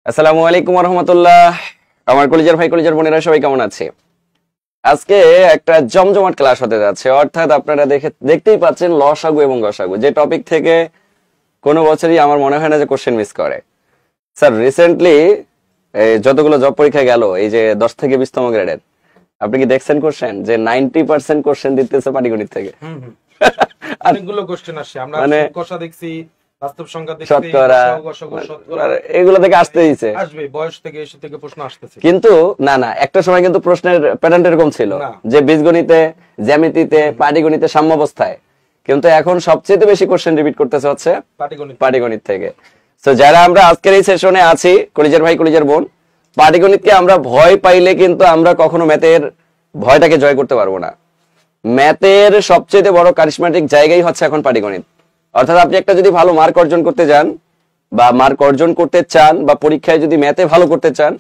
আসসালামু আলাইকুম ওয়া রাহমাতুল্লাহ। আমার কলিজার ভাই কলিজার বোনেরা সবাই কেমন আছে? আজকে একটা জমজমাট ক্লাস হতে যাচ্ছে, অর্থাৎ আপনারা দেখতেই পাচ্ছেন লসাগু এবং গসাগু, যে টপিক থেকে কোনো বছরই আমার মনে হয় না যে কোশ্চেন মিস করে। স্যার রিসেন্টলি যতগুলো জব পরীক্ষা গেল, এই যে 10 থেকে 20তম গ্রেডের, আপনি কি দেখছেন কোশ্চেন যে 90% কোশ্চেন দিতেছে পাটিগণিত থেকে? অনেকগুলো কোশ্চেন আসছে, আমরা কষা দেখছি, বাস্তব সংখ্যা দেখছি, এগুলো থেকে আসতে দিয়েছে, আসবে বয়স থেকে এসে থেকে প্রশ্ন আসতেছে। কিন্তু না না, একটা সময় কিন্তু প্রশ্নের প্যাটার্ন এরকম ছিল যে বীজগণিতে, জ্যামিতিতে, পাটিগণিতে সাম্যাবস্থায়, কিন্তু এখন সবচেয়ে বেশি কোশ্চেন রিপিট করতেছে হচ্ছে পাটিগণিত থেকে। তো যারা আমরা আজকের এই সেশনে আছি, কলিজার ভাই কলিজার বোন, পাটিগণিতকে আমরা ভয় পাইলে কিন্তু আমরা কখনো ম্যাথের ভয়টাকে জয় করতে পারবো না। ম্যাথের সবচেয়ে বড় কারিশমাটিক জায়গাই হচ্ছে এখন পাটিগণিত। অর্থাৎ আপনি একটা যদি ভালো মার্ক অর্জন করতে যান বা মার্ক অর্জন করতে চান বা পরীক্ষায় যদি ম্যাথে ভালো করতে চান,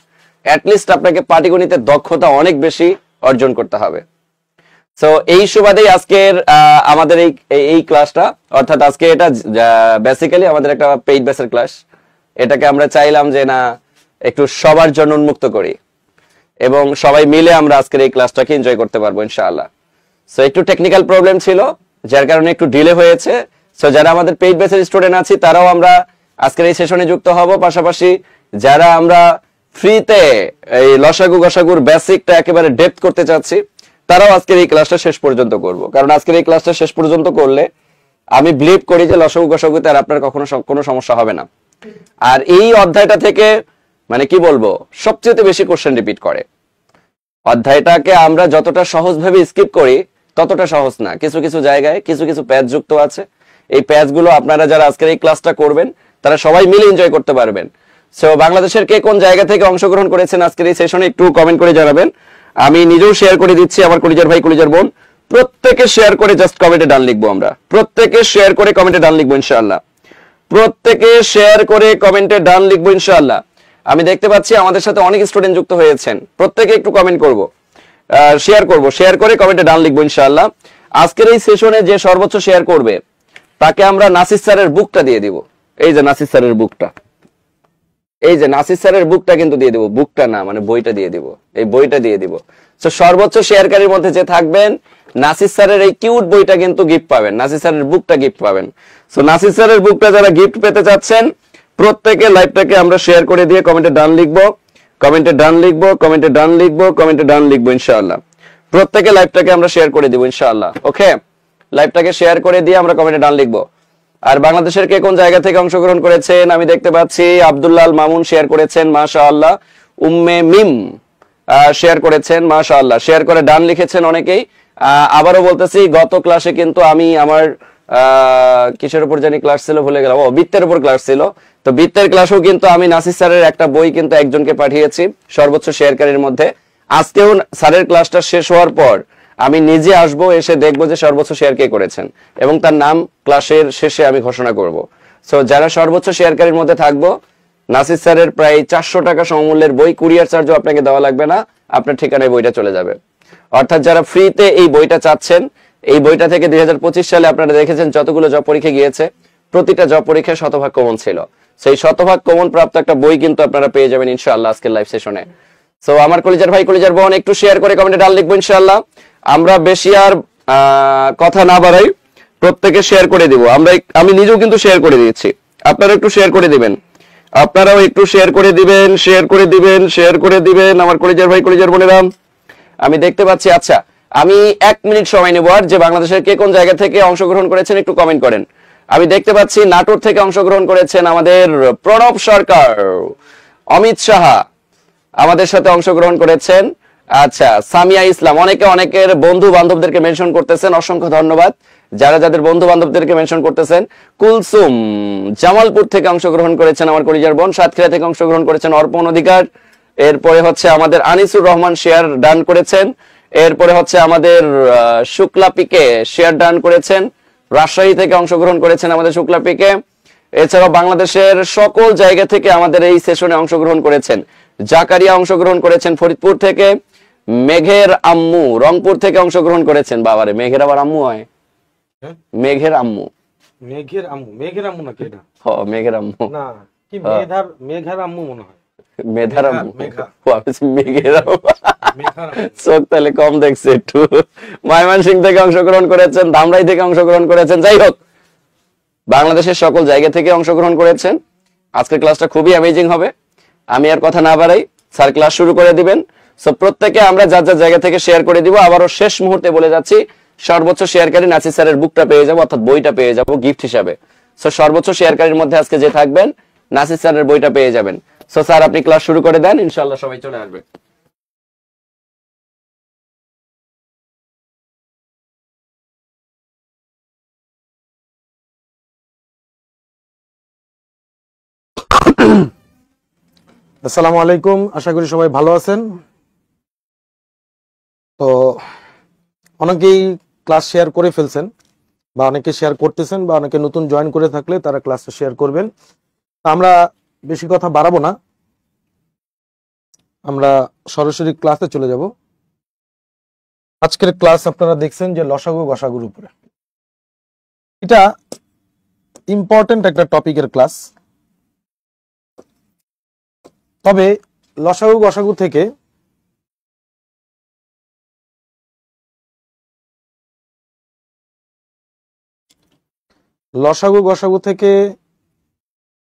অ্যাটলিস্ট আপনাকে পাটিগণিতের দক্ষতা অনেক বেশি অর্জন করতে হবে। সো এই সুবাদেই আজকের আমাদের এই ক্লাসটা, অর্থাৎ আজকে এটা বেসিক্যালি আমাদের একটা পেইড বেসের ক্লাস। এটাকে আমরা চাইলাম যে না, একটু সবার জন্য উন্মুক্ত করি এবং সবাই মিলে আমরা আজকের এই ক্লাসটাকে এনজয় করতে পারবো ইনশাআল্লাহ। সো একটু টেকনিক্যাল প্রবলেম ছিল, যার কারণে একটু ডিলে হয়েছে। সো যারা আমাদের পেইড বেসের স্টুডেন্ট আছি তারাও আমরা আজকের এই সেশনে যুক্ত হব। পাশাপাশি যারা আমরা ফ্রিতে এই লসাগু গসাগুর বেসিকটা একেবারে ডেপথ করতে চাচ্ছি, তারাও আজকের এই ক্লাসটা শেষ পর্যন্ত করব। কারণ আজকের এই ক্লাসটা শেষ পর্যন্ত করলে আমি বিলিভ করি যে লসাগু গসাগুতে আর আপনার কখনো কোনো সমস্যা হবে না। আর এই অধ্যায়টা থেকে মানে কি বলবো, সবচেয়ে বেশি কোশ্চেন রিপিট করে। অধ্যায়টাকে আমরা যতটা সহজ ভাবে স্কিপ করি ততটা সহজ না, কিছু কিছু জায়গায় কিছু কিছু প্যাচ যুক্ত আছে। এই প্যাচগুলো আপনারা যারা আজকের এই ক্লাসটা করবেন তারা সবাই মিলে এনজয় করতে পারবেন। সো বাংলাদেশের কে কোন জায়গা থেকে অংশগ্রহণ করেছেন আজকের এই সেশনে একটু কমেন্ট করে জানাবেন। আমি নিজেও শেয়ার করে দিচ্ছি, আমার কলিজার ভাই কলিজার বোন প্রত্যেকে শেয়ার করে জাস্ট কমেন্টে ডান লিখবো। আমরা প্রত্যেকে শেয়ার করে কমেন্টে ডান লিখবো ইনশাআল্লাহ। প্রত্যেকে শেয়ার করে কমেন্টে ডান লিখবো ইনশাআল্লাহ। আমি দেখতে পাচ্ছি আমাদের সাথে অনেক স্টুডেন্ট যুক্ত হয়েছেন, প্রত্যেকে একটু কমেন্ট করব, শেয়ার করে কমেন্টে ডান লিখবো ইনশাআল্লাহ। আজকের এই সেশনে যে সর্বোচ্চ শেয়ার করবে তাকে আমরা নাসির স্যারের বুকটা দিয়ে দিব। এই যে নাসির স্যারের বুকটা, এই যে নাসির স্যারের বুকটা কিন্তু দিয়ে দিব, বুকটা না মানে বইটা দিয়ে দিব, এই বইটা দিয়ে দিব। তো সর্বোচ্চ শেয়ারকারীর মধ্যে যে থাকবেন, নাসির স্যারের এই কিউট বইটা কিন্তু গিফট পাবেন, নাসির স্যারের বুকটা গিফট পাবেন। সো নাসির স্যারের বুকটা যারা গিফট পেতে চাচ্ছেন, প্রত্যেকে লাইভটাকে আমরা শেয়ার করে দিয়ে কমেন্টে ডান লিখবো, কমেন্টে ডান লিখবো, কমেন্টে ডান লিখবো, কমেন্টে ডান লিখবো ইনশাআল্লাহ। প্রত্যেকে লাইভটাকে আমরা শেয়ার করে দিব ইনশাআল্লাহ। ওকে, লাইভটাকে শেয়ার করে দিয়ে আমরা কমেন্টে ডান লিখবো। আর বাংলাদেশের কে কোন জায়গা থেকে অংশগ্রহণ করেছেন আমি দেখতে পাচ্ছি। আব্দুল্লাহ মামুন শেয়ার করেছেন, মাশাআল্লাহ। উম্মে মিম শেয়ার করেছেন, মাশাআল্লাহ। শেয়ার করে ডান লিখেছেন অনেকেই। আবারও বলতেছি, গত ক্লাসে কিন্তু আমি আমার কিসের উপর জানি ক্লাস ছিল ভুলে গেলাম, বৃত্তের উপর ক্লাস ছিল। তো বৃত্তের ক্লাসেও কিন্তু আমি নাসির স্যারের একটা বই কিন্তু একজনকে পাঠিয়েছি সর্বোচ্চ শেয়ারকারীর মধ্যে। আজকেও স্যারের ক্লাসটা শেষ হওয়ার পর আমি নিজে আসবো, এসে দেখবো যে সর্বোচ্চ শেয়ার কে করেছেন এবং তার নাম ক্লাসের শেষে আমি ঘোষণা করব। সো যারা সর্বোচ্চ শেয়ারকারীর মধ্যে থাকবো, নাসির স্যারের প্রায় 400 টাকা সমমূল্যের বই, কুরিয়ার চার্জও আপনাকে দেওয়া লাগবে না, আপনার ঠিকানায় বইটা চলে যাবে। অর্থাৎ যারা ফ্রিতে এই বইটা চাচ্ছেন, এই বইটা থেকে 2025 সালে আপনারা দেখেছেন যতগুলো জব পরীক্ষা গিয়েছে, প্রতিটা জব পরীক্ষায় শতভাগ কমন ছিল। সেই শতভাগ কমন প্রাপ্ত একটা বই কিন্তু আপনারা পেয়ে যাবেন ইনশাআল্লাহ আজকের লাইভ সেশনে। সো আমার কলিজার ভাই কলিজার বোন একটু শেয়ার করে কমেন্টে ডাল লিখবো ইনশাআল্লাহ। আমরা বেশি আর কথা না বাড়াই, প্রত্যেকে শেয়ার করে দিব। আমি নিজেও কিন্তু শেয়ার করে দিয়েছি, আপনারা একটু শেয়ার করে দিবেন, আপনারাও একটু শেয়ার করে দিবেন, শেয়ার করে দিবেন, শেয়ার করে দিবেন আমার কলিজার ভাই কলিজার বোনেরা। আমি দেখতে পাচ্ছি, আচ্ছা আমি 1 মিনিট সময় নেব আর যে বাংলাদেশের কে কোন জায়গা থেকে অংশগ্রহণ করেছেন একটু কমেন্ট করেন। আমি দেখতে পাচ্ছি নাটোর থেকে অংশগ্রহণ করেছেন আমাদের প্রণব সরকার, অমিত সাহা আমাদের সাথে অংশগ্রহণ করেছেন। আচ্ছা, সামিয়া ইসলাম, অনেকের বন্ধু বান্ধবদেরকে মেনশন করতেছেন, অসংখ্য ধন্যবাদ যারা যাদের বন্ধু বান্ধবদেরকে মেনশন করতেছেন। কুলসুম জামালপুর থেকে অংশগ্রহণ করেছেন আমার কলিজার বোন, সাতক্ষীরা থেকে অংশগ্রহণ করেছেন অর্পণ অধিকার। এরপরে হচ্ছে আমাদের আনিসুর রহমান শেয়ার ডান করেছেন। এরপরে হচ্ছে আমাদের শুক্লা পিকে শেয়ার ডান করেছেন, রাজশাহী থেকে অংশগ্রহণ করেছেন আমাদের শুক্লা পিকে। এছাড়াও বাংলাদেশের সকল জায়গা থেকে আমাদের এই সেশনে অংশগ্রহণ করেছেন। জাকারিয়া অংশগ্রহণ করেছেন ফরিদপুর থেকে। মেঘের আম্মু রংপুর থেকে অংশগ্রহণ করেছেন। বাবারে, মেঘের আবার আম্মু হয়? মেঘের আম্মু, মেঘের আম্মু, মেঘের আম্মু নাকি এটা? মেঘের আম্মু না, কি মেঘের আম্মু মনে হয়। মেধারাম, মেঘেরাম, চোখ তাহলে কম দেখছে একটু। ময়মনসিংহ থেকে অংশগ্রহণ করেছেন, ধামরাই থেকে অংশগ্রহণ করেছেন, যাই হোক বাংলাদেশের সকল জায়গা থেকে অংশগ্রহণ করেছেন। আজকের ক্লাসটা খুবই অ্যামেজিং হবে। আমি আর কথা না বাড়াই, স্যার ক্লাস শুরু করে দিবেন। সো প্রত্যেকে আমরা যার যার জায়গা থেকে শেয়ার করে দিব। আবারও শেষ মুহূর্তে বলে যাচ্ছি, সর্বোচ্চ শেয়ারকারী নাসির স্যারের বুকটা পেয়ে যাবো, অর্থাৎ বইটা পেয়ে যাবো গিফট হিসাবে। সো সর্বোচ্চ শেয়ারকারীর মধ্যে আজকে যে থাকবেন নাসির স্যারের বইটা পেয়ে যাবেন। সো স্যার আপনি ক্লাস শুরু করে দেন, ইনশাআল্লাহ সবাই চলে আসবে। আসসালামু আলাইকুম, আশা করি সবাই ভালো আছেন। তো অনেকেই ক্লাস শেয়ার করে ফেলছেন, বা অনেকে শেয়ার করতেছেন, বা অনেকে নতুন জয়েন করে থাকলে তারা ক্লাসটা শেয়ার করবেন। আমরা বেশি কথা বাড়াবো না, আমরা সরাসরি ক্লাসে চলে যাব। আজকের ক্লাস আপনারা দেখছেন যে লসাগু গসাগুর উপরে। এটা ইম্পর্টেন্ট একটা টপিকের ক্লাস। তবে লসাগু গসাগু থেকে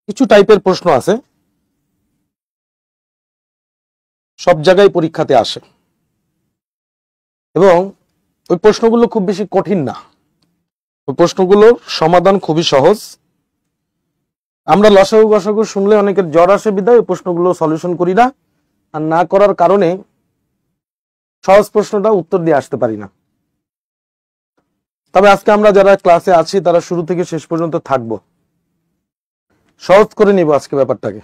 কিছু টাইপের প্রশ্ন আছে, সব জায়গায় পরীক্ষাতে আসে, এবং ওই প্রশ্নগুলো খুব বেশি কঠিন না, ওই প্রশ্নগুলোর সমাধান খুবই সহজ। আমরা লসাগু গসাগু শুনলে অনেকের জ্বর আসে বিধায় ওই প্রশ্নগুলো সলিউশন করি না, আর না করার কারণে সহজ প্রশ্নটা উত্তর দিয়ে আসতে পারি না। তবে আজকে আমরা যারা ক্লাসে আছি তারা শুরু থেকে শেষ পর্যন্ত থাকবো, সহজ করে নিব আজকে ব্যাপারটাকে।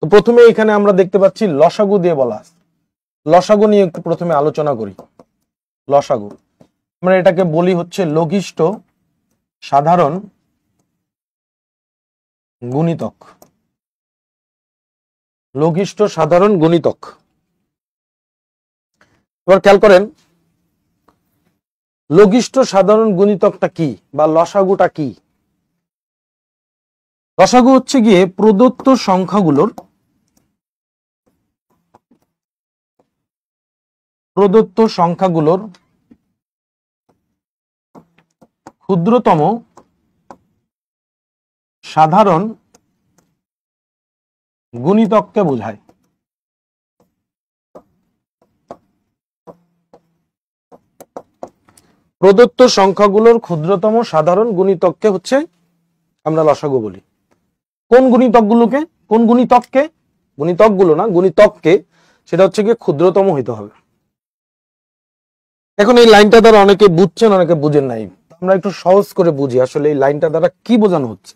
তো প্রথমে এখানে আমরা দেখতে পাচ্ছি লসাগু দিয়ে বলা আছে। লসাগু নিয়ে একটু প্রথমে আলোচনা করি। লসাগু আমরা এটাকে বলি হচ্ছে লঘিষ্ঠ সাধারণ গুণিতক। লঘিষ্ঠ সাধারণ গুণিতক। এবার খেয়াল করেন লঘিষ্ঠ সাধারণ গুণিতকটা কি, বা লসাগুটা কি। লসাগু হচ্ছে গিয়ে প্রদত্ত সংখ্যাগুলোর ক্ষুদ্রতম সাধারণ গুণিতককে বোঝায়। প্রদত্ত সংখ্যাগুলোর ক্ষুদ্রতম সাধারণ গুণিতককে হচ্ছে আমরা লসাগু বলি। কোন গুণিতকগুলোকে, কোন গুণিতককে, গুণিতকগুলো না, গুণিতককে, সেটা হচ্ছে গিয়ে ক্ষুদ্রতম হইতে হবে। এখন এই লাইনটা দ্বারা অনেকে বুঝছেন, অনেকে বুঝেন নাই। আমরা একটু সহজ করে বুঝি আসলে এই লাইনটা দ্বারা কি বোঝানো হচ্ছে।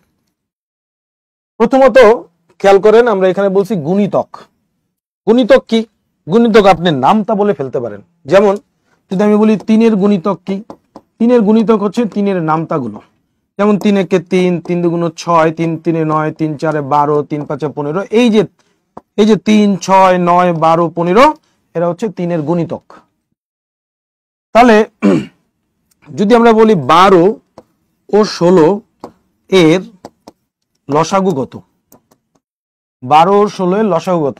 প্রথমত খেয়াল করেন, আমরা এখানে বলছি গুণিতক। গুণিতক কি? গুণিতক আপনি নামটা বলে ফেলতে পারেন। যেমন যদি আমি বলি 3-এর গুণিতক কি, 3-এর গুণিতক হচ্ছে 3-এর নামতাগুলো। যেমন 3 একে 3, 3 দুগুণ 6, 3 3 9, 3 4 12, 3 5 15। এই যে 3 6 9 12 15 এরা হচ্ছে 3-এর গুণিতক। তাহলে যদি আমরা বলি 12 ও 16 এর লসাগু কত, 12 ও 16 এর লসাগু কত,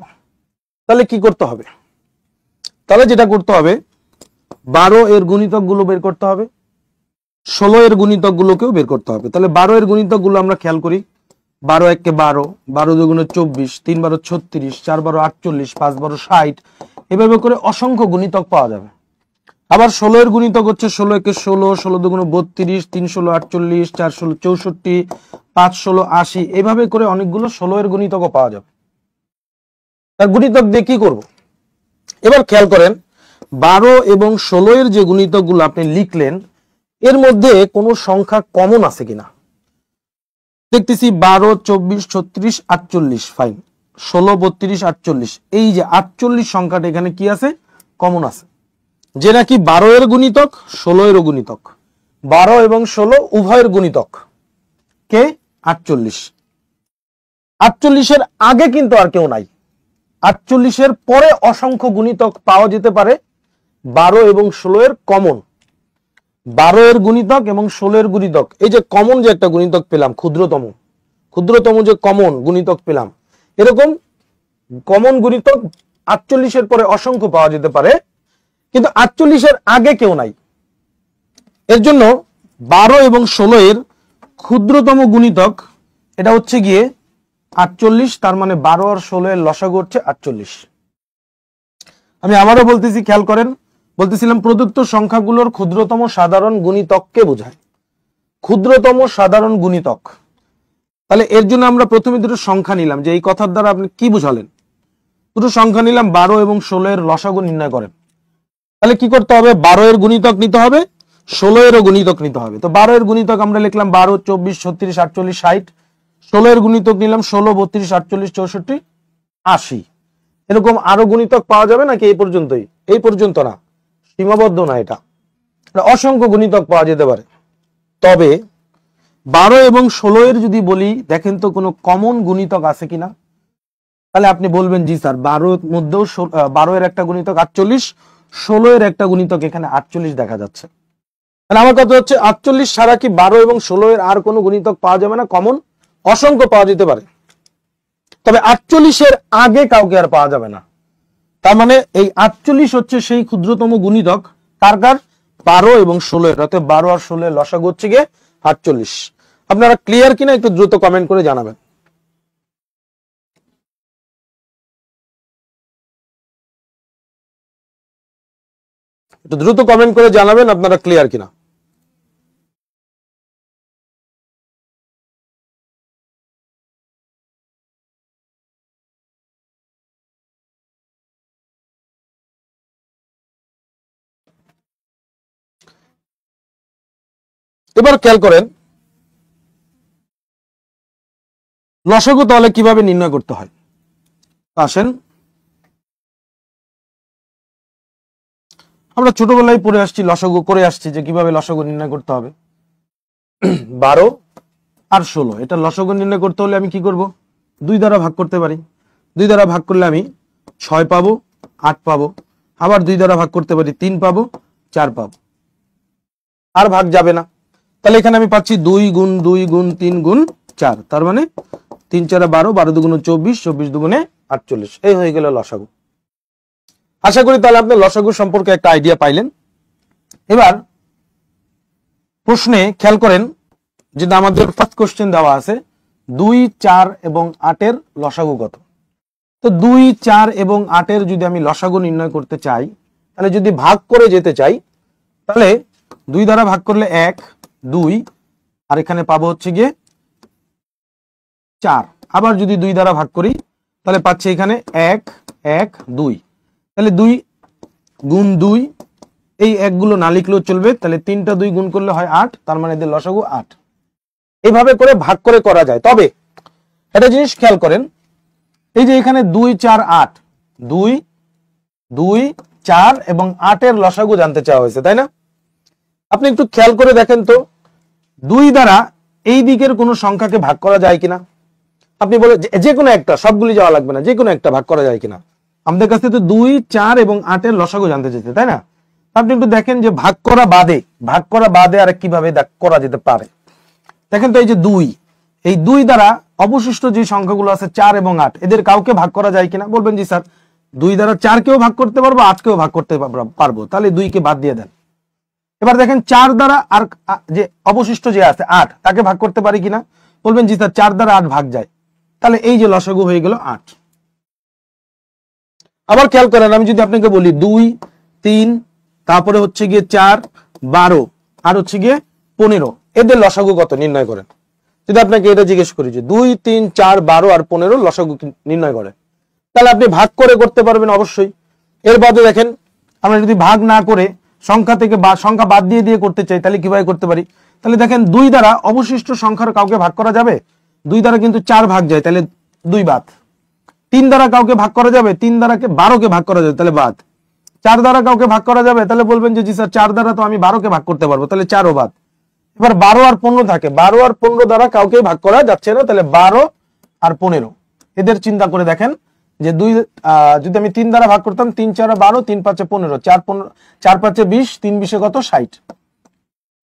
তাহলে কি করতে হবে? তাহলে যেটা করতে হবে, 12 এর গুণিতক গুলো বের করতে হবে, 16 এর গুণিতক গুলোকেও বের করতে হবে। তাহলে 12 এর গুণিতক গুলো আমরা খেয়াল করি। 12 একে 12, 12 দুগুণে 24, 3 12 36, 4 12 48, 5 12 60, এভাবে করে অসংখ্য গুণিতক পাওয়া যাবে। আবার 16 এর গুণিতক হচ্ছে 16 একে 16, 16 দুগুণে 32, 3 16 48, 4 16 64, 5 16 80, এভাবে করে অনেকগুলো 16 এর গুণিতকও পাওয়া যাবে। তার গুণিতক দিয়ে কি করব? এবার খেয়াল করেন 12 এবং 16 এর যে গুণিতক গুলো আপনি লিখলেন, এর মধ্যে কোনো সংখ্যা কমন আছে কিনা দেখতেছি। 12 24 36 48, ফাইন। 16 32 48, এই যে 48 সংখ্যাটা এখানে কি আছে? কমন আছে, যে নাকি 12 এর গুণিতক, 16 এর গুণিতক। 12 এবং 16 উভয়ের গুণিতক কে 48। 48 এর আগে কিন্তু আর কেউ নাই। 48 এর পরে অসংখ্য গুণিতক পাওয়া যেতে পারে 12 এবং 16 এর কমন। 12 এর গুণিতক এবং 16 এর গুণিতক, এই যে কমন যে একটা গুণিতক পেলাম, ক্ষুদ্রতম যে কমন গুণিতক পেলাম, এরকম কমন গুণিতক 48-এর পরে অসংখ্য পাওয়া যেতে পারে, কিন্তু 48-এর আগে কেউ নাই। এর জন্য 12 এবং 16 এর ক্ষুদ্রতম গুণিতক এটা হচ্ছে গিয়ে 48, তার মানে 12 আর 16 এর লসাগু হচ্ছে 48। আমি আবারও বলতেছি, খেয়াল করেন, বলতেছিলাম প্রদত্ত সংখ্যাগুলোর ক্ষুদ্রতম সাধারণ গুণিতককে বোঝায়, ক্ষুদ্রতম সাধারণ গুণিতক। তাহলে এর জন্য আমরা প্রথমে দুটো সংখ্যা নিলাম, যে এই কথার দ্বারা আপনি কি বুঝালেন? দুটো সংখ্যা নিলাম, 12 এবং 16 এর লসাগু নির্ণয় করেন। তাহলে কি করতে হবে? 12 এর গুণিতক নিতে হবে, 16 এরও গুণিতক নিতে হবে। তো 12 এর গুণিতক আমরা লিখলাম 12, 24, 36, 48, 60। 16 এর গুণিতক নিলাম 16, 32, 48, 64, 80। এরকম আরো গুণিতক পাওয়া যাবে নাকি এই পর্যন্তই? এই পর্যন্ত না, সীমাবদ্ধ না, এটা অসংখ্য গুণিতক পাওয়া যেতে পারে। তবে 12 এবং 16 এর যদি বলি, দেখেন তো কোনো কমন গুণিতক আছে কিনা? তাহলে আপনি বলবেন জি স্যার, 12 এর মধ্যেও 12 এর একটা গুণিতক 48, 16 এর একটা গুণিতক এখানে 48 দেখা যাচ্ছে। তাহলে আমার কথা হচ্ছে 48 ছাড়া কি 12 এবং 16 এর আর কোনো গুণিতক পাওয়া যাবে না? কমন অসংখ্য পাওয়া যেতে পারে, তবে 48 এর আগে কাউকে আর পাওয়া যাবে না। তার মানে এই 48 হচ্ছে সেই ক্ষুদ্রতম গুণিতক, কার কার? 12 এবং 16 এর। অর্থাৎ 12 আর 16 এর লসাগু হচ্ছে গিয়ে 48। আপনারা ক্লিয়ার কিনা একটু দ্রুত কমেন্ট করে জানাবেন। একটু দ্রুত কমেন্ট করে জানাবেন আপনারা ক্লিয়ার কিনা। এবার খেয়াল করেন লসাগু তাহলে কিভাবে নির্ণয় করতে হয়। আসেন, আমরা ছোটবেলায় পড়ে আসছি, লসাগু করে আসছি যে কিভাবে লসাগু নির্ণয় করতে হবে। 12 আর 16 এটা লসাগু নির্ণয় করতে হলে আমি কি করব? 2 দ্বারা ভাগ করতে পারি। 2 দ্বারা ভাগ করলে আমি 6 পাবো, 8 পাবো। আবার 2 দ্বারা ভাগ করতে পারি, 3 পাবো, 4 পাবো। আর ভাগ যাবে না। তাহলে এখানে আমি পাচ্ছি 2 গুণ 2 গুণ 3 গুণ 4, তার মানে 3 4 12, 12 2 24, 24 2 48। এই হয়ে গেল লসাগু। আশা করি তাহলে আপনি লসাগু সম্পর্কে একটা আইডিয়া পাইলেন। এবার প্রশ্নে খেয়াল করেন, যেটা আমাদের ফার্স্ট কোশ্চেন দেওয়া আছে, 2, 4 এবং 8 এর লসাগু কত? তো 2, 4 এবং 8 এর যদি আমি লসাগু নির্ণয় করতে চাই, তাহলে যদি ভাগ করে যেতে চাই, তাহলে 2 দ্বারা ভাগ করলে 1, 2, আর এখানে পাবো হচ্ছে গিয়ে 4। আবার যদি 2 দ্বারা ভাগ করি, তাহলে পাচ্ছি এখানে 1, 1, 2। তাহলে 2 গুণ 2, এই 1 গুলো না লিখলেও চলবে। তাহলে 3টা 2 গুণ করলে হয় 8, তার মানে এদের লসাগু 8। এইভাবে করে ভাগ করে করা যায়। তবে একটা জিনিস খেয়াল করেন, এই যে এখানে 2, 4, 8, 2, 2, 4 এবং 8 এর লসাগু জানতে চাওয়া হয়েছে, তাই না? আপনি একটু খেয়াল করে দেখেন তো, 2 দ্বারা এই দিকের কোনো সংখ্যাকে ভাগ করা যায় কিনা? আপনি বলে যে কোনো একটা, সবগুলি যাওয়া লাগবে না, যে কোনো একটা ভাগ করা যায় কিনা? আমাদের কাছে তো 2, 4 এবং 8 এর লসাগু জানতে চাইছে, তাই না? আপনি একটু দেখেন যে ভাগ করা বাদে আর কিভাবে করা যেতে পারে। দেখেন তো, এই যে 2, এই 2 দ্বারা অবশিষ্ট যে সংখ্যাগুলো আছে 4 এবং 8, এদের কাউকে ভাগ করা যায় কিনা? বলবেন জি স্যার, 2 দ্বারা 4 কেও ভাগ করতে পারবো, 8 কেও ভাগ করতে পারবো। তাহলে 2 কে বাদ দিয়ে দেন। এবার দেখেন 4 দ্বারা আর যে অবশিষ্ট যে আছে 8, তাকে ভাগ করতে পারি কিনা? বলবেন জি স্যার, 4 দ্বারা 8 ভাগ যায়। তাহলে এই যে লসাগু হয়ে গেল 8। আবার খেয়াল করেন, আমি যদি আপনাকে বলি 2, 3, তারপরে হচ্ছে গিয়ে 4, 12, আর হচ্ছে গিয়ে 15, এদের লসাগু কত নির্ণয় করেন। যদি আপনাকে এটা জিজ্ঞেস করি যে 2, 3, 4, 12 আর 15 লসাগু নির্ণয় করেন, তাহলে আপনি ভাগ করে করতে পারবেন অবশ্যই। এর বাদে দেখেন, আমরা যদি ভাগ না করে সংখ্যা থেকে সংখ্যা বাদ দিয়ে করতে চাই, তাহলে কিভাবে করতে পারি? তাহলে দেখেন 2 দ্বারা অবশিষ্ট সংখ্যার কাউকে ভাগ করা যাবে? 2 দ্বারা কিন্তু 4 ভাগ যায়, তাহলে 2 বাদ। 3 দ্বারা কাউকে ভাগ করা যাবে? 3 দ্বারা 12 কে ভাগ করা যাবে, তাহলে বাদ। 4 দ্বারা কাউকে ভাগ করা যাবে? তাহলে বলবেন যে জি স্যার, 4 দ্বারা তো আমি 12 কে ভাগ করতে পারবো, তাহলে 4ও বাদ। এবার 12 আর 15 থাকে, 12 আর 15 দ্বারা কাউকে ভাগ করা যাচ্ছে না, তাহলে 12 আর 15 এদের চিন্তা করে দেখেন যে যদি আমি 3 দ্বারা ভাগ করতাম, 3 4 12, 3 5 15, 4 5 20, 3 20 কত 60।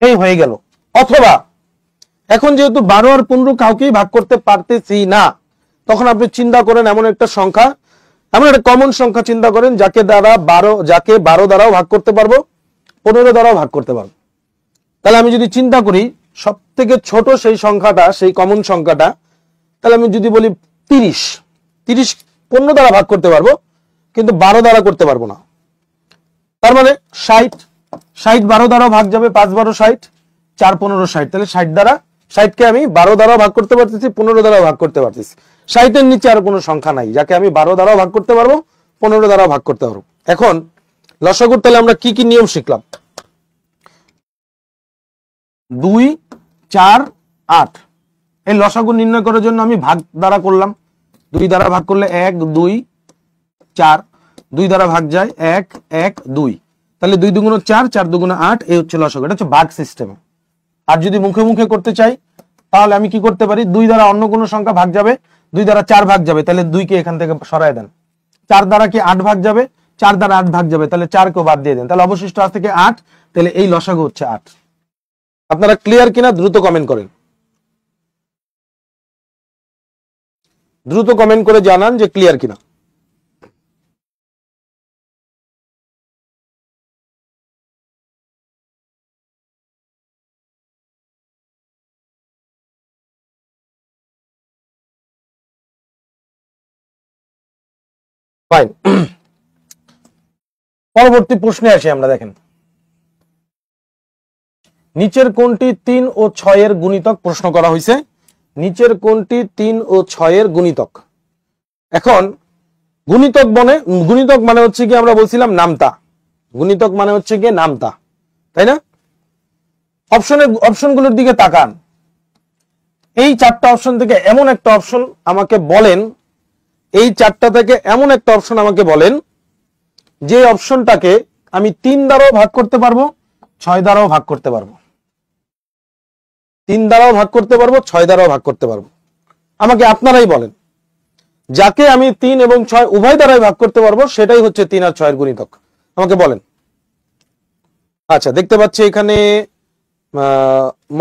এই হয়ে গেল। অথবা এখন যেহেতু 12 আর 15 কাউকেই ভাগ করতে পারতেছি না, তখন আপনি চিন্তা করেন এমন একটা সংখ্যা এমন একটা কমন সংখ্যা চিন্তা করেন যাকে 12 দ্বারাও ভাগ করতে পারবো, 15 দ্বারাও ভাগ করতে পারবো। তাহলে আমি যদি চিন্তা করি সব থেকে ছোট সেই সংখ্যাটা, সেই কমন সংখ্যাটা, তাহলে আমি যদি বলি 30 15 দ্বারা ভাগ করতে পারবো কিন্তু 12 দ্বারা করতে পারবো না। তার মানে 60 12 দ্বারা ভাগ যাবে, 5 12 60, 4 15 60, তাহলে 60 কে আমি 12 দ্বারা ভাগ করতে পারতেছি, 15 দ্বারা ভাগ করতে পারতেছি। 60 এর নিচে আর কোনো সংখ্যা নাই যাকে আমি 12 দ্বারা ভাগ করতে পারবো, 15 দ্বারা ভাগ করতে পারবো। এখন লসাগুর তাহলে আমরা কি কি নিয়ম শিখলাম? 2 4 8, এই লসাগু নির্ণয় করার জন্য আমি ভাগ দ্বারা করলাম। 2 দ্বারা ভাগ করলে 1 2 4, 2 দ্বারা ভাগ যায় 1 1 2, তাহলে 2 2 4, 4 2 8, এই হচ্ছে লসাগু। এটা হচ্ছে ভাগ সিস্টেমে। আর যদি মুখে মুখে করতে চাই তাহলে আমি কি করতে পারি? 2 দ্বারা অন্য কোনো সংখ্যা ভাগ যাবে, 2 দ্বারা 4 ভাগ যাবে, তাহলে 2 কে এখান থেকে সরায় দেন। 4 দ্বারা কি 8 ভাগ যাবে, 4 দ্বারা 8 ভাগ যাবে, তাহলে 4 কেও বাদ দিয়ে দেন, তাহলে অবশিষ্ট আছে থেকে 8, তাহলে এই লসাগু হচ্ছে 8। আপনারা ক্লিয়ার কিনা দ্রুত কমেন্ট করেন, দ্রুত কমেন্ট করে জানান যে ক্লিয়ার কিনা। ফাইন, পরবর্তী প্রশ্নে আসি আমরা। দেখেন, নিচের কোনটি 3 ও 6 এর গুণিতক প্রশ্ন করা হয়েছে। নিচের কোনটি 3 ও 6 এর গুণিতক? এখন গুণিতক মানে হচ্ছে কি, আমরা বলছিলাম নামতা। গুণিতক মানে হচ্ছে কি নামতা, তাই না? অপশনগুলোর দিকে তাকান। এই 4টা অপশন থেকে এমন একটা অপশন আমাকে বলেন, এই 4টা থেকে এমন একটা অপশন আমাকে বলেন যে অপশনটাকে আমি 3 দ্বারাও ভাগ করতে পারবো, 6 দ্বারাও ভাগ করতে পারবো। 3 দ্বারাও ভাগ করতে পারবো, 6 দ্বারাও ভাগ করতে পারবো। আমাকে আপনারাই বলেন, যাকে আমি 3 এবং 6 উভয় দ্বারাই ভাগ করতে পারবো সেটাই হচ্ছে 3 আর 6 এর গুণিতক। আমাকে বলেন। আচ্ছা, দেখতে পাচ্ছি এখানে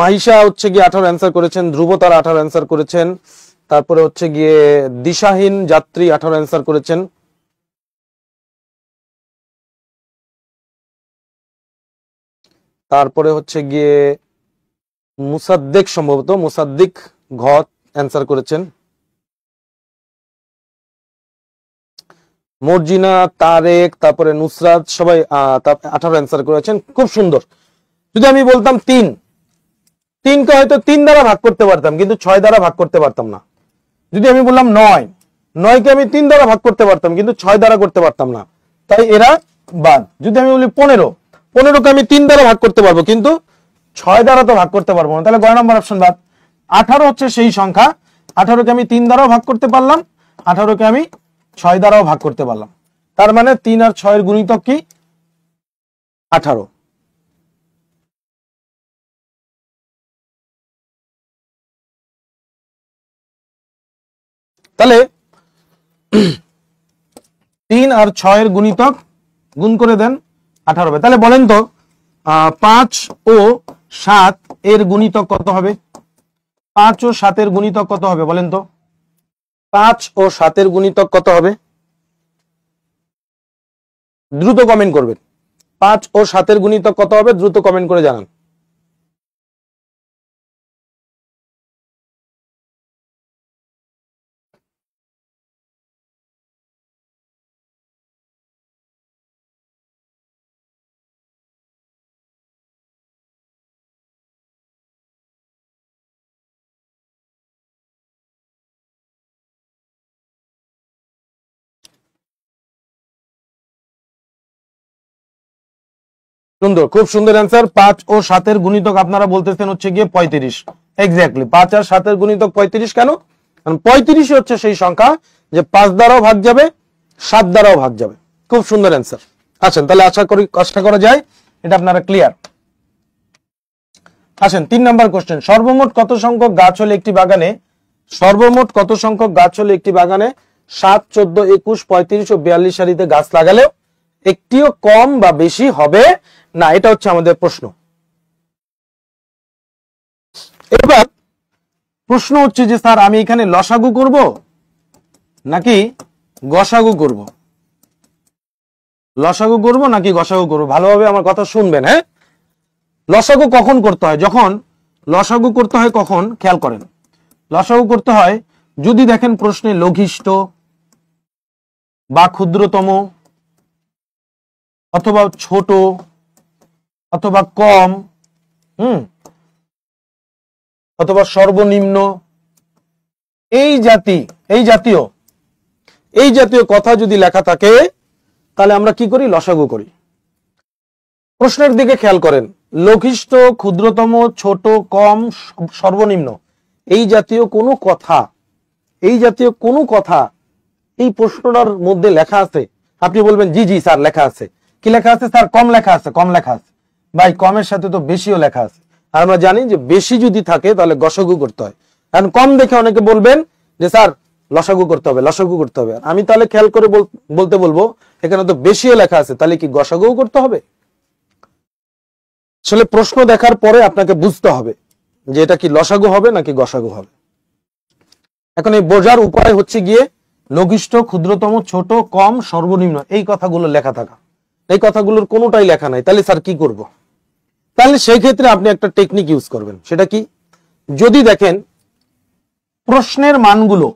মাহিশা হচ্ছে গিয়ে 18 অ্যান্সার করেছেন, ধ্রুব তার 18 অ্যান্সার করেছেন, তারপরে হচ্ছে গিয়ে দিশাহীন যাত্রী 18 অ্যান্সার করেছেন, তারপরে হচ্ছে গিয়ে মুসাদ্দিক, সম্ভবত মুসাদ্দিক ঘ অ্যান্সার করেছেন, মর্জিনা, তারেক, তারপরে নুসরাত, সবাই 18 অ্যান্সার করেছেন। খুব সুন্দর। যদি আমি বলতাম 3 কে হয়তো 3 দ্বারা ভাগ করতে পারতাম কিন্তু 6 দ্বারা ভাগ করতে পারতাম না। যদি আমি বললাম 9 কে আমি 3 দ্বারা ভাগ করতে পারতাম কিন্তু 6 দ্বারা করতে পারতাম না, তাই এরা বাদ। যদি আমি বলি 15 কে আমি 3 দ্বারা ভাগ করতে পারবো কিন্তু 6 দ্বারা তো ভাগ করতে পারবো না, তাহলে 9 নম্বর অপশন বাদ। 18 হচ্ছে সেই সংখ্যা, 18 কে আমি 3 দ্বারাও ভাগ করতে পারলাম, 18 কে আমি 6 দ্বারাও ভাগ করতে পারলাম। তার মানে 3 আর 6 এর গুণিতক কি? 18। তাহলে 3 আর 6 এর গুণিতক গুণ করে দেন, 18 হবে। তাহলে বলেন তো 5 ও 7 এর গুণিতক কত হবে? 5 ও 7 এর গুণিতক কত হবে বলেন তো? 5 ও 7 এর গুণিতক কত হবে? দ্রুত কমেন্ট করবেন। 5 ও 7 এর গুণিতক কত হবে? দ্রুত কমেন্ট করে জানান। সুন্দর, খুব সুন্দর অ্যান্সার। 5 ও 7 এর গুণিতক আপনারা বলতেছেন হচ্ছে গিয়ে 35। এক্স্যাক্টলি 5 আর 7 এর গুণিতক 35। কেন? কারণ 35 হচ্ছে সেই সংখ্যা যে 5 দ্বারাও ভাগ যাবে, 7 দ্বারাও ভাগ যাবে। খুব সুন্দর অ্যান্সার। আসেন তাহলে আশা করা যায় এটা আপনারা ক্লিয়ার। আসেন 3 নাম্বার কোশ্চেন। সর্বমোট কত সংখ্যক গাছ হলে একটি বাগানে 7, 14, 21, 35 ও 42 সারিতে গাছ লাগালেও একটিও কম বা বেশি হবে না? এটা হচ্ছে আমাদের প্রশ্ন। এবার প্রশ্ন হচ্ছে যে স্যার আমি এখানে লসাগু করব নাকি গসাগু করব, লসাগু করব নাকি গসাগু করব? ভালোভাবে আমার কথা শুনবেন। হ্যাঁ, লসাগু কখন করতে হয়? যখন লসাগু করতে হয় কখন খেয়াল করেন। লসাগু করতে হয় যদি দেখেন প্রশ্নে লঘিষ্ঠ বা ক্ষুদ্রতম অথবা ছোট অথবা কম, অথবা সর্বনিম্ন, এই জাতীয় কথা যদি লেখা থাকে তাহলে আমরা কি করি? লসাগু করি। প্রশ্নের দিকে খেয়াল করেন, লঘিষ্ঠ, ক্ষুদ্রতম, ছোট, কম, সর্বনিম্ন, এই জাতীয় কোনো কথা এই প্রশ্নটার মধ্যে লেখা আছে? আপনি বলবেন জি জি স্যার লেখা আছে। কি লেখা আছে স্যার? কম লেখা আছে। ভাই কমের সাথে তো বেশিও লেখা আছে, আর আমরা জানি যে বেশি যদি থাকে তাহলে গসাগু করতে হয়। কারণ কম দেখে অনেকে বলবেন যে স্যার লসাগু করতে হবে। আমি তাহলে খেয়াল করে বলতে বলবো এখানে তো বেশিও লেখা আছে, তাহলে কি গসাগু করতে হবে? আসলে প্রশ্ন দেখার পরে আপনাকে বুঝতে হবে যে এটা কি লসাগু হবে নাকি গসাগু হবে। এখন এই বোঝার উপায় হচ্ছে গিয়ে লঘিষ্ঠ, ক্ষুদ্রতম, ছোট, কম, সর্বনিম্ন, এই কথাগুলো লেখা থাকা। এই কথাগুলোর কোনোটাই লেখা নাই, তাহলে স্যার কি করব? তাহলে সেই ক্ষেত্রে আপনি একটা টেকনিক ইউজ করবেন। সেটা কি? যদি দেখেন প্রশ্নের মানগুলো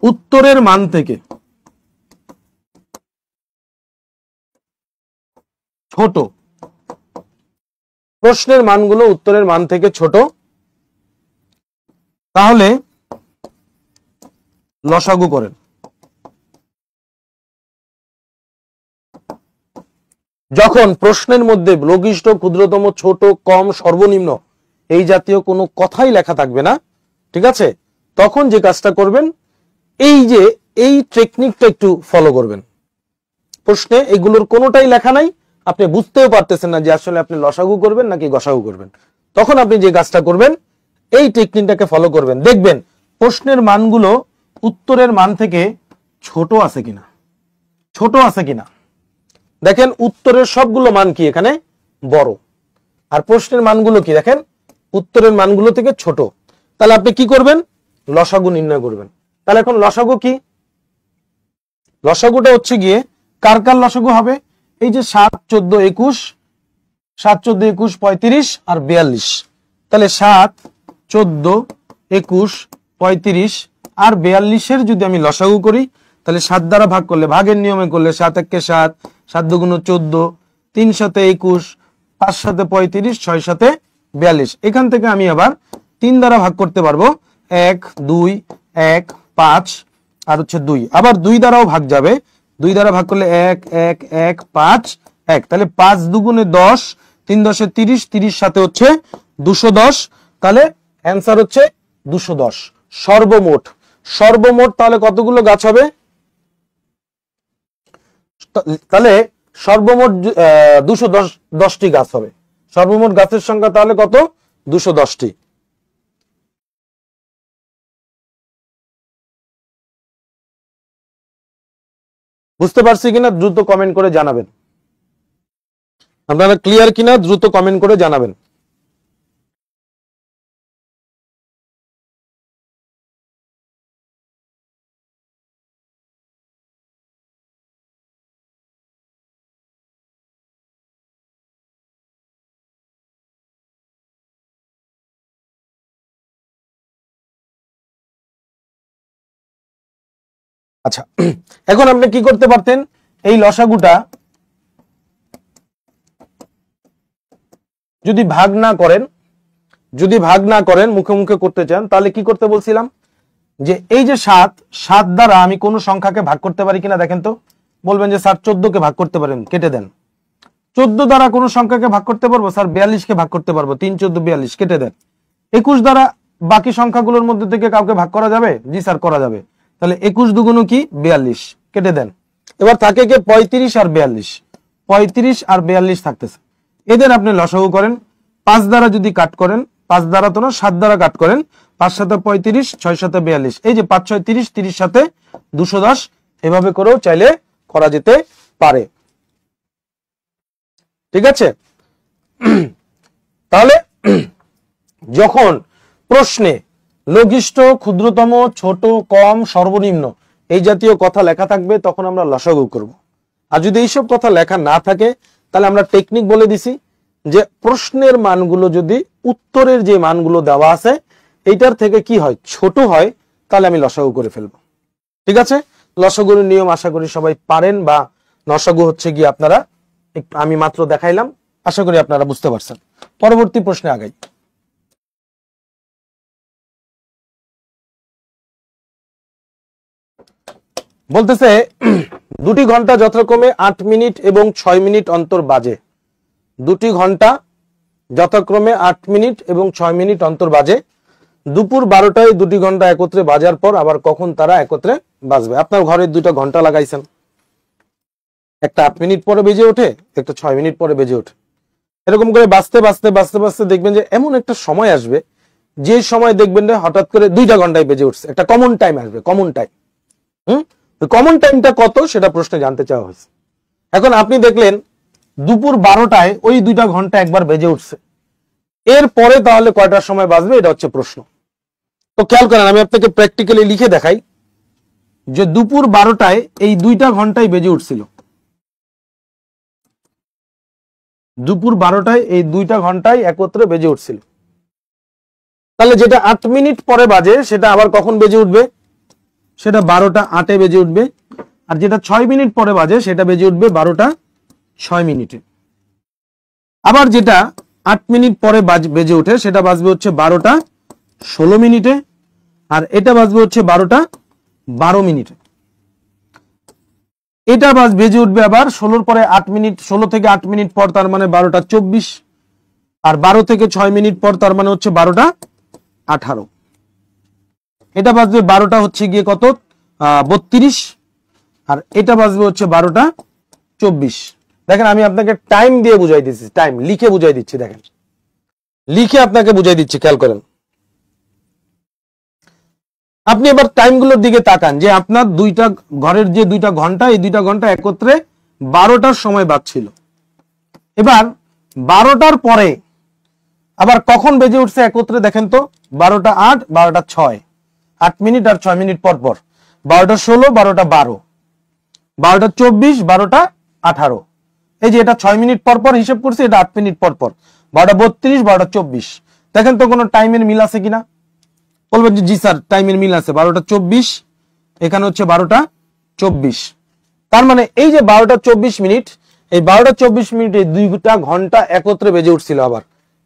উত্তরের মান থেকে ছোট, প্রশ্নের মানগুলো উত্তরের মান থেকে ছোট, তাহলে লসাগু করেন। যখন প্রশ্নের মধ্যে লঘিষ্ঠ, ক্ষুদ্রতম, ছোট, কম, সর্বনিম্ন এই জাতীয় কোনো কথাই লেখা থাকবে না, ঠিক আছে, তখন যে কাজটা করবেন, এই টেকনিকটা একটু ফলো করবেন। প্রশ্নে এগুলোর কোনোটাই লেখা নাই, আপনি বুঝতেও পারতেছেন না যে আসলে আপনি লসাগু করবেন নাকি গসাগু করবেন, তখন আপনি যে কাজটা করবেন এই টেকনিকটাকে ফলো করবেন। দেখবেন প্রশ্নের মানগুলো উত্তরের মান থেকে ছোট আছে কিনা। দেখেন উত্তরের সবগুলো মান কি এখানে বড়, আর প্রশ্নের মানগুলো কি দেখেন উত্তরের মানগুলো থেকে ছোট। তাহলে আপনি কি করবেন? লসাগু নির্ণয় করবেন। তাহলে এখন লসাগু কি? লসাগুটা হচ্ছে গিয়ে কার লসাগু হবে? এই যে 7, 14, 21, 35 আর 42। তাহলে 7, 14, 21, 35 আর 42-এর যদি আমি লসাগু করি, তাহলে 7 দ্বারা ভাগ করলে, ভাগের নিয়মে করলে 7 একে 7, 7 দুগুণ 14, 3 7 21, 5 7 35, 6 7 42। এখান থেকে আমি আবার 3 দ্বারা ভাগ করতে পারবো, 1 2 1 5 আর হচ্ছে 2, আবার 2 দ্বারাও ভাগ যাবে, 2 দ্বারা ভাগ করলে 1 1 1 5 1। তাহলে 5 দুগুণে 10, 3 10 30, 30 সাথে হচ্ছে 210। তাহলে অ্যান্সার হচ্ছে 210 সর্বমোট। তাহলে কতগুলো গাছ হবে? তাহলে সর্বমোট 210টি গাছ হবে। সর্বমোট গাছের সংখ্যা তাহলে কত? 210টি। বুঝতে পারছি কিনা দ্রুত কমেন্ট করে জানাবেন। আপনারা ক্লিয়ার কিনা দ্রুত কমেন্ট করে জানাবেন। আচ্ছা, এখন আপনি কি করতে পারতেন? এই লসাগুটা যদি ভাগ না করেন মুখে মুখে করতে চান, তাহলে কি করতে বলছিলাম? যে এই যে 7 দ্বারা আমি কোন সংখ্যাকে ভাগ করতে পারি কিনা দেখেন তো। বলবেন যে স্যার 14কে ভাগ করতে পারেন, কেটে দেন। 14 দ্বারা কোন সংখ্যাকে ভাগ করতে পারবো? স্যার 42কে ভাগ করতে পারবো, 3 14 42, কেটে দেন। 21 দ্বারা বাকি সংখ্যাগুলোর মধ্যে থেকে কাউকে ভাগ করা যাবে? জি স্যার করা যাবে। তাহলে 21 দুগুণ কি 42, কেটে দেন। এবার থাকে কে 35 আর 42, 35 আর 42 থাকতেছে। এদের আপনি লসাগু করেন। 5 দ্বারা যদি কাট করেন, 5 দ্বারা তো না 7 দ্বারা কাট করেন, 5 7 35, 6 7 42, এই যে 5 6 30, 30 সাথে 210, এভাবে করেও চাইলে করা যেতে পারে। ঠিক আছে, তাহলে যখন প্রশ্নে লঘিষ্ঠ, ক্ষুদ্রতম, ছোট, কম, সর্বনিম্ন এই জাতীয় কথা লেখা থাকবে তখন আমরা লসাগু করব। আর যদি এইসব কথা লেখা না থাকে তাহলে আমরা টেকনিক বলে দিছি যে প্রশ্নের মানগুলো যদি উত্তরের যে মানগুলো দেওয়া আছে এইটার থেকে কি হয়, ছোট হয়, তাহলে আমি লসাগু করে ফেলবো। ঠিক আছে, লসাগুর নিয়ম আশা করি সবাই পারেন, বা লসাগু হচ্ছে কি আপনারা একটু আমি মাত্র দেখাইলাম, আশা করি আপনারা বুঝতে পারছেন। পরবর্তী প্রশ্নে আগাই। বলতেছে 2টি ঘন্টা যথাক্রমে 8 মিনিট এবং 6 মিনিট অন্তর বাজে। 2টি ঘন্টা যথাক্রমে 8 মিনিট এবং 6 মিনিট অন্তর বাজে। দুপুর 12টায় 2টি ঘন্টা একত্রে বাজার পর আবার কখন তারা একত্রে বাজবে? আপনার ঘরে 2টা ঘন্টা লাগাইছেন, একটা 8 মিনিট পরে বেজে ওঠে, একটা 6 মিনিট পরে বেজে ওঠে। এরকম করে বাজতে বাজতে বাজতে বাজতে দেখবেন যে এমন একটা সময় আসবে যে সময় দেখবেন যে হঠাৎ করে 2টা ঘন্টায় বেজে উঠছে, একটা কমন টাইম আসবে, কমন টাইম। কমন টাইমটা কত সেটা প্রশ্নে জানতে চাওয়া হয়েছে। এখন আপনি দেখলেন দুপুর 12টায় ওই 2টা ঘন্টা একবার বেজে উঠছে, এর পরে তাহলে কয়টার সময় বাজবে, এটা হচ্ছে প্রশ্ন। তো খেয়াল করেন, আমি আপনাকে প্র্যাকটিক্যালি লিখে দেখাই যে দুপুর 12টায় এই 2টা ঘন্টায় বেজে উঠছিল। দুপুর 12টায় এই 2টা ঘন্টায় একত্রে বেজে উঠছিল। তাহলে যেটা 8 মিনিট পরে বাজে সেটা আবার কখন বেজে উঠবে? সেটা 12টা 8-এ বেজে উঠবে। আর যেটা 6 মিনিট পরে বাজে সেটা বেজে উঠবে 12টা 6 মিনিটে। আবার যেটা 8 মিনিট পরে বেজে ওঠে সেটা বাজবে হচ্ছে 12টা 16 মিনিটে, আর এটা বাজবে হচ্ছে 12টা 12 মিনিটে। এটা বেজে উঠবে আবার 16 পরে 8 মিনিট, 16 থেকে 8 মিনিট পর, তার মানে 12টা 24, আর 12 থেকে 6 মিনিট পর তার মানে হচ্ছে 12টা 18। এটা বাজবে 12টা হচ্ছে গিয়ে কত 32, আর এটা বাজবে হচ্ছে 12টা 24। দেখেন আমি আপনাকে টাইম দিয়ে বুঝাই দিচ্ছি, টাইম লিখে বুঝাই দিচ্ছি, দেখেন লিখে আপনাকে বুঝাই দিচ্ছি, খেয়াল করেন। আপনি এবার টাইমগুলোর দিকে তাকান যে আপনার দুইটা ঘরের যে 2টা ঘন্টা, এই 2টা ঘন্টা একত্রে 12টার সময় বাজছিল। এবার 12টার পরে আবার কখন বেজে উঠছে একত্রে দেখেন তো, 12টা 8, 12টা 6, 8 মিনিট আর 6 মিনিট পর পর, 12টা 16, 12টা 12, 12টা 24, 12টা 18। এই যে এটা 6 মিনিট পর পর হিসেব করছি, এটা 8 মিনিট পর পর, 12টা 32, 12টা 24। দেখেন তো কোনো টাইমের মিল আছে কিনা? বলবেন যে জি স্যার টাইমের মিল আছে, 12টা 24, এখানে হচ্ছে 12টা 24। তার মানে এই যে 12টা 24 মিনিট, এই 12টা 24 মিনিটে 2টা ঘন্টা একত্রে বেজে উঠছিল আবার।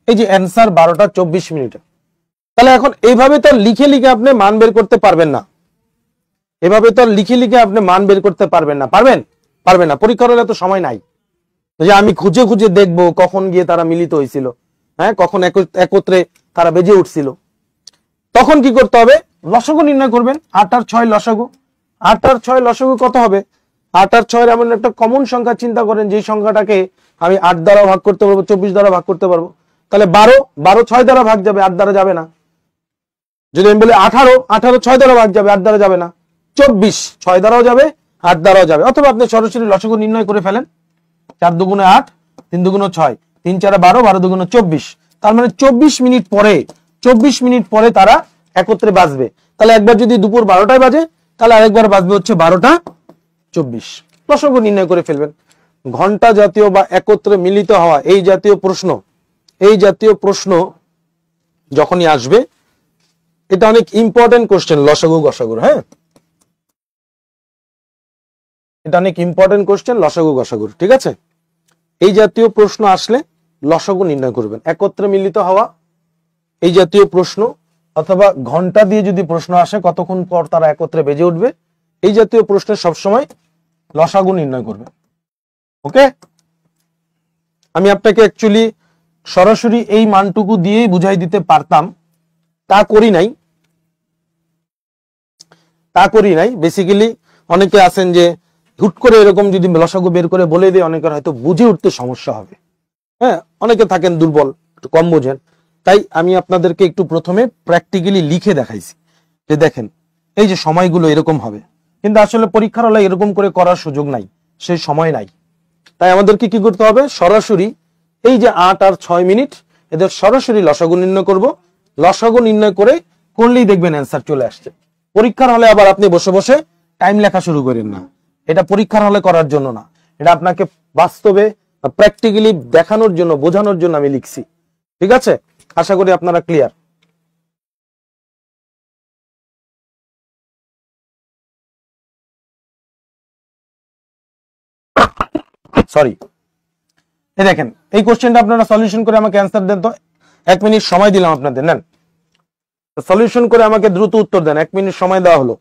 এই যে অ্যান্সার 12টা 24 মিনিটে। তাহলে এখন এইভাবে তো লিখে লিখে আপনি মান বের করতে পারবেন না, এভাবে তো লিখে লিখে আপনি মান বের করতে পারবেন না, পারবেন? পারবেন না। পরীক্ষার হলে তো সময় নাই যে আমি খুঁজে খুঁজে দেখবো কখন গিয়ে তারা মিলিত হয়েছিল, হ্যাঁ কখন একত্রে তারা বেজে উঠছিল। তখন কি করতে হবে? লসাগু নির্ণয় করবেন। 8 আর 6 লসাগু, 8 আর 6 লসাগু কত হবে? 8 আর 6 এমন একটা কমন সংখ্যা চিন্তা করেন যে সংখ্যাটাকে আমি 8 দ্বারা ভাগ করতে পারবো, 24 দ্বারা ভাগ করতে পারবো। তাহলে 12 6 দ্বারা ভাগ যাবে, 8 দ্বারা যাবে না। যদি আমি বলি 18 6 দ্বারা ভাগ যাবে, 8 দ্বারা যাবে না। 24 6 দ্বারাও যাবে, 8 দ্বারাও যাবে। অথবা আপনি সরাসরি লসাগু নির্ণয় করে ফেলেন। 4 দুগুণে 8, 3 দুগুণে 6, 3 4 12, 12 দুগুণে 24। তার মানে 24 মিনিট পরে তারা একত্রে বাজবে। তাহলে একবার যদি দুপুর 12টায় বাজে, তাহলে আরেকবার বাজবে হচ্ছে 12টা 24। লসাগু নির্ণয় করে ফেলবেন। ঘন্টা জাতীয় বা একত্রে মিলিত হওয়া এই জাতীয় প্রশ্ন যখনই আসবে, এটা অনেক ইম্পর্টেন্ট কোশ্চেন লসাগু গসাগুর। হ্যাঁ, এটা অনেক ইম্পর্টেন্ট কোশ্চেন লসাগু গসাগুর। ঠিক আছে, এই জাতীয় প্রশ্ন আসলে লসাগু নির্ণয় করবেন। একত্রে মিলিত হওয়া এই জাতীয় প্রশ্ন, অথবা ঘন্টা দিয়ে যদি প্রশ্ন আসে কতক্ষণ পর তারা একত্রে বেজে উঠবে, এই জাতীয় প্রশ্নে সবসময় লসাগু নির্ণয় করবে। ওকে, আমি আপনাকে অ্যাকচুয়ালি সরাসরি এই মানটুকু দিয়েই বুঝাই দিতে পারতাম, তা করি নাই। বেসিক্যালি অনেকে আছেন যে হুট করে এরকম যদি লসাগু বের করে বলে দেয়, অনেকের হয়তো বুঝে উঠতে সমস্যা হবে। হ্যাঁ, অনেকে থাকেন দুর্বল, একটু কম বোঝেন। তাই আমি আপনাদেরকে একটু প্রথমে প্র্যাকটিক্যালি লিখে দেখাইছি যে দেখেন এই যে সময়গুলো এরকম হবে, কিন্তু আসলে পরীক্ষার হলে এরকম করে করার সুযোগ নাই। সেই সময় নাই। তাই আমাদেরকে কি করতে হবে, সরাসরি এই যে 8 আর 6 মিনিট এদের সরাসরি লসাগু নির্ণয় করব। লসাগু নির্ণয় করে করলেই দেখবেন অ্যান্সার চলে আসছে। পরীক্ষার হলে আবার আপনি বসে বসে টাইম লেখা শুরু করেন না, এটা পরীক্ষার হলে করার জন্য না, এটা আপনাকে বাস্তবে প্র্যাকটিক্যালি দেখানোর জন্য, বোঝানোর জন্য আমি লিখছি। ঠিক আছে, আশা করি আপনারা ক্লিয়ার। সরি, এই দেখেন এই কোশ্চেনটা আপনারা সলিউশন করে আমাকে অ্যান্সার দেন তো। 1 মিনিট সময় দিলাম আপনাদের, নেন সলিউশন করে আমাকে দ্রুত উত্তর দেন, 1 মিনিট সময় দেওয়া হলো।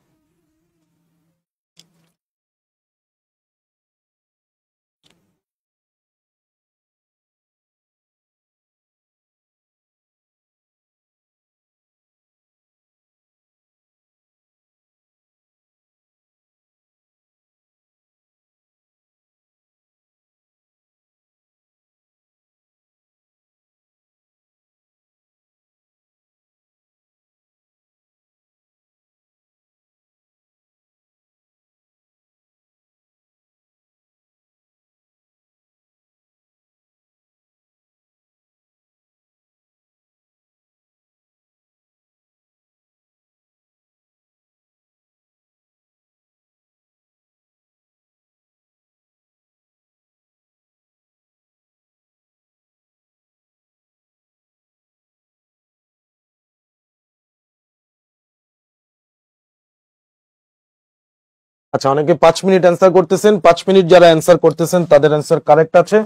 আচ্ছা, অনেকে 5 মিনিট অ্যান্সার করতেছেন। 5 মিনিট যারা অ্যান্সার করতেছেন তাদের অ্যান্সার কারেক্ট আছে।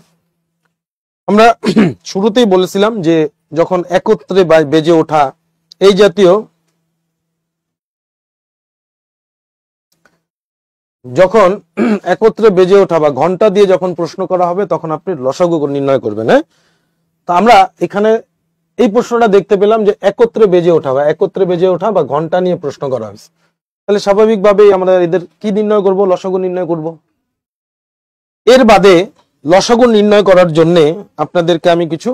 আমরা শুরুতেই বলেছিলাম যে যখন একত্রে বেজে ওঠা এই জাতীয়, যখন একত্রে বেজে ওঠা বা ঘন্টা দিয়ে যখন প্রশ্ন করা হবে তখন আপনি লসাগু নির্ণয় করবেন। হ্যাঁ, তা আমরা এখানে এই প্রশ্নটা দেখতে পেলাম যে একত্রে বেজে ওঠা বা ঘন্টা নিয়ে প্রশ্ন করা হয়েছে। তাহলে স্বাভাবিকভাবেই আমরা এদের কি নির্ণয় করব, লসাগু নির্ণয় করব। এর বাদে লসাগু নির্ণয় করার জন্য আপনাদেরকে আমি কিছু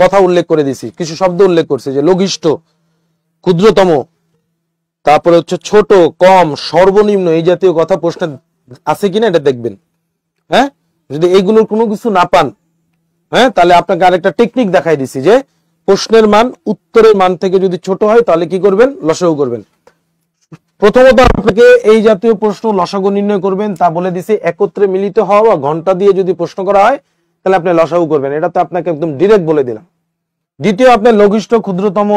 কথা উল্লেখ করে দিছি, কিছু শব্দ উল্লেখ করছি, যে লঘিষ্ঠ, ক্ষুদ্রতম, তারপরে হচ্ছে ছোট, কম, সর্বনিম্ন, এই জাতীয় কথা প্রশ্নে আছে কিনা এটা দেখবেন। হ্যাঁ, যদি এইগুলোর কোনো কিছু না পান, হ্যাঁ, তাহলে আপনাকে আরেকটা টেকনিক দেখাই দিছি যে প্রশ্নের মান উত্তরের মান থেকে যদি ছোট হয় তাহলে কি করবেন, লসাগু করবেন। প্রথমত আপনাকে এই জাতীয় প্রশ্ন লসাগু নির্ণয় করবেন তা বলে দিছি, একত্রে মিলিত হওয়া বা ঘন্টা দিয়ে যদি প্রশ্ন করা হয় তাহলে আপনি লসাগু করবেন, এটা তো আপনাকে একদম ডিরেক্ট বলে দিলাম। দ্বিতীয়, আপনার লঘিষ্ঠ, ক্ষুদ্রতম,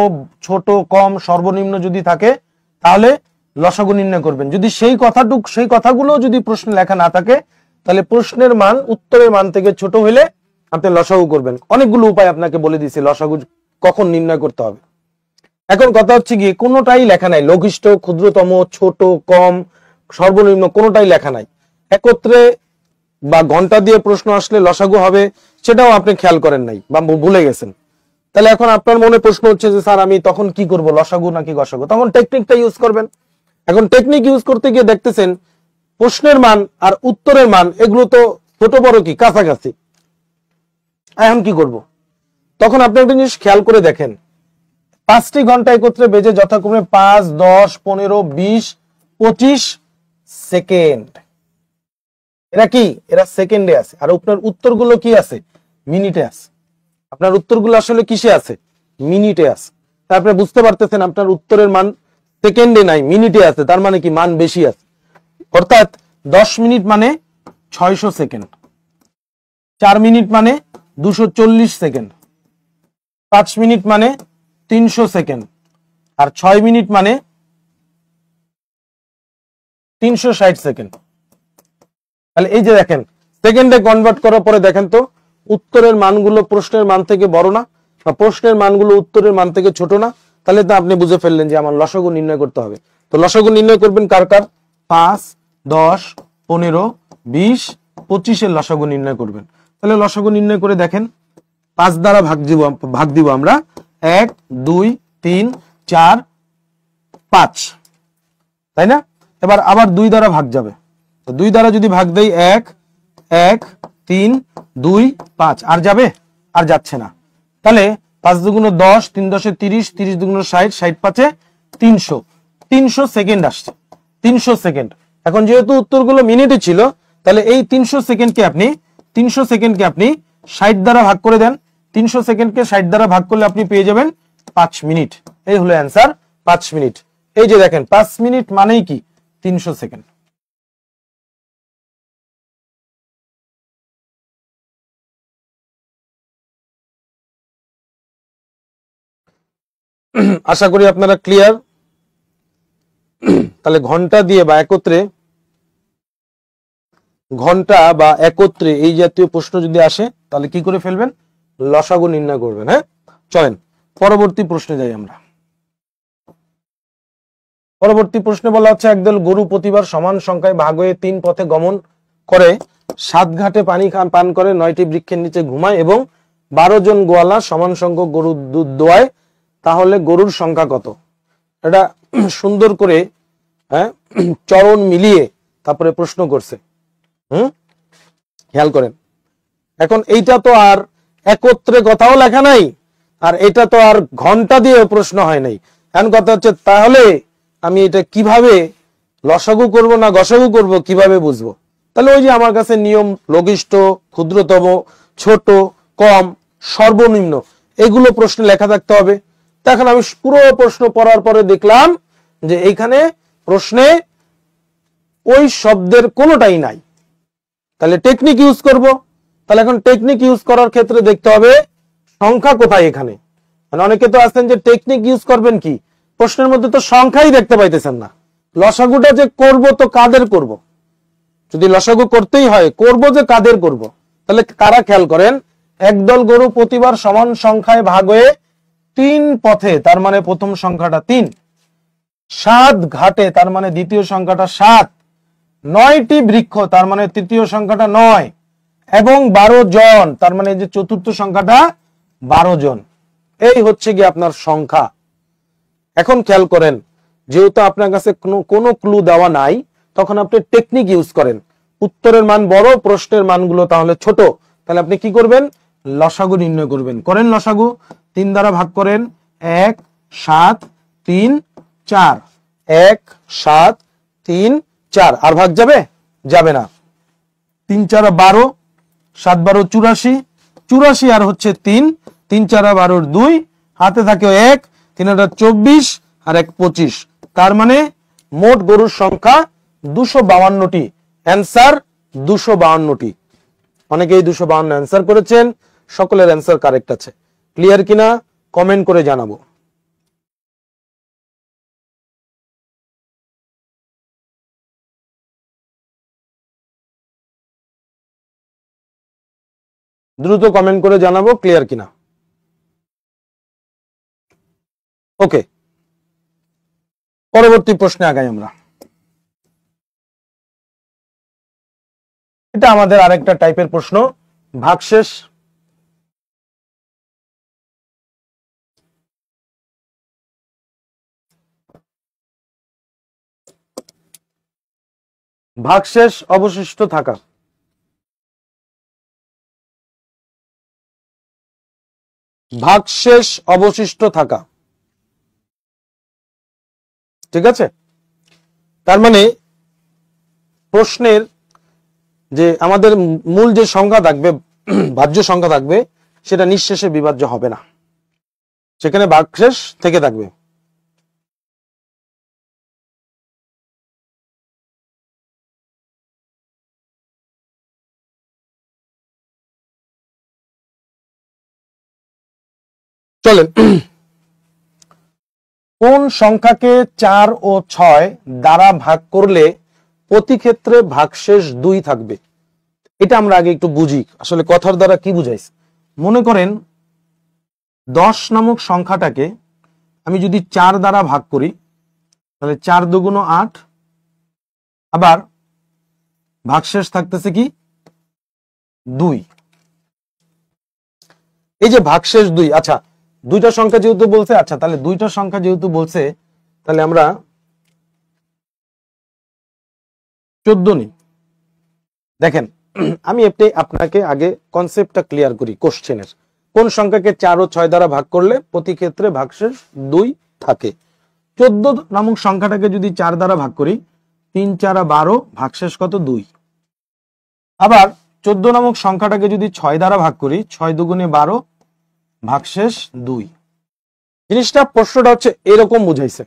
ছোট, কম, সর্বনিম্ন যদি থাকে তাহলে লসাগু নির্ণয় করবেন। যদি সেই কথাগুলো যদি প্রশ্নে লেখা না থাকে তাহলে প্রশ্নের মান উত্তরের মান থেকে ছোট হলে আপনি লসাগু করবেন। অনেকগুলো উপায় আপনাকে বলে দিছি লসাগু কখন নির্ণয় করতে হবে। এখন কথা হচ্ছে কি, কোনোটাই লেখা নাই, লঘিষ্ঠ, ক্ষুদ্রতম, ছোট, কম, সর্বনিম্ন কোনোটাই লেখা নাই। একত্রে বা ঘন্টা দিয়ে প্রশ্ন আসলে লসাগু হবে সেটাও আপনি খেয়াল করেন নাই বা ভুলে গেছেন। তাহলে এখন আপনার মনে প্রশ্ন হচ্ছে যে স্যার আমি তখন কি করব, লসাগু নাকি গসাগু? তখন টেকনিকটা ইউজ করবেন। এখন টেকনিক ইউজ করতে গিয়ে দেখতেছেন প্রশ্নের মান আর উত্তরের মান এগুলো তো ছোট বড় কি কাছাকাছি। এখন কি করব? তখন আপনি একটা জিনিস খেয়াল করে দেখেন, 5টি ঘন্টা একত্রে বেজে যথাক্রমে 5, 10, 15, 20, 25 সেকেন্ড। এরা কি, এরা সেকেন্ডে আছে। আর আপনার উত্তরগুলো কি আছে, মিনিটে আছে। আপনার উত্তরগুলো আসলে কিসে আছে, মিনিটে আছে। তারপরে বুঝতে পারতেছেন আপনার উত্তরের মান সেকেন্ডে নাই, মিনিটে আছে। তার মানে কি, মান বেশি আছে। অর্থাৎ 10 মিনিট মানে 600 সেকেন্ড, 4 মিনিট মানে 240 সেকেন্ড, 5 মিনিট মানে 300 সেকেন্ড, আর 6 মিনিট মানে 360 সেকেন্ড। তাহলে এই যে দেখেন, সেকেন্ডে কনভার্ট করার পরে দেখেন তো উত্তরের মানগুলো প্রশ্নের মান থেকে বড় না, বা প্রশ্নের মানগুলো উত্তরের মান থেকে ছোট না। তাহলে তো আপনি বুঝে ফেললেন যে আমার লসাগু নির্ণয় করতে হবে। তো লসাগু নির্ণয় করবেন কার কার, 5, 10, 15, 20, 25 এর লসাগু নির্ণয় করবেন। তাহলে লসাগু নির্ণয় করে দেখেন, 5 দ্বারা ভাগ দিব আমরা, 1, 2, 3, 4, 5, তাই না? এবার আবার 2 দ্বারা ভাগ যাবে। তো 2 দ্বারা যদি ভাগ দেই, 1, 1, 3, 2, 5, আর যাবে, আর যাচ্ছে না। তাহলে 5 দুগুণ 10, 3 10 30, 30 দুগুণ 60, 60 5 300, 300 সেকেন্ড আসছে, 300 সেকেন্ড। এখন যেহেতু উত্তরগুলো মিনিটে ছিল তাহলে এই 300 সেকেন্ডকে আপনি 60 দ্বারা ভাগ করে দেন। 300 সেকেন্ডকে 60 দ্বারা ভাগ করলে আপনি পেয়ে যাবেন 5 মিনিট। এই হলো অ্যান্সার, 5 মিনিট। এই যে দেখেন 5 মিনিট মানেই কি 300 সেকেন্ড। আশা করি আপনারা ক্লিয়ার। তাহলে ঘন্টা দিয়ে বা একত্রে এই জাতীয় প্রশ্ন যদি আসে তাহলে কি করে ফেলবেন? লসাগু নির্ণয় করবেন। হ্যাঁ, চলেন পরবর্তী প্রশ্নে যাই আমরা। পরবর্তী প্রশ্নে বলা হচ্ছে একদল গরু প্রতিবার সমান সংখ্যায় ভাগ হয়ে 3 পথে গমন করে, 7 ঘাটে পানি পান করে, 9টি বৃক্ষের নিচে ঘুমায় এবং 12 জন গোয়ালা সমান সংখ্যক গরুর দুধ দোয়ায়, তাহলে গরুর সংখ্যা কত? এটা সুন্দর করে চরণ মিলিয়ে তারপরে প্রশ্ন করছে। খেয়াল করেন, এখন এইটা তো আর একত্রে কথাও লেখা নাই, আর এটা তো আর ঘন্টা দিয়ে প্রশ্ন হয় নাই। এখন কথা হচ্ছে তাহলে আমি এটা কিভাবে লসাগু করব না গসাগু করব, কিভাবে বুঝবো? তাহলে ওই যে আমার কাছে নিয়ম, লঘিষ্ঠ, ক্ষুদ্রতম, ছোট, কম, সর্বনিম্ন, এগুলো প্রশ্নে লেখা থাকতে হবে। এখন আমি পুরো প্রশ্ন পড়ার পরে দেখলাম যে এইখানে প্রশ্নে ওই শব্দের কোনোটাই নাই। তাহলে টেকনিক ইউজ করব। তাহলে এখন টেকনিক ইউজ করার ক্ষেত্রে দেখতে হবে সংখ্যা কোথায় এখানে। মানে অনেকে তো আছেন যে টেকনিক ইউজ করবেন কি, প্রশ্নের মধ্যে তো সংখ্যাই দেখতে পাইতেছেন না। লসাগুটা যে করব তো কাদের করব? যদি লসাগু করতেই হয় করব যে কাদের করব? তাহলে কারা? খেয়াল করেন, একদল গরু প্রতিবার সমান সংখ্যায় ভাগ হয়ে 3 পথে, তার মানে প্রথম সংখ্যাটা 3, 7 ঘাটে, তার মানে দ্বিতীয় সংখ্যাটা 7, 9টি বৃক্ষ, তার মানে তৃতীয় সংখ্যাটা 9, এবং 12 জন, তার মানে যে চতুর্থ সংখ্যাটা 12 জন। এই হচ্ছে কি আপনার সংখ্যা। এখন খেয়াল করেন, যেহেতু আপনার কাছে কোনো ক্লু দেওয়া নাই, তখন আপনি টেকনিক ইউজ করেন। উত্তরের মান বড়, প্রশ্নের মানগুলো তাহলে ছোট। তাহলে আপনি কি করবেন? লসাগু নির্ণয় করবেন। করেন লসাগু, 3 দ্বারা ভাগ করেন, 1 7 3 4, 1 7 3 4। আর ভাগ যাবে? যাবে না। 3 4 12, 7 12 84, 84 আর হচ্ছে 3, 3 4 12 2, হাতে থাকে 1, 3 24 আর 1 25। তার মানে মোট গরুর সংখ্যা 252টি। অ্যান্সার 252টি। অনেকেই 252 অ্যান্সার করেছেন, সকলের অ্যান্সার কারেক্ট আছে। ক্লিয়ার কিনা কমেন্ট করে জানাবো। দ্রুত কমেন্ট করে জানাবো ক্লিয়ার কিনা। ওকে, পরবর্তী প্রশ্নে আগাই আমরা। এটা আমাদের আরেকটা টাইপের প্রশ্ন, ভাগশেষ। ভাগশেষ অবশিষ্ট থাকা। ভাগশেষ অবশিষ্ট থাকা, ঠিক আছে? তার মানে প্রশ্নের যে আমাদের মূল যে সংখ্যা থাকবে, ভাজ্য সংখ্যা থাকবে, সেটা নিঃশেষে বিভাজ্য হবে না, সেখানে ভাগশেষ থেকে থাকবে। চলেন, কোন সংখ্যাকে 4 ও 6 দ্বারা ভাগ করলে প্রতি ক্ষেত্রে ভাগশেষ 2 থাকবে? এটা আমরা আগে একটু বুঝি, আসলে কথার দ্বারা কি বুঝাইছে। মনে করেন 10 নামক সংখ্যাটাকে আমি যদি 4 দ্বারা ভাগ করি, তাহলে 4 দুগুণ 8, আবার ভাগশেষ থাকতেছে কি 2। এই যে ভাগশেষ 2, আচ্ছা দুইটা সংখ্যা যেহেতু বলছে, আচ্ছা তাহলে দুইটা সংখ্যা যেহেতু বলছে, তাহলে আমরা 14 নিই। দেখেন, আমি আপনাকে আগে কনসেপ্টটা ক্লিয়ার করি কোশ্চেনের। কোন সংখ্যাকে 4 ও 6 দ্বারা ভাগ করলে প্রতি ক্ষেত্রে ভাগশেষ 2 থাকে? 14 নামক সংখ্যাটাকে যদি 4 দ্বারা ভাগ করি, 3 4 12, ভাগশেষ কত? 2। আবার 14 নামক সংখ্যাটাকে যদি 6 দ্বারা ভাগ করি, 6 দুগুণে 12 ভাগশেষ 2। জিনিসটা প্রশ্নটা হচ্ছে এরকম বুঝাইছে।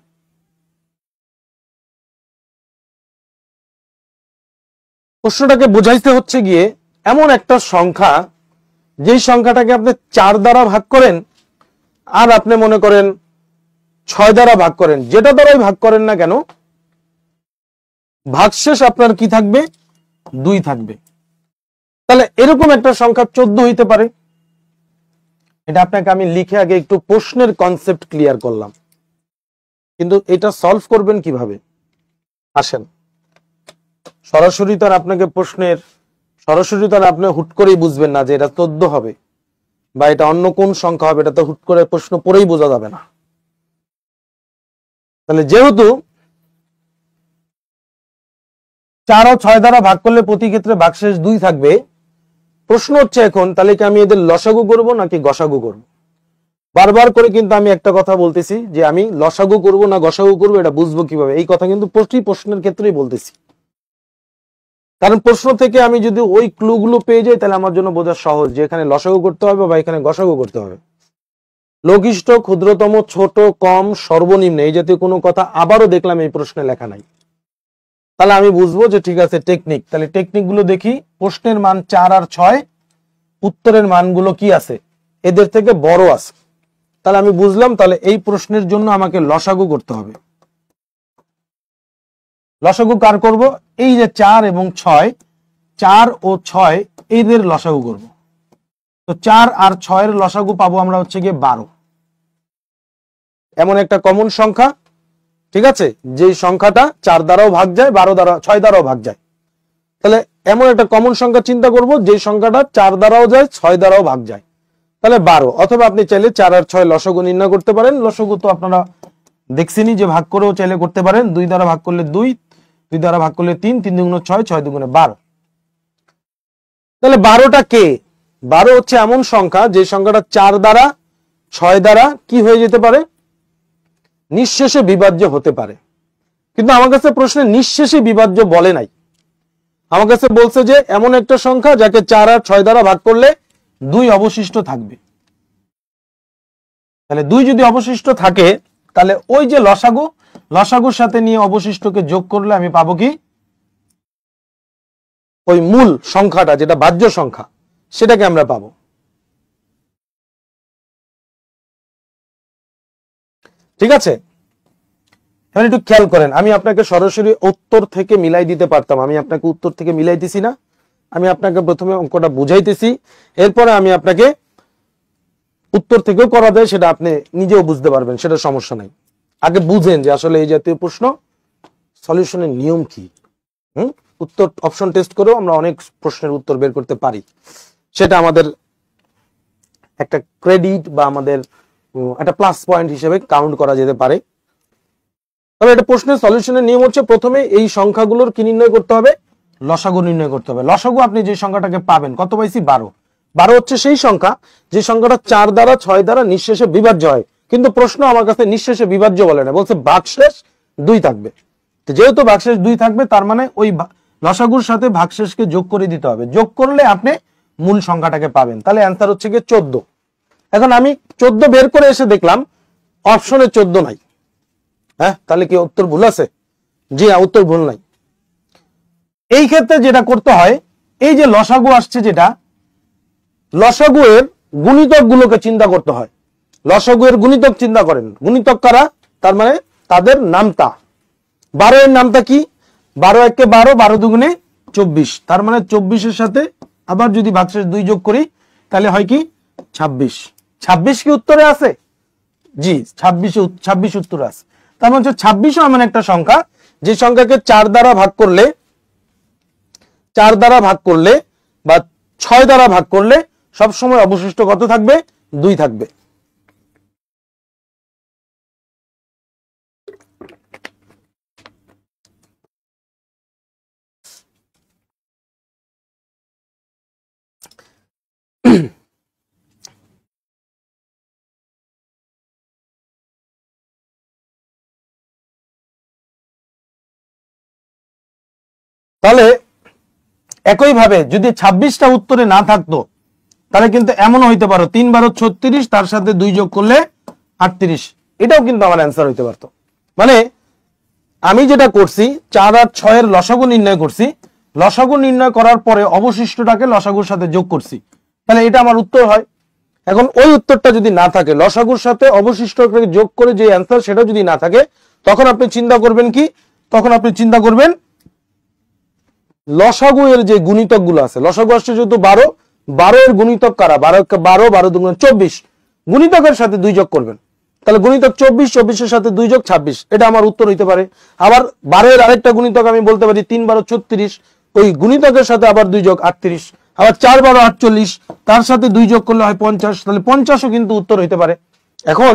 প্রশ্নটাকে বুঝাইতে হচ্ছে গিয়ে এমন একটা সংখ্যা, যেই সংখ্যাটাকে আপনি 4 দ্বারা ভাগ করেন আর আপনি মনে করেন 6 দ্বারা ভাগ করেন, যেটা দ্বারাই ভাগ করেন না কেন ভাগশেষ আপনার কি থাকবে? 2 থাকবে। তাহলে এরকম একটা সংখ্যা 14 হইতে পারে। এটা আপনাকে আমি লিখে আগে একটু প্রশ্নের কনসেপ্ট ক্লিয়ার করলাম, কিন্তু এটা সলভ করবেন কিভাবে? আসেন, সরাসরি তার আপনাকে প্রশ্নের সরাসরি তার আপনি হুট করেই বুঝবেন না যে এটা 14 হবে বা এটা অন্য কোন সংখ্যা হবে, এটা তো হুট করে প্রশ্ন পড়েই বোঝা যাবে না। তাহলে যেহেতু 4 ও 6 দ্বারা ভাগ করলে প্রতি ক্ষেত্রে ভাগশেষ 2 থাকবে, প্রশ্ন হচ্ছে এখন তাহলে কি আমি এদের লসাগু করব নাকি গসাগু করব? বারবার করে কিন্তু আমি একটা কথা বলতেছি যে আমি লসাগু করব না গসাগু করব, এটা বুঝবো কিভাবে? এই কথা কিন্তু প্রতি প্রশ্নের ক্ষেত্রেই বলতেছি, কারণ প্রশ্ন থেকে আমি যদি ওই ক্লুগুলো পেয়ে যাই তাহলে আমার জন্য বোঝা সহজ যে এখানে লসাগু করতে হবে বা এখানে গসাগু করতে হবে। লঘিষ্ঠ, ক্ষুদ্রতম, ছোট, কম, সর্বনিম্ন এই জাতীয় কোনো কথা আবারও দেখলাম এই প্রশ্নে লেখা নাই, তাহলে আমি বুঝবো যে ঠিক আছে টেকনিক। তাহলে টেকনিক গুলো দেখি। প্রশ্নের মান 4 আর 6, উত্তরের মানগুলো কি আছে? এদের থেকে বড় আছে। তাহলে আমি বুঝলাম তাহলে এই প্রশ্নের জন্য আমাকে লসাগু করতে হবে। লসাগু কার করব? এই যে 4 এবং 6, 4 ও 6 এদের লসাগু করব। তো 4 আর 6 এর লসাগু পাবো আমরা হচ্ছে গিয়ে 12। এমন একটা কমন সংখ্যা, ঠিক আছে, যে সংখ্যাটা 4 দ্বারাও ভাগ যায়, 12 দ্বারা 6 দ্বারাও ভাগ যায়। তাহলে এমন একটা কমন সংখ্যা চিন্তা করব যে সংখ্যাটা 4 দ্বারাও যায়, 6 দ্বারাও ভাগ যায়, তাহলে 12। অথবা আপনি চাইলে 4 আর 6 লসাগু নির্ণয় করতে পারেন। লসাগু তো আপনারা দেখছেনই যে ভাগ করেও চাইলে করতে পারেন। 2 দ্বারা ভাগ করলে 2, 2 দ্বারা ভাগ করলে 3, 3 দুগুণ 6, 6 দুগুণে 12। তাহলে 12টা কে? 12 হচ্ছে এমন সংখ্যা যে সংখ্যাটা 4 দ্বারা 6 দ্বারা কি হয়ে যেতে পারে? নিঃশেষে বিভাজ্য হতে পারে। কিন্তু আমার কাছে প্রশ্নে নিঃশেষে বিভাজ্য বলে নাই, আমার কাছে বলছে যে এমন একটা সংখ্যা যাকে 4 আর 6 দ্বারা ভাগ করলে 2 অবশিষ্ট থাকবে। তাহলে 2 যদি অবশিষ্ট থাকে তাহলে ওই যে লসাগু, লসাগুর সাথে নিয়ে অবশিষ্টকে যোগ করলে আমি পাবো কি? ওই মূল সংখ্যাটা যেটা ভাজ্য সংখ্যা সেটাকে আমরা পাবো। ঠিক আছে, এবার একটু খেয়াল করেন, আমি আপনাকে সরাসরি উত্তর থেকে মিলাই দিতে পারতাম, আমি আপনাকে উত্তর থেকে মিলাই দিছি না, আমি আপনাকে প্রথমে অঙ্কটা বুঝাইতেছি, এরপরে আমি আপনাকে উত্তর থেকেও করা যায় সেটা আপনি নিজেও বুঝতে পারবেন, সেটা সমস্যা নাই। আগে বুঝেন যে আসলে এই জাতীয় প্রশ্ন সলিউশনের নিয়ম কি। উত্তর অপশন টেস্ট করেও আমরা অনেক প্রশ্নের উত্তর বের করতে পারি, সেটা আমাদের একটা ক্রেডিট বা আমাদের একটা প্লাস পয়েন্ট হিসেবে কাউন্ট করা যেতে পারে। তবে এটা প্রশ্নের সলিউশনের নিয়ম হচ্ছে প্রথমে এই সংখ্যাগুলোর কি নির্ণয় করতে হবে? লসাগু নির্ণয় করতে হবে। লসাগু আপনি যে সংখ্যাটাকে পাবেন, কত পাইছি? 12। 12 হচ্ছে সেই সংখ্যা যে সংখ্যাটা 4 দ্বারা 6 দ্বারা নিঃশেষে বিভাজ্য হয়, কিন্তু প্রশ্ন আমার কাছে নিঃশেষে বিভাজ্য বলে না, বলছে ভাগশেষ 2 থাকবে। যেহেতু ভাগশেষ 2 থাকবে তার মানে ওই লসাগুর সাথে ভাগশেষকে যোগ করে দিতে হবে, যোগ করলে আপনি মূল সংখ্যাটাকে পাবেন। তাহলে অ্যান্সার হচ্ছে গিয়ে 14। এখন আমি 14 বের করে এসে দেখলাম অপশনে 14 নাই। হ্যাঁ, তাহলে কি উত্তর ভুল আছে? জি হ্যাঁ, উত্তর ভুল নাই। এই ক্ষেত্রে যেটা করতে হয়, এই যে লসাগু আসছে, যেটা লসাগু এর গুণিতক গুলোকে চিন্তা করতে হয়। লসাগু এর গুণিতক চিন্তা করেন, গুণিতক কারা? তার মানে তাদের নামতা। 12 এর নামতা কি? 12 একে 12, 12 দুগুণে 24, তার মানে 24 এর সাথে আবার যদি ভাগশেষ 2 যোগ করি তাহলে হয় কি? 26। 26 কি উত্তরে আছে? জি, 26 উত্তরে আছে। তার মানে 26 এমন একটা সংখ্যা যে সংখ্যাকে 4 দ্বারা ভাগ করলে বা 6 দ্বারা ভাগ করলে সবসময় অবশিষ্ট কত থাকবে? 2 থাকবে। তাহলে একইভাবে যদি 26টা উত্তরে না থাকতো তাহলে কিন্তু এমন হইতে পারো 3 × 36, তার সাথে 2 যোগ করলে 38, এটাও কিন্তু আমার অ্যান্সার হইতে পারতো। মানে আমি যেটা করছি 4 আর 6 এর লসাগু নির্ণয় করছি, লসাগু নির্ণয় করার পরে অবশিষ্টটাকে লসাগুর সাথে যোগ করছি, তাহলে এটা আমার উত্তর হয়। এখন ওই উত্তরটা যদি না থাকে, লসাগুর সাথে অবশিষ্টটাকে যোগ করে যে অ্যান্সার সেটা যদি না থাকে, তখন আপনি চিন্তা করবেন কি, তখন আপনি চিন্তা করবেন লসাগু এর যে গুণিতক গুলো আছে, লসাগু আসছে যেহেতু 12, 12 এর গুণিতক কারা, 12 12 2 24, গুণিতকের সাথে 2 যোগ করবেন, তাহলে গুণিতক 24, 24 এর সাথে 2 যোগ 26, এটা আমার উত্তর হইতে পারে। আবার 12 এর আরেকটা গুণিতক আমি বলতে পারি 3 12 36, ওই গুণিতকের সাথে আবার 2 যোগ 38, আবার 4 12 48, তার সাথে 2 যোগ করলে হয় 50, তাহলে 50ও কিন্তু উত্তর হইতে পারে। এখন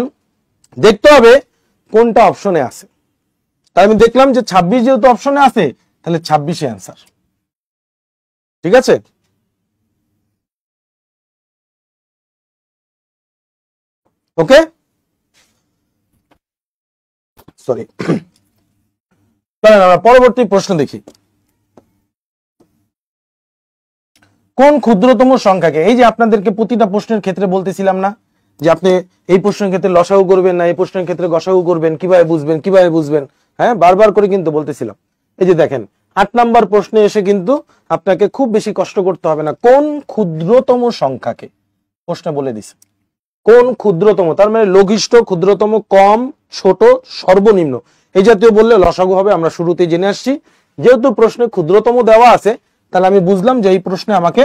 দেখতে হবে কোনটা অপশনে আছে। তাই আমি দেখলাম যে 26 যেহেতু অপশনে আছে, তাহলে 26 অ্যান্সার। ঠিক আছে, ওকে, সরি। চলেন আমরা পরবর্তী প্রশ্ন দেখি। কোন ক্ষুদ্রতম সংখ্যাকে, এই যে আপনাদেরকে প্রতিটা প্রশ্নের ক্ষেত্রে বলতেছিলাম না যে আপনি এই প্রশ্নের ক্ষেত্রে লসাগু করবেন না, এই প্রশ্নের ক্ষেত্রে গসাগু করবেন, কিভাবে বুঝবেন কিভাবে বুঝবেন, হ্যাঁ বারবার করে কিন্তু বলতেছিলাম। এই যে দেখেন 8 নাম্বার প্রশ্নে এসে কিন্তু আপনাকে খুব বেশি কষ্ট করতে হবে না। কোন ক্ষুদ্রতম সংখ্যাকে প্রশ্ন বলে দিছে, কোন ক্ষুদ্রতম, তার মানে লঘিষ্ঠ, ক্ষুদ্রতম, কম, ছোট, সর্বনিম্ন, এই জাতীয় বললে লসাগু হবে। আমরা শুরুতেই জেনে আসছি যেহেতু প্রশ্নে ক্ষুদ্রতম দেওয়া আছে, তাহলে আমি বুঝলাম যে এই প্রশ্নে আমাকে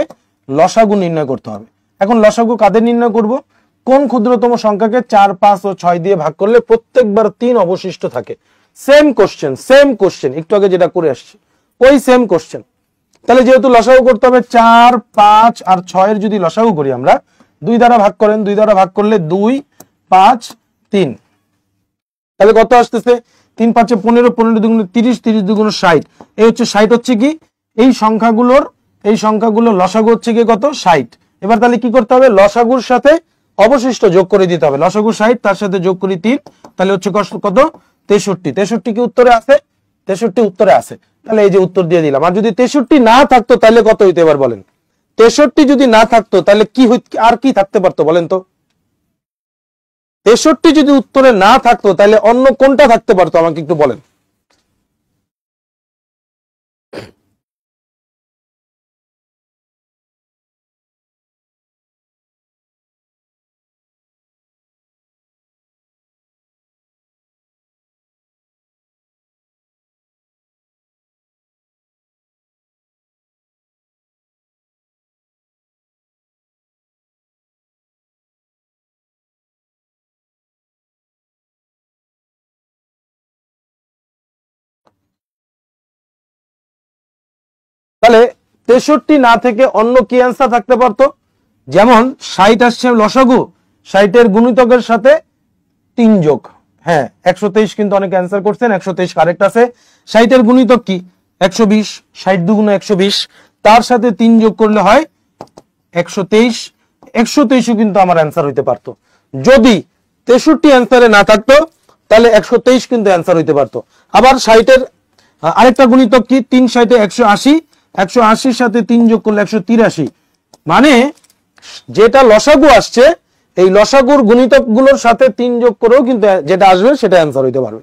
লসাগু নির্ণয় করতে হবে। এখন লসাগু কাদের নির্ণয় করব, কোন ক্ষুদ্রতম সংখ্যাকে 4 5 ও 6 দিয়ে ভাগ করলে প্রত্যেকবার 3 অবশিষ্ট থাকে। সেম কোশ্চেন একটু আগে যেটা করে আসছি, ওই সেম কোশ্চেন। তাহলে যেহেতু লসাগু করতে হবে 4 5 আর 6 এর যদি লসাগু করি আমরা, 2 দ্বারা ভাগ করেন, 2 দ্বারা ভাগ করলে 2 5 3, তাহলে কত আসতেছে 3 5 15, 15 2 30, 30 2 60, এই হচ্ছে 60 হচ্ছে কি এই সংখ্যাগুলোর লসাগু হচ্ছে কি কত 60। এবার তাহলে কি করতে হবে, লসাগুর সাথে অবশিষ্ট যোগ করে দিতে হবে। লসাগু 60, তার সাথে যোগ করি 3, তাহলে হচ্ছে কত 63। 63 কি উত্তরে আছে, 63 উত্তরে আছে, তাহলে এই যে উত্তর দিয়ে দিলাম। আর যদি 63 না থাকতো তাহলে কত হইতে এবার বলেন, 63 যদি না থাকতো তাহলে কি আর কি থাকতে পারতো বলেন তো, 63 যদি উত্তরে না থাকতো তাহলে অন্য কোনটা থাকতে পারতো আমাকে একটু বলেন। তাহলে 63 না থেকে অন্য কি অ্যান্সার থাকতে পারতো, যেমন 60 আসছে লসাগু, 60 এর গুণিতকের সাথে 3 যোগ, হ্যাঁ 123 কিন্তু অনেকে অ্যান্সার করছেন, 123 কারেক্ট আছে। 60 এর গুণিতক কি 120, 60 2 120, তার সাথে 3 যোগ করলে হয় 123, 123ও কিন্তু আমার অ্যান্সার হইতে পারতো। যদি 63 অ্যান্সারে না থাকতো তাহলে 123 কিন্তু অ্যান্সার হইতে পারতো। আবার 60 এর আরেকটা গুণিতক কি 3 60 180, 180 সাথে 3 যোগ করলে 183, মানে যেটা লসাগু আসছে এই লসাগুর গুণিতক গুলোর সাথে 3 যোগ করেও কিন্তু যেটা আসবে সেটা অ্যান্সার হইতে পারবে।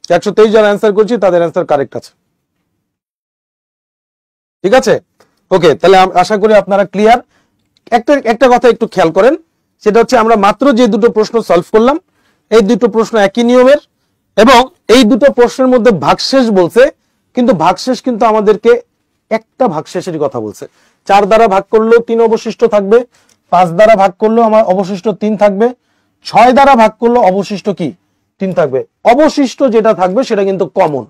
123 জন অ্যান্সার করছি তাদের অ্যান্সার কারেক্ট আছে। ঠিক আছে, ওকে, তাহলে আশা করি আপনারা ক্লিয়ার। একটা কথা একটু খেয়াল করেন, সেটা হচ্ছে আমরা মাত্র যে দুটো প্রশ্ন সলভ করলাম, এই দুটো প্রশ্ন একই নিয়মের, এবং এই দুটো প্রশ্নের মধ্যে ভাগশেষ বলছে, কিন্তু ভাগশেষ কিন্তু আমাদেরকে একটা ভাগশেষের কথা বলছে। 4 দ্বারা ভাগ করলেও 3 অবশিষ্ট থাকবে, 5 দ্বারা ভাগ করলেও আমার অবশিষ্ট 3 থাকবে, 6 দ্বারা ভাগ করলেও অবশিষ্ট কি 3 থাকবে। অবশিষ্ট যেটা থাকবে সেটা কিন্তু কমন,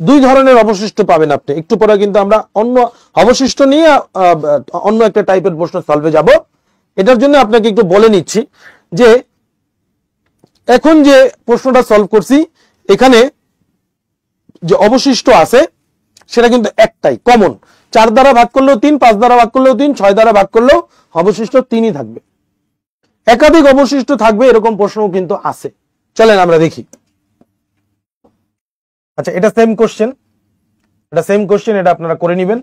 2 ধরনের অবশিষ্ট পাবেন আপনি। একটু পরে কিন্তু আমরা অন্য অবশিষ্ট নিয়ে অন্য একটা টাইপের প্রশ্ন সলভে যাব। এটার জন্য আপনাকে একটু বলে নিচ্ছি যে এখন যে প্রশ্নটা সলভ করছি এখানে যে অবশিষ্ট আছে সেটা কিন্তু একটাই কমন। 4 দ্বারা ভাগ করলেও 3, 5 দ্বারা ভাগ করলেও 3, 6 দ্বারা ভাগ করলেও অবশিষ্ট 3ই থাকবে। একাধিক অবশিষ্ট থাকবে এরকম প্রশ্নও কিন্তু আছে। চলেন আমরা দেখি। আচ্ছা, এটা সেম কোশ্চেন, এটা আপনারা করে নেবেন।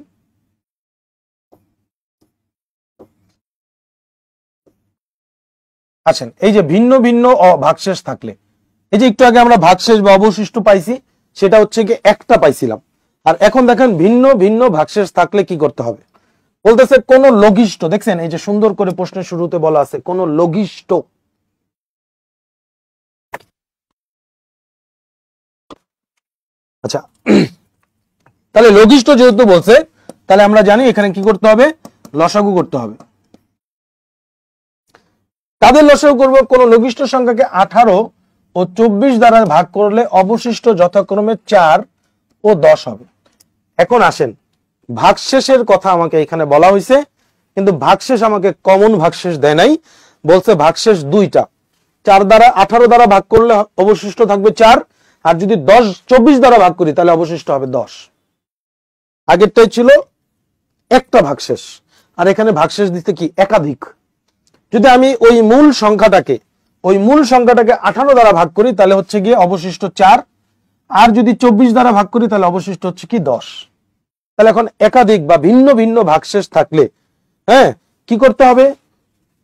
আছেন এই যে ভিন্ন ভিন্ন ভাগশেষ থাকলে, এই যে একটু আগে আমরা ভাগশেষ বা অবশিষ্ট পাইছি, সেটা হচ্ছে কি একটা পাইছিলাম। আর এখন দেখেন ভিন্ন ভিন্ন ভাগশেষ থাকলে কি করতে হবে, বলতেছে কোন লঘিষ্ঠ, দেখছেন এই যে সুন্দর করে প্রশ্নের শুরুতে বলা আছে কোন লঘিষ্ঠ। আচ্ছা, তাহলে লঘিষ্ঠ যেহেতু বলছে, তাহলে আমরা জানি এখানে কি করতে হবে, লসাগু করতে হবে। তাদের লসাগু করব, কোন লঘিষ্ঠ সংখ্যাকে 18 ও 24 দ্বারা ভাগ করলে অবশিষ্ট যথাক্রমে 4 ও 10 হবে। এখন আসেন, ভাগশেষের কথা আমাকে এখানে বলা হয়েছে, কিন্তু ভাগশেষ আমাকে কমন ভাগশেষ দেয় নাই, বলছে ভাগশেষ দুইটা, 4 দ্বারা 18 দ্বারা ভাগ করলে অবশিষ্ট থাকবে 4, আর যদি 24 দ্বারা ভাগ করি তাহলে অবশিষ্ট হবে 10। আগেরটাই ছিল একটা ভাগশেষ, আর এখানে ভাগশেষ দিতে কি একাধিক। যদি আমি ওই মূল সংখ্যাটাকে 18 দ্বারা ভাগ করি তাহলে হচ্ছে গিয়ে অবশিষ্ট 4, আর যদি 24 দ্বারা ভাগ করি তাহলে অবশিষ্ট হচ্ছে কি 10। তাহলে এখন একাধিক বা ভিন্ন ভিন্ন ভাগশেষ থাকলে হ্যাঁ কি করতে হবে,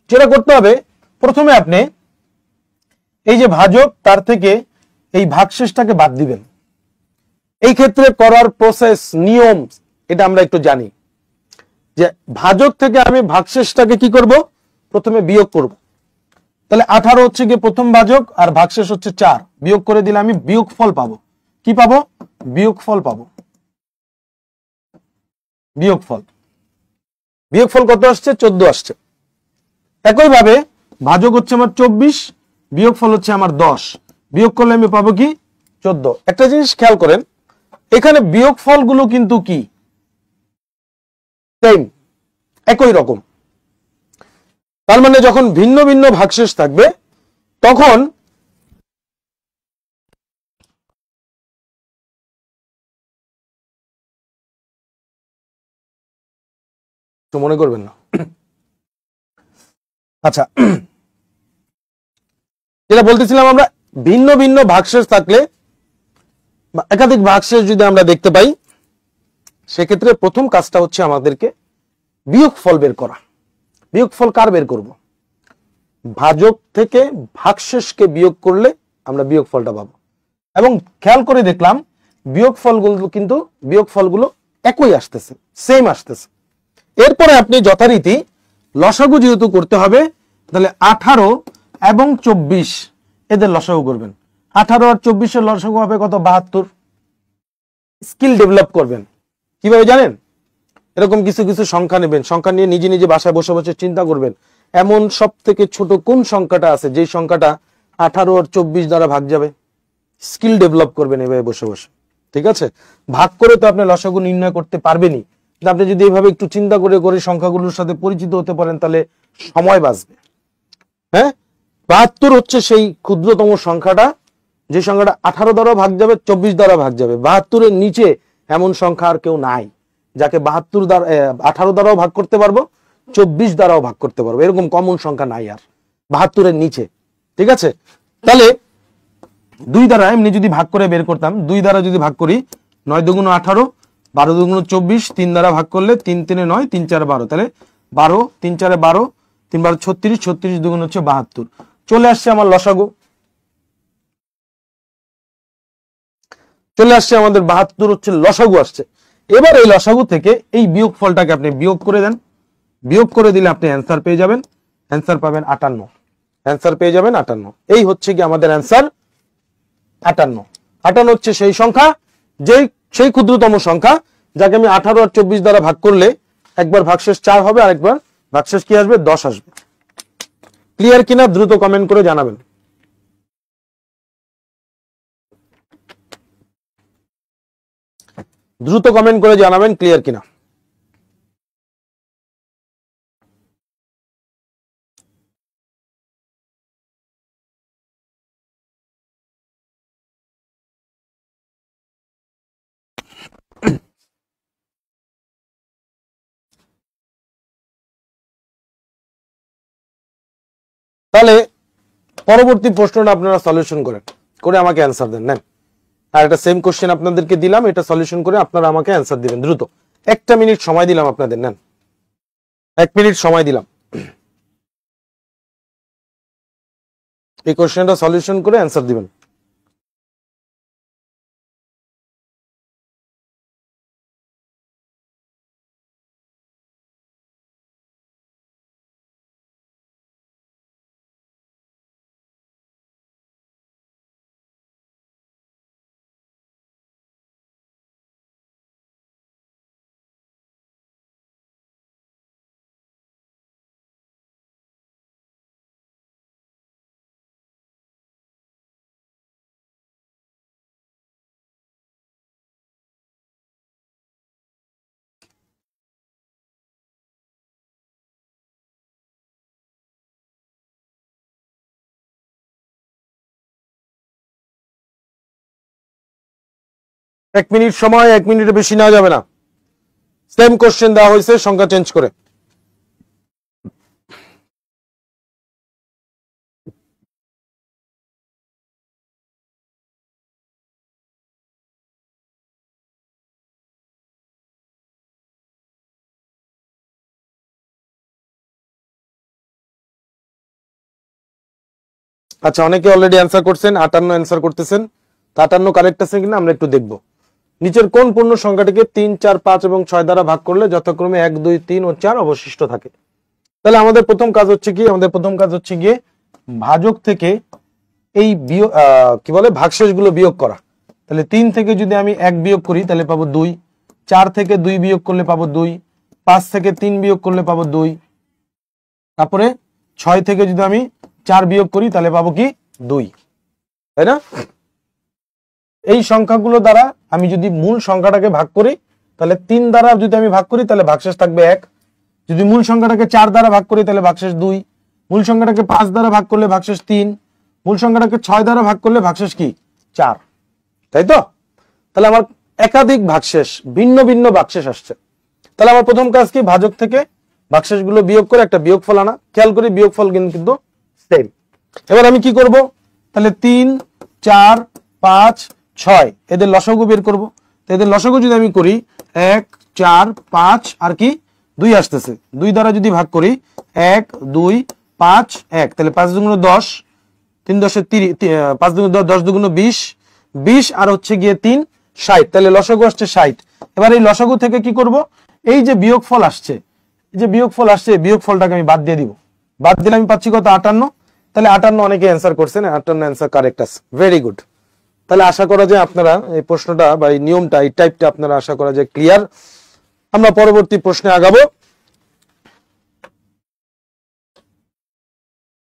যেটা করতে হবে প্রথমে আপনি এই যে ভাজক তার থেকে এই ভাগশেষটাকে বাদ দিবেন। এই ক্ষেত্রে করার প্রসেস নিয়ম এটা আমরা একটু জানি, যে ভাজক থেকে আমি ভাগশেষটাকে কি করব, প্রথমে বিয়োগ করব। তাহলে 18 হচ্ছে গিয়ে প্রথম ভাজক আর ভাগশেষ হচ্ছে 4, বিয়োগ করে দিলে আমি বিয়োগফল পাবো। কি পাবো, বিয়োগফল পাবো। বিয়োগফল কত আসছে, 14 আসছে। একইভাবে ভাজক হচ্ছে আমার 24, বিয়োগফল হচ্ছে আমার 10, বিয়োগ করলে আমি পাবো কি 14। একটা জিনিস খেয়াল করেন, এখানে বিয়োগফল গুলো কিন্তু কি সেম, একই রকম। তার মানে যখন ভিন্ন ভিন্ন ভাগশেষ থাকবে তখন মনে করবেন না। আচ্ছা, যেটা বলতেছিলাম আমরা, ভিন্ন ভিন্ন ভাগশেষ থাকলে বা একাধিক ভাগশেষ যদি আমরা দেখতে পাই, সেক্ষেত্রে প্রথম কাজটা হচ্ছে আমাদেরকে বিয়োগফল বের করা। বিয়োগফল কার বের করব, ভাজক থেকে ভাগশেষকে বিয়োগ করলে আমরা বিয়োগফলটা পাবো। এবং খেয়াল করে দেখলাম বিয়োগফলগুলো একই আসতেছে, সেম আসতেছে। এরপরে আপনি যথারীতি লসাগু যেহেতু করতে হবে, তাহলে 18 এবং 24 এদের লসাগু করবেন। 18 আর 24 এর লসাগু হবে কত, 72। স্কিল ডেভেলপ করবেন কিভাবে জানেন, এরকম কিছু কিছু সংখ্যা নেবেন, সংখ্যা নিয়ে নিজে নিজে বাসায় বসে বসে চিন্তা করবেন এমন সব থেকে ছোট কোন সংখ্যাটা আছে যে সংখ্যাটা 18 আর 24 দ্বারা ভাগ যাবে। স্কিল ডেভেলপ করবেন এভাবে বসে বসে, ঠিক আছে। ভাগ করে তো আপনি লসাগু নির্ণয় করতে পারবেনই, কিন্তু আপনি যদি এইভাবে একটু চিন্তা করে করে সংখ্যাগুলোর সাথে পরিচিত হতে পারেন তাহলে সময় বাঁচবে। হ্যাঁ, 72 হচ্ছে সেই ক্ষুদ্রতম সংখ্যাটা, যে সংখ্যাটা 18 দ্বারা ভাগ যাবে, 24 দ্বারা ভাগ যাবে। 72 এর নিচে এমন সংখ্যা আর কেউ নাই যাকে 72 দ্বারা 18 দ্বারাও ভাগ করতে পারবো, 24 দ্বারাও ভাগ করতে পারবো, এরকম কমন সংখ্যা নাই আর 72 এর নিচে, ঠিক আছে। তাহলে 2 দ্বারা এমনি যদি ভাগ করে বের করতাম, 2 দ্বারা যদি ভাগ করি, 9 দুগুণ 18, 12 দুগুণ 24, 3 দ্বারা ভাগ করলে 3 3 9, 3 4 12, তাহলে 12, 3 4 12, 3 12 36, 36 দুগুণ হচ্ছে 72। চলে আসছে আমার লসাগু, চলে আসছে আমাদের 72 হচ্ছে লসাগু আসছে। এবার এই লসাগু থেকে এই বিয়োগফলটাকে আপনি বিয়োগ করে দেন, বিয়োগ করে দিলে আপনি অ্যান্সার পেয়ে যাবেন, অ্যান্সার পাবেন 58, অ্যান্সার পেয়ে যাবেন 58। এই হচ্ছে কি আমাদের অ্যান্সার 58। 58 হচ্ছে সেই সংখ্যা, সেই ক্ষুদ্রতম সংখ্যা যাকে আমি 18 আর 24 দ্বারা ভাগ করলে একবার ভাগশেষ 4 হবে আর একবার ভাগশেষ কি আসবে, 10 আসবে। ক্লিয়ার কিনা দ্রুত কমেন্ট করে জানাবেন। দ্রুত কমেন্ট করে জানাবেন ক্লিয়ার কিনা। তাহলে পরবর্তী প্রশ্নটা আপনারা সলিউশন করেন, করে আমাকে অ্যান্সার দেন। নেন, আর একটা সেম কোশ্চেন আপনাদেরকে দিলাম, এটা সলিউশন করে আপনারা আমাকে অ্যান্সার দিবেন দ্রুত। 1 মিনিট সময় দিলাম আপনাদের, নেন 1 মিনিট সময় দিলাম। এই কোশ্চেনটা সলিউশন করে অ্যান্সার দিবেন। এক মিনিট সময়, 1 মিনিটের বেশি নেওয়া যাবে না। সেম কোশ্চেন দেওয়া হয়েছে, সংখ্যা চেঞ্জ করে। আচ্ছা, অনেকে অলরেডি অ্যান্সার করছেন, 58 অ্যান্সার করতেছেন। 58 কারেক্ট আছে কিনা আমরা একটু দেখব। নিচের কোন পূর্ণ সংখ্যাটিকে 3, 4, 5 এবং 6 দ্বারা ভাগ করলে যথাক্রমে 1, 2, 3 ও 4 অবশিষ্ট থাকে? তাহলে আমাদের প্রথম কাজ হচ্ছে কি, গিয়ে ভাজক থেকে এই কি বলে ভাগশেষগুলো বিয়োগ করা। তাহলে 3 থেকে যদি আমি 1 বিয়োগ করি তাহলে পাবো 2, 4 থেকে 2 বিয়োগ করলে পাবো 2, 5 থেকে 3 বিয়োগ করলে পাবো 2, তারপরে 6 থেকে যদি আমি 4 বিয়োগ করি তাহলে পাবো কি 2, তাই না? এই সংখ্যাগুলো দ্বারা আমি যদি মূল সংখ্যাটাকে ভাগ করি তাহলে 3 দ্বারা যদি আমি ভাগ করি তাহলে ভাগশেষ থাকবে 1, যদি মূল সংখ্যাটাকে 4 দ্বারা ভাগ করি তাহলে ভাগশেষ 2, মূল সংখ্যাটাকে 5 দ্বারা ভাগ করলে ভাগশেষ 3, মূল সংখ্যাটাকে 6 দ্বারা ভাগ করলে ভাগশেষ কি 4, তাই তো? তাহলে আমার একাধিক ভাগশেষ, ভিন্ন ভিন্ন ভাগশেষ আসছে। তাহলে আমার প্রথম কাজ কি, ভাজক থেকে ভাগশেষগুলো বিয়োগ করে একটা বিয়োগফল আনা। খেয়াল করে বিয়োগফল কিন্তু সেম। এবার আমি কি করব, তাহলে 3, 4, 5, 6 এদের লসাগু বের করব। তো এদের লসাগু যদি আমি করি 1, 4, 5 আর কি 2 আসতেছে, 2 দ্বারা যদি ভাগ করি 1, 2, 5, 1 তাহলে 5 দুগুণ 10, 3 10 30, 5 দুগুণ 10, 10 দুগুণ 20, 20 আর হচ্ছে গিয়ে 3 60, তাহলে লসাগু আসছে 60। এবার এই লসাগু থেকে কি করব, এই যে বিয়োগফল আসছে, বিয়োগফলটাকে আমি বাদ দিয়ে দিব। বাদ দিলে আমি পাচ্ছি কত, 58। তাহলে 58 অনেকে অ্যান্সার করছেন, 58 অ্যান্সার কারেক্ট আছে, ভেরি গুড। তাহলে আশা করা যায় আপনারা এই প্রশ্নটা বা এই নিয়মটা, এই টাইপটা আপনারা আশা করা যায় ক্লিয়ার। আমরা পরবর্তী প্রশ্নে আগাবো।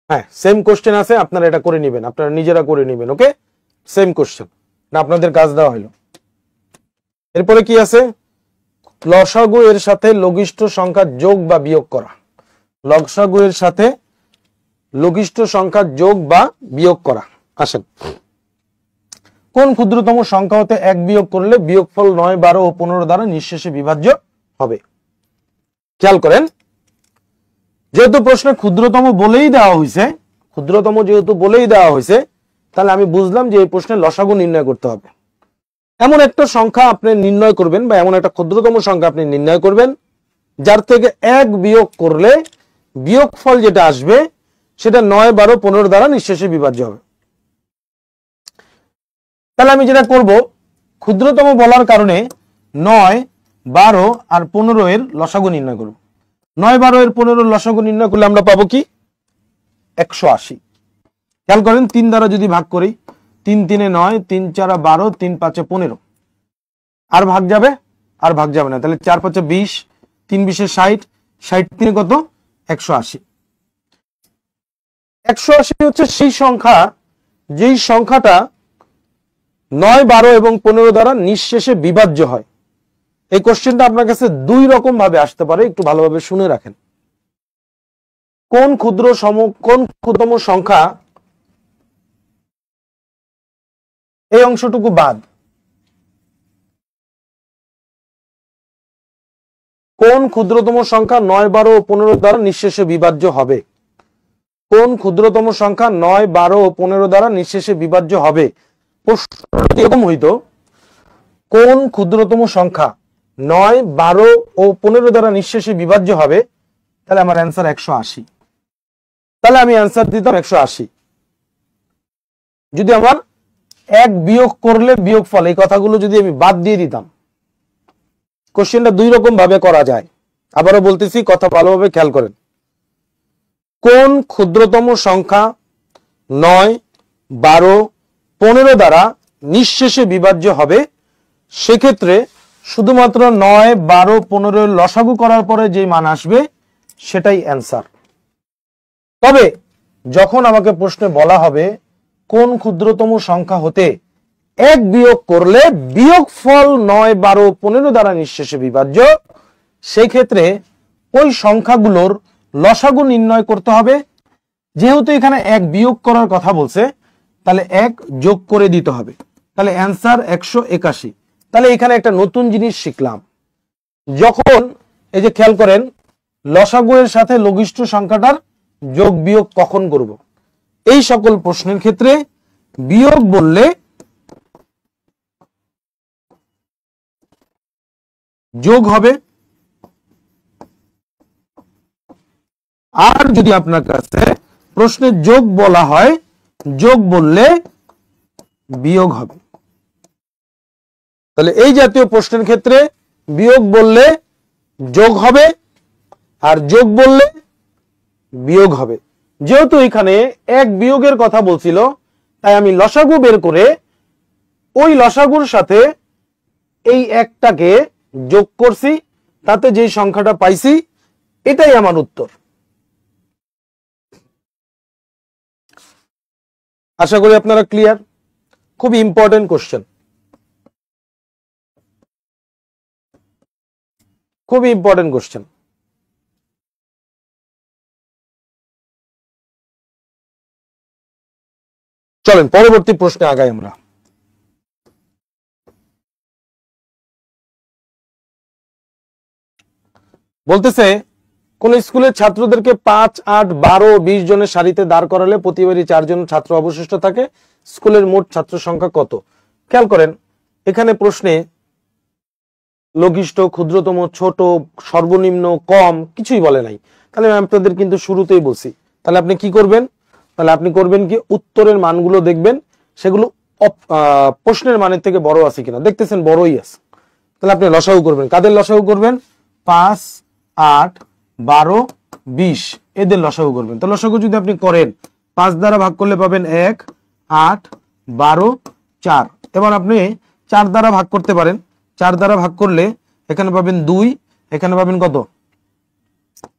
হ্যাঁ, সেম কোশ্চেন আছে, আপনারা এটা করে নেবেন, আপনারা নিজেরা করে নেবেন। ওকে, সেম কোশ্চেন, না আপনাদের কাজ দেওয়া হলো। এরপরে কি আছে, লসাগু এর সাথে লঘিষ্ঠ সংখ্যা যোগ বা বিয়োগ করা। লসাগু এর সাথে লঘিষ্ঠ সংখ্যা যোগ বা বিয়োগ করা। আসেন, কোন ক্ষুদ্রতম সংখ্যা হতে 1 বিয়োগ করলে বিয়োগফল 9, 12 ও 15 দ্বারা নিঃশেষে বিভাজ্য হবে? খেয়াল করেন, যেহেতু প্রশ্নে ক্ষুদ্রতম বলেই দেওয়া হয়েছে, তাহলে আমি বুঝলাম যে এই প্রশ্নে লসাগু নির্ণয় করতে হবে। এমন একটা সংখ্যা আপনি নির্ণয় করবেন বা এমন একটা ক্ষুদ্রতম সংখ্যা আপনি নির্ণয় করবেন যার থেকে 1 বিয়োগ করলে বিয়োগফল যেটা আসবে সেটা 9, 12, 15 দ্বারা নিঃশেষে বিভাজ্য হবে। তাহলে আমি যেটা করব, ক্ষুদ্রতম বলার কারণে 9, 12 আর 15 এর লসাগু নির্ণয় করব। 9, 12 এর 15 এর লসাগু নির্ণয় করলে আমরা পাবো কি 180। খেয়াল করেন, 3 দ্বারা যদি ভাগ করি, 3 3 9, 3 4 12, 3 5 15, আর ভাগ যাবে না। তাহলে 4 5 20, 3 20 60, 60 3 কত 180। 180 হচ্ছে সেই সংখ্যা, যেই সংখ্যাটা 9, 12 এবং 15 দ্বারা নিঃশেষে বিভাজ্য হয়। এই কোশ্চেনটা আপনার কাছে 2 রকম ভাবে আসতে পারে, একটু ভালোভাবে শুনে রাখেন। কোন ক্ষুদ্রতম সংখ্যা, এই অংশটুকু বাদ, কোন ক্ষুদ্রতম সংখ্যা 9, 12 ও 15 দ্বারা নিঃশেষে বিভাজ্য হবে? কোন ক্ষুদ্রতম সংখ্যা 9, 12 ও 15 দ্বারা নিঃশেষে বিভাজ্য হবে? প্রশ্নটি এরকম হইতো, কোন ক্ষুদ্রতম সংখ্যা 9, 12 ও 15 দ্বারা নিঃশেষে বিভাজ্য হবে? তাহলে আমার অ্যান্সার 180। তাহলে আমি অ্যান্সার দিতাম 180। যদি আমার এক বিয়োগ করলে বিয়োগ ফল এই কথাগুলো যদি আমি বাদ দিয়ে দিতাম, কোশ্চেনটা দুই রকম ভাবে করা যায়। আবারও বলতেছি, কথা ভালোভাবে খেয়াল করেন। কোন ক্ষুদ্রতম সংখ্যা 9, 12, 15 দ্বারা নিঃশেষে বিভাজ্য হবে? সেক্ষেত্রে শুধুমাত্র 9, 12, 15 লসাগু করার পরে যে মান আসবে সেটাই অ্যান্সার। তবে যখন আমাকে প্রশ্নে বলা হবে কোন ক্ষুদ্রতম সংখ্যা হতে এক বিয়োগ করলে বিয়োগ ফল 9, 12, 15 দ্বারা নিঃশেষে বিভাজ্য, সেই ক্ষেত্রে ওই সংখ্যাগুলোর লসাগু নির্ণয় করতে হবে। যেহেতু এখানে এক বিয়োগ করার কথা বলছে, তাহলে এক যোগ করে দিতে হবে, তাহলে অ্যান্সার 181। তাহলে এখানে একটা নতুন জিনিস শিখলাম, যখন এই যে খেয়াল করেন লসাগু এর সাথে লঘিষ্ঠ সংখ্যাটার যোগ বিয়োগ কখন করব, এই সকল প্রশ্নের ক্ষেত্রে বিয়োগ বললে যোগ হবে, আর যদি আপনার কাছে প্রশ্নে যোগ বলা হয়, যোগ বললে বিয়োগ হবে। তাহলে এই জাতীয় প্রশ্নের ক্ষেত্রে বিয়োগ বললে যোগ হবে আর যোগ বললে বিয়োগ হবে। যেহেতু এখানে এক বিয়োগের কথা বলছিল, তাই আমি লসাগু বের করে ওই লসাগুর সাথে এই একটাকে যোগ করছি, তাতে যে সংখ্যাটা পাইছি এটাই আমার উত্তর। আশা করি আপনারা ক্লিয়ার। খুব ইম্পর্টেন্ট কোশ্চেন, খুবই ইম্পর্টেন্ট কোশ্চেন। চলেন পরবর্তী প্রশ্নে আগাই আমরা। বলতেছে কোন স্কুলের ছাত্রদেরকে 5, 8, 12, 20 জনের সারিতে দাঁড় করালে প্রতিবারই 4 জন ছাত্র অবশিষ্ট থাকে, স্কুলের মোট ছাত্র সংখ্যা কত? খেয়াল করেন এখানে প্রশ্নে লঘিষ্ঠ, ক্ষুদ্রতম, ছোট, সর্বনিম্ন, কম কিছুই বলে নাই। তাহলে আমি আপনাদের কিন্তু শুরুতেই বলছি, তাহলে আপনি কি করবেন? তাহলে আপনি করবেন কি, উত্তরের মানগুলো দেখবেন সেগুলো প্রশ্নের মানের থেকে বড় আছে কিনা। দেখতেছেন বড়ই আছে, তাহলে আপনি লসাগু করবেন। কাদের লসাগু করবেন? 5, 8, 12, 20 এদের লসাগু করবেন। তো লসাগু যদি আপনি করেন 5 দ্বারা ভাগ করলে পাবেন 1, 8, 12, 4। এবার আপনি 4 দ্বারা ভাগ করতে পারেন, 4 দ্বারা ভাগ করলে এখানে পাবেন 2, এখানে পাবেন কত?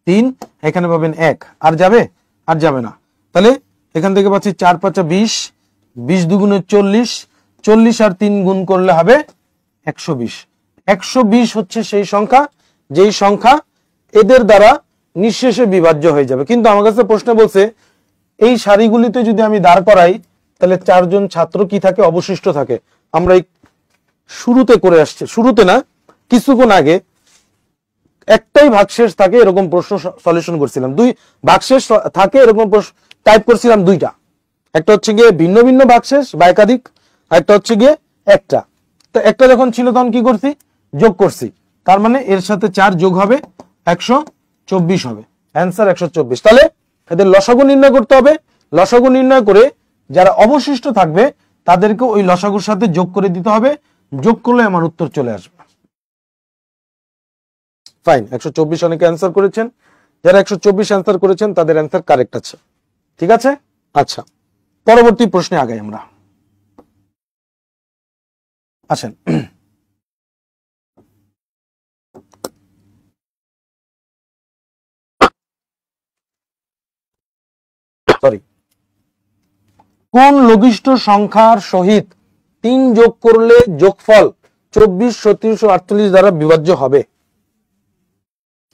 3, এখানে পাবেন 1। আর যাবে? আর যাবে না। তাহলে এখান থেকে পাচ্ছি 4, 5, 20, 20 দুগুণে 40, 40 আর 3 গুণ করলে হবে 120। 120 হচ্ছে সেই সংখ্যা যেই সংখ্যা এদের দ্বারা নিঃশেষে বিভাজ্য হয়ে যাবে। কিন্তু আমার কাছে প্রশ্ন বলছে এই সারিগুলিতে যদি আমি দাঁড় করাই তাহলে 4 জন ছাত্র কি থাকে? অবশিষ্ট থাকে। আমরা এই শুরুতে করে আসছে, শুরুতে না কিছুক্ষণ আগে একটাই ভাগশেষ থাকে এরকম প্রশ্ন সলিউশন করছিলাম। 2 ভাগশেষ থাকে এরকম প্রশ্ন টাইপ করছিলাম 2টা। একটা হচ্ছে গিয়ে ভিন্ন ভিন্ন ভাগশেষ বা একাধিক, আর একটা হচ্ছে গিয়ে একটা। তো একটা যখন ছিল তখন কি করছি? যোগ করছি। তার মানে এর সাথে 4 যোগ হবে 124 হবে। অ্যান্সার 124। তাহলে এদের লসাগু নির্ণয় করতে হবে। লসাগু নির্ণয় করে যারা অবশিষ্ট থাকবে তাদেরকে ওই লসাগুর সাথে যোগ করে দিতে হবে। যোগ করলে আমার উত্তর চলে আসবে। ফাইন, 124 অনেকে অ্যান্সার করেছেন। যারা 124 অ্যান্সার করেছেন তাদের অ্যান্সার কারেক্ট আছে। ঠিক আছে, আচ্ছা পরবর্তী প্রশ্নে আগাই আমরা। আসেন, সরি, কোন লঘিষ্ঠ সংখ্যার সহিত 3 যোগ করলে যোগফল 24, 36 ও 48 দ্বারা বিভাজ্য হবে?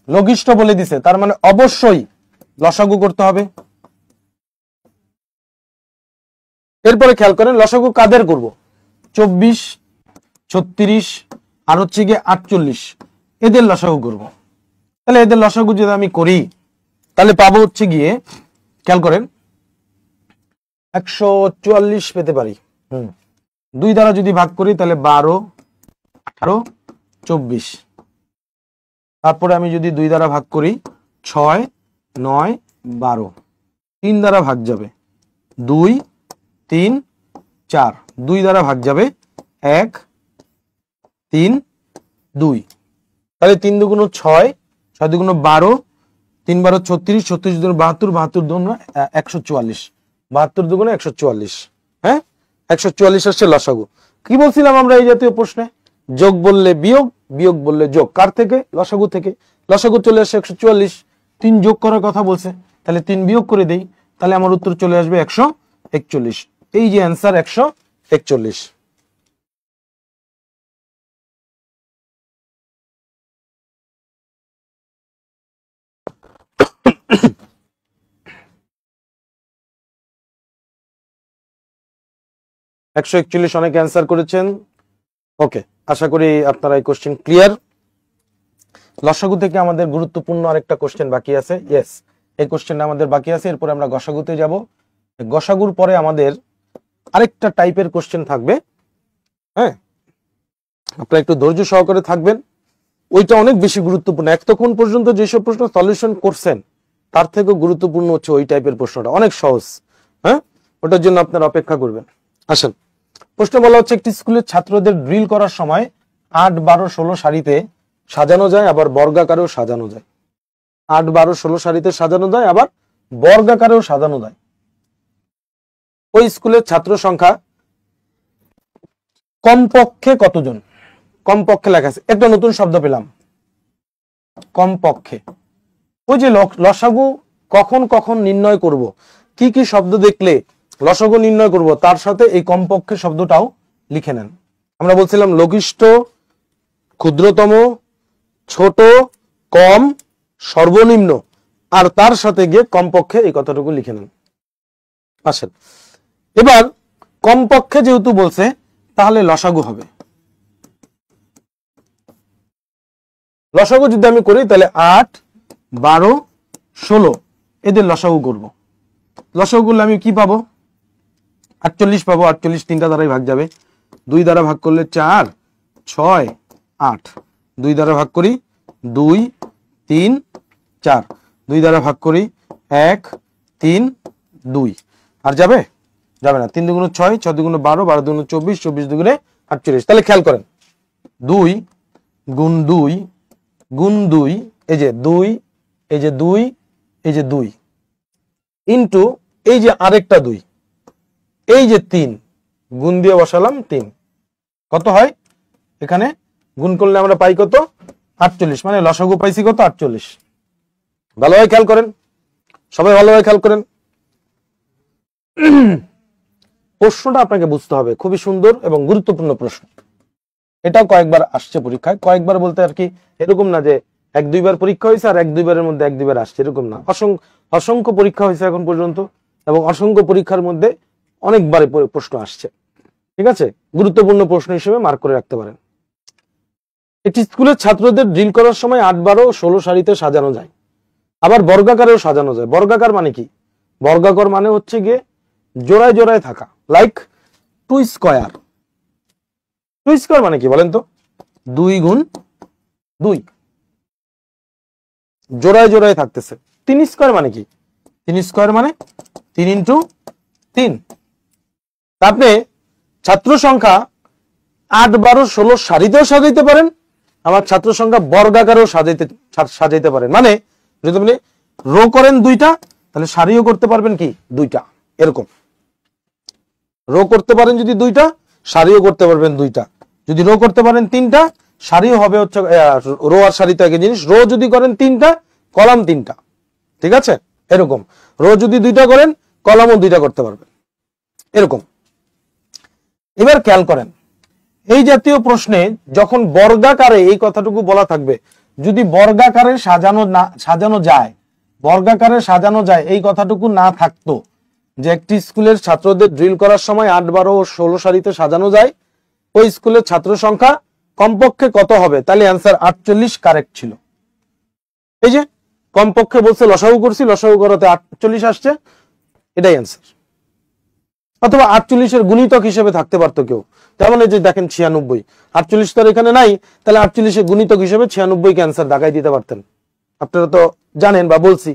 লঘিষ্ঠ বলে দিছে, তার মানে অবশ্যই লসাগু করতে হবে। এরপরে খেয়াল করেন লসাগু কাদের করব? 24, 36 আর হচ্ছে গিয়ে 48 এদের লসাগু করব। তাহলে এদের লসাগু যদি আমি করি তাহলে পাবো হচ্ছে গিয়ে, খেয়াল করেন 144 পেতে পারি। 2 দ্বারা যদি ভাগ করি তাহলে 12, 18, 24। তারপরে আমি যদি 2 দ্বারা ভাগ করি 6, 9, 12। 3 দ্বারা ভাগ যাবে 2, 3, 4, 2 দ্বারা ভাগ যাবে 1, 3, 2। তাহলে 3 দুগুণ 6, 6 দুগুণ 12, 3 12 36, 36 দুগুণ 72, 72 দুগুণ 144, 72 দুগুণ 144। হ্যাঁ, 144 আসছে লসাগু। কি বলছিলাম আমরা এই জাতীয় প্রশ্নে? যোগ বললে বিয়োগ, বিয়োগ বললে যোগ। কার থেকে? লসাগু থেকে। লসাগু চলে আসে 144, 3 যোগ করার কথা বলছে, তাহলে 3 বিয়োগ করে দেই, তাহলে আমার উত্তর চলে আসবে 141। এই যে অ্যান্সার 141। অনেকে অ্যান্সার করেছেন। ওকে, আশা করি আপনারা এই কোশ্চেন ক্লিয়ার। লসাগু থেকে আমাদের গুরুত্বপূর্ণ আরেকটা কোশ্চেন বাকি আছে। ইয়েস, এই কোশ্চেনটা আমাদের বাকি আছে। এরপরে আমরা গসাগুতে যাব। গসাগুর পরে আমাদের আরেকটা টাইপের কোশ্চেন থাকবে। হ্যাঁ, আপনারা একটু ধৈর্য সহকারে থাকবেন। ওইটা অনেক বেশি গুরুত্বপূর্ণ। এতক্ষণ পর্যন্ত যেসব প্রশ্ন সলিউশন করছেন তার থেকেও গুরুত্বপূর্ণ হচ্ছে ওই টাইপের প্রশ্নটা, অনেক সহজ। হ্যাঁ, ওটার জন্য আপনারা অপেক্ষা করবেন। আসেন, প্রশ্ন বলা হচ্ছে একটি স্কুলের ছাত্রদের ড্রিল করার সময় 8, 12, 16 সারিতে সাজানো যায়, আবার বর্গাকারেও সাজানো যায়। 8, 12, 16 সারিতে সাজানো যায়, আবার বর্গাকারেও সাজানো যায়। ওই স্কুলের ছাত্র সংখ্যা কমপক্ষে কতজন? কমপক্ষে লেখা আছে, একটা নতুন শব্দ পেলাম, কমপক্ষে। ওই যে লসাগু কখন কখন নির্ণয় করব, কি কি শব্দ দেখলে লসাগু নির্ণয় করব, তার সাথে এই কমপক্ষে শব্দটাও লিখে নেন। আমরা বলছিলাম লঘিষ্ঠ, ক্ষুদ্রতম, ছোট, কম, সর্বনিম্ন, আর তার সাথে গিয়ে কমপক্ষে এই কথাটুকু লিখে নেন। আসেন, এবার কমপক্ষে যেহেতু বলছে তাহলে লসাগু হবে। লসাগু যদি আমি করি তাহলে 8, 12, 16 এদের লসাগু করব। লসাগু করলে আমি কি পাবো? 48 পাবো। 48 তিনটা দ্বারাই ভাগ যাবে। 2 দ্বারা ভাগ করলে 4, 6, 8। 2 দ্বারা ভাগ করি 2, 3, 4। 2 দ্বারা ভাগ করি 1, 3, 2। আর যাবে? যাবে না। 3 দুগুণ 6, 6 দুগুণ 12, 12 দুগুণ 24, 24 দুগুণে 48। তাহলে খেয়াল করেন, 2 গুণ 2 গুণ 2, এই যে 2, এই যে 2, এই যে 2 ইন্টু এই যে আরেকটা 2, এই যে 3, গুণ দিয়ে বসালাম 3। কত হয়? এখানে গুণ করলে আমরা পাই কত? 48। মানে লসাগু পাইছি কত? 48। ভালোভাবে খেয়াল করেন, সবাই ভালোভাবে খেয়াল করেন। প্রশ্নটা আপনাকে বুঝতে হবে, খুবই সুন্দর এবং গুরুত্বপূর্ণ প্রশ্ন। এটাও কয়েকবার আসছে পরীক্ষায়। কয়েকবার বলতে আর কি এরকম না যে 1-2 বার পরীক্ষা হয়েছে আর 1-2 বারের মধ্যে 1-2 বার আসছে, এরকম না। অসংখ্য পরীক্ষা হয়েছে এখন পর্যন্ত, এবং অসংখ্য পরীক্ষার মধ্যে অনেকবার প্রশ্ন আসছে। ঠিক আছে, গুরুত্বপূর্ণ প্রশ্ন হিসেবে মার্ক করে রাখতে পারেন। একটি স্কুলের ছাত্রদের ড্রিল করার সময় 8, 12, 16 সারিতে সাজানো যায়, আবার বর্গাকারেও সাজানো যায়। বর্গাকার মানে কি? বর্গাকার মানে হচ্ছে গিয়ে জোড়ায় জোড়ায় থাকা, লাইক 2 স্কয়ার। 2 স্কয়ার মানে কি বলেন তো? 2 গুণ 2, জোড়ায় জোড়ায় থাকতেছে। 3 স্কয়ার মানে কি? 3 স্কয়ার মানে 3 ইন্টু 3। আপনি ছাত্র সংখ্যা 8, 12, 16 সারিতেও সাজাইতে পারেন, আবার ছাত্র সংখ্যা বর্গাকারেও সাজাইতে পারেন। মানে যদি আপনি রো করেন 2টা, তাহলে সারিও করতে পারবেন কি 2টা, এরকম। রো করতে পারেন যদি 2টা, সারিও করতে পারবেন 2টা। যদি রো করতে পারেন 3টা, সারিও হবে হচ্ছে রো আর সারি তো একই জিনিস। রো যদি করেন 3টা, কলাম 3টা। ঠিক আছে, এরকম। রো যদি 2টা করেন, কলামও 2টা করতে পারবেন, এরকম। এবার খেয়াল করেন, এই জাতীয় প্রশ্নে যখন বর্গাকারে এই কথাটুকু বলা থাকবে, যদি বর্গাকারে সাজানো যায়, বর্গাকারে সাজানো যায় এই কথাটুকু না থাকতো, যে একটি স্কুলের ছাত্রদের ড্রিল করার সময় 8, 12 ও 16 সারিতে সাজানো যায়, ওই স্কুলের ছাত্র সংখ্যা কমপক্ষে কত হবে? তাহলে অ্যান্সার 48 কারেক্ট ছিল। এই যে কমপক্ষে বলছে, লসাগু করছি, লসাগু করাতে 48 আসছে, এটাই অ্যান্সার। অথবা 48 এর গুণিতক হিসেবে থাকতে পারতো কেউ, যেমন এই যে দেখেন 96, 48 তো এখানে নাই, তাহলে 48 এর গুণিতক হিসেবে 96 কে অ্যান্সার দাগাই দিতে পারতেন। আপনারা তো জানেন বা বলছি